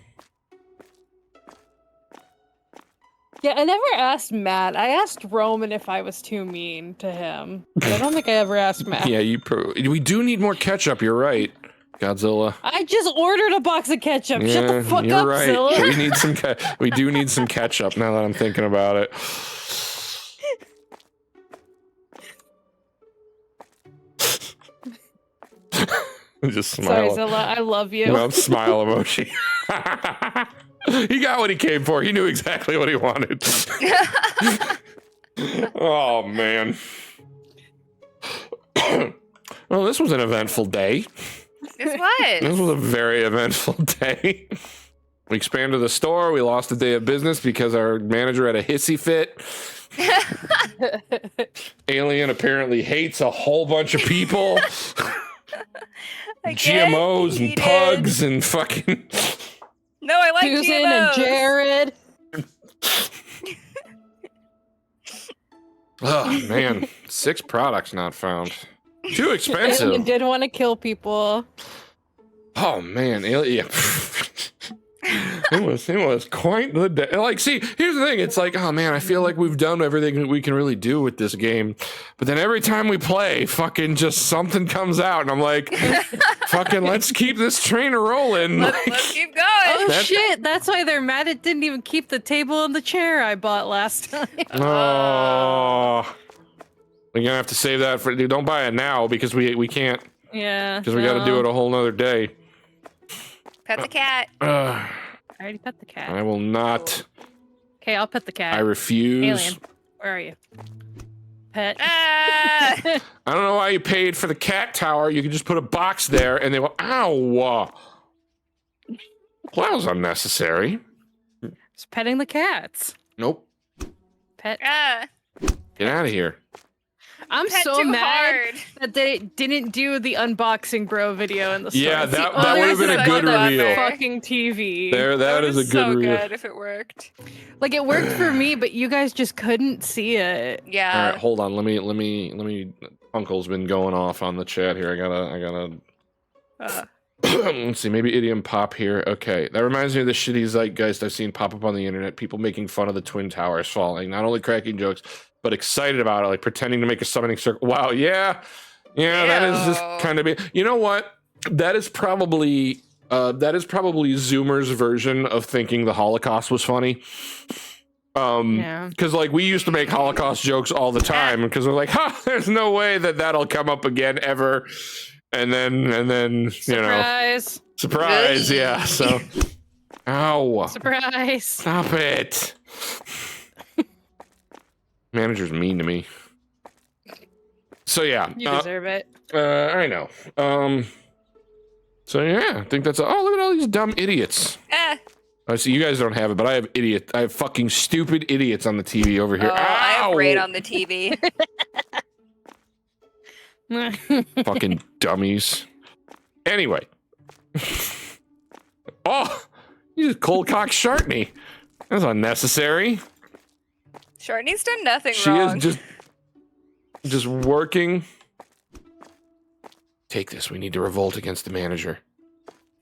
Yeah, I never asked Matt. I asked Roman if I was too mean to him. But I don't think I ever asked Matt. Yeah, we do need more ketchup. You're right, Godzilla. I just ordered a box of ketchup. Yeah, Shut the fuck you're up, right. Zilla. We need some. We do need some ketchup now that I'm thinking about it. Just smile. Sorry, Zilla. I love you. No, smile emoji. He got what he came for. He knew exactly what he wanted. Oh, man. Well, this was an eventful day. This was. This was a very eventful day. We expanded the store. We lost a day of business because our manager had a hissy fit. Alien apparently hates a whole bunch of people. GMOs and pugs and fucking... No, I like Susan GMOs. and Jared. Oh, man. 6 products not found. Too expensive. Alien did want to kill people. Oh, man. Alien... It was quite the day. Like, see, here's the thing. It's like, oh man, I feel like we've done everything we can really do with this game. But then every time we play, fucking just something comes out. And I'm like, fucking let's keep this train rolling. Let's keep going. Oh shit, that's why they're mad it didn't even keep the table and the chair I bought last time. Oh. We're gonna have to save that for, don't buy it now because we can't. Yeah. Because we got to do it a whole nother day. Pet the cat. I already pet the cat. I will not. Okay, I'll pet the cat. I refuse. Alien, where are you? Pet. Ah! I don't know why you paid for the cat tower. You could just put a box there and they will. Ow! Well, that was unnecessary. Just petting the cats. Nope. Pet. Ah! Get out of here. I'm Pet so too mad hard. that they didn't do the unboxing bro video in the store. Yeah, It's the that only would have been reason a I good bought that reveal. Fucking TV. There, that is a good so reveal. good if it worked. Like it worked for me, but you guys just couldn't see it. Yeah. All right, hold on. Let me. Uncle's been going off on the chat here. I gotta. Let's see. Maybe idiom pop here. Okay, that reminds me of the shitty zeitgeist I've seen pop up on the internet. People making fun of the twin towers falling, not only cracking jokes, but excited about it, like pretending to make a summoning circle. Wow, yeah, that is just kind of. You know what? That is probably Zoomer's version of thinking the Holocaust was funny. Because like we used to make Holocaust jokes all the time because we're like, there's no way that'll come up again ever. And then Surprise. surprise, yeah. So, ow, Surprise. stop it. Manager's mean to me. So yeah, You deserve it. I know. So yeah, I think that's. Oh, look at all these dumb idiots. I see you guys don't have it, but I have fucking stupid idiots on the TV over here. Oh, I have Ow! Raid on the TV. Fucking dummies. Anyway. Oh, you just cold cock Shartney. That's unnecessary. Shorty's done nothing She wrong. is just working. Take this. We need to revolt against the manager.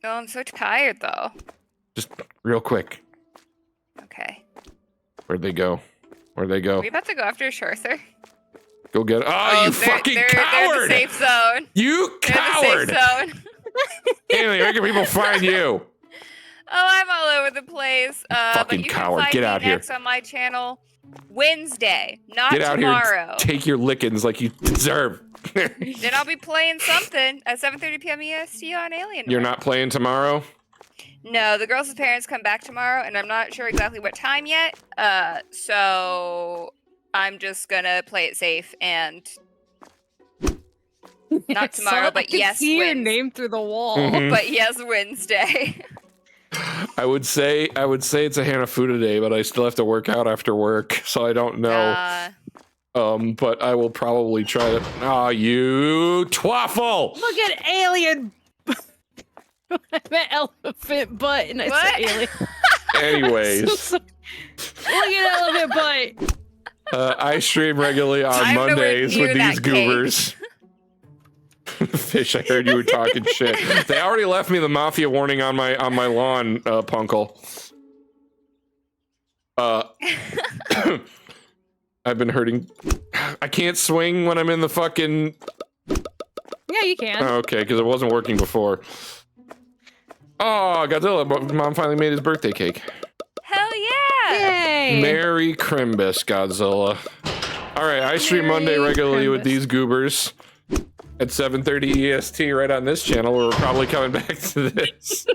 Oh, I'm so tired though. Just real quick. Okay. Where'd they go? Where'd they Are go? we about to go after Shorther? Go get it. Oh, you fucking they're coward! in the safe zone. You They're coward! in the safe zone. Alien, where can people find you? Oh, I'm all over the place. Fucking but you coward. Can find Get me out here. next on my channel Wednesday, not Get out tomorrow. here and take your lickings like you deserve. Then I'll be playing something at 7:30 p.m. EST on Alien. You're not playing tomorrow? No, the girls' parents come back tomorrow, and I'm not sure exactly what time yet. So I'm just gonna play it safe and not tomorrow, but yes, see your Wednesday. name through the wall. Mhm. But yes, Wednesday. I would say it's a Hanafuda day, but I still have to work out after work, so I don't know. But I will probably try to. Ah, you twaffle! Look at alien. I meant elephant butt, and I What? said alien. Anyways, So- Look at elephant butt. I stream regularly on I'm nowhere Mondays near with these that cake. goobers. Fish, I heard you were talking shit. They already left me the mafia warning on my lawn, Punkle. I've been hurting. I can't swing when I'm in the fucking. Yeah, you can. Okay, because it wasn't working before. Oh, Godzilla! Mom finally made his birthday cake. Hell yeah! Yay! Merry Crimbus, Godzilla. All right, I stream Merry Monday regularly with Crimbus. these goobers at 7:30 EST right on this channel. Where we're probably coming back to this.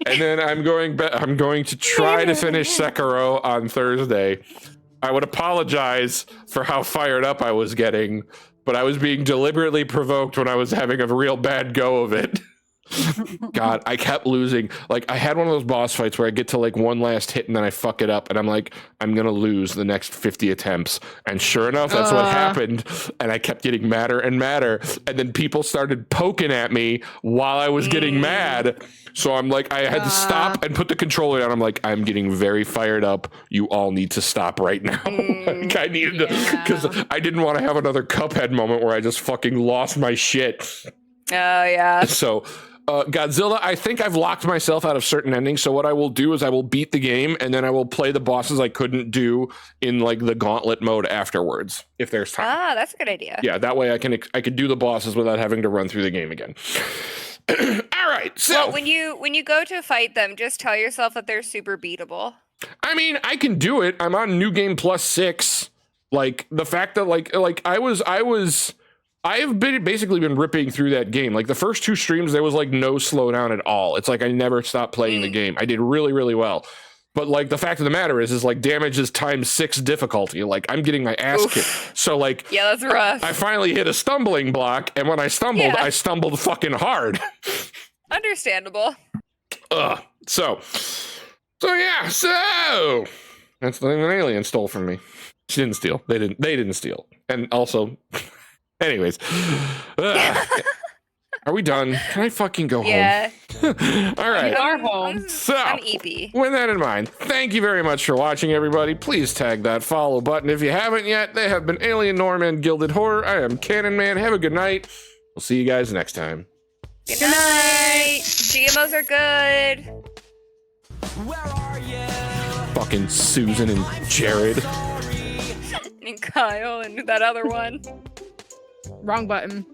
And then I'm going to try to finish Sekiro on Thursday. I would apologize for how fired up I was getting, but I was being deliberately provoked when I was having a real bad go of it. God, I kept losing. Like, I had one of those boss fights where I get to like one last hit and then I fuck it up and I'm like, I'm gonna lose the next 50 attempts. And sure enough, that's what happened. And I kept getting madder and madder. And then people started poking at me while I was getting mad. So I'm like, I had to stop and put the controller down. I'm like, I'm getting very fired up. You all need to stop right now. Like, I needed to, because I didn't want to have another Cuphead moment where I just fucking lost my shit. Oh yeah. So, Godzilla, I think I've locked myself out of certain endings. So what I will do is I will beat the game and then I will play the bosses I couldn't do in like the gauntlet mode afterwards, if there's time. Ah, that's a good idea. Yeah, that way I could do the bosses without having to run through the game again. All right, so Well, when you go to fight them, just tell yourself that they're super beatable. I mean, I can do it. I'm on New Game Plus 6. Like the fact that like I've basically been ripping through that game. Like the first two streams, there was like no slowdown at all. It's like I never stopped playing the game. I did really, really well. But like the fact of the matter is like damage is ×6 difficulty. Like I'm getting my ass kicked. So like Yeah, that's rough. I finally hit a stumbling block, and when I stumbled, Yeah. I stumbled fucking hard. Understandable. So yeah, so that's the thing that Alien stole from me. She didn't steal. They didn't steal. And also, anyways, are we done? Can I fucking go Yeah. home? All right. You are home. So, I'm EP. with that in mind, thank you very much for watching, everybody. Please tag that follow button if you haven't yet. They have been Alien Norman, Gilded Horror. I am Cannon Man. Have a good night. We'll see you guys next time. Good night. GMOs are good. Fucking Susan and Jared. And Kyle and that other one. Wrong button.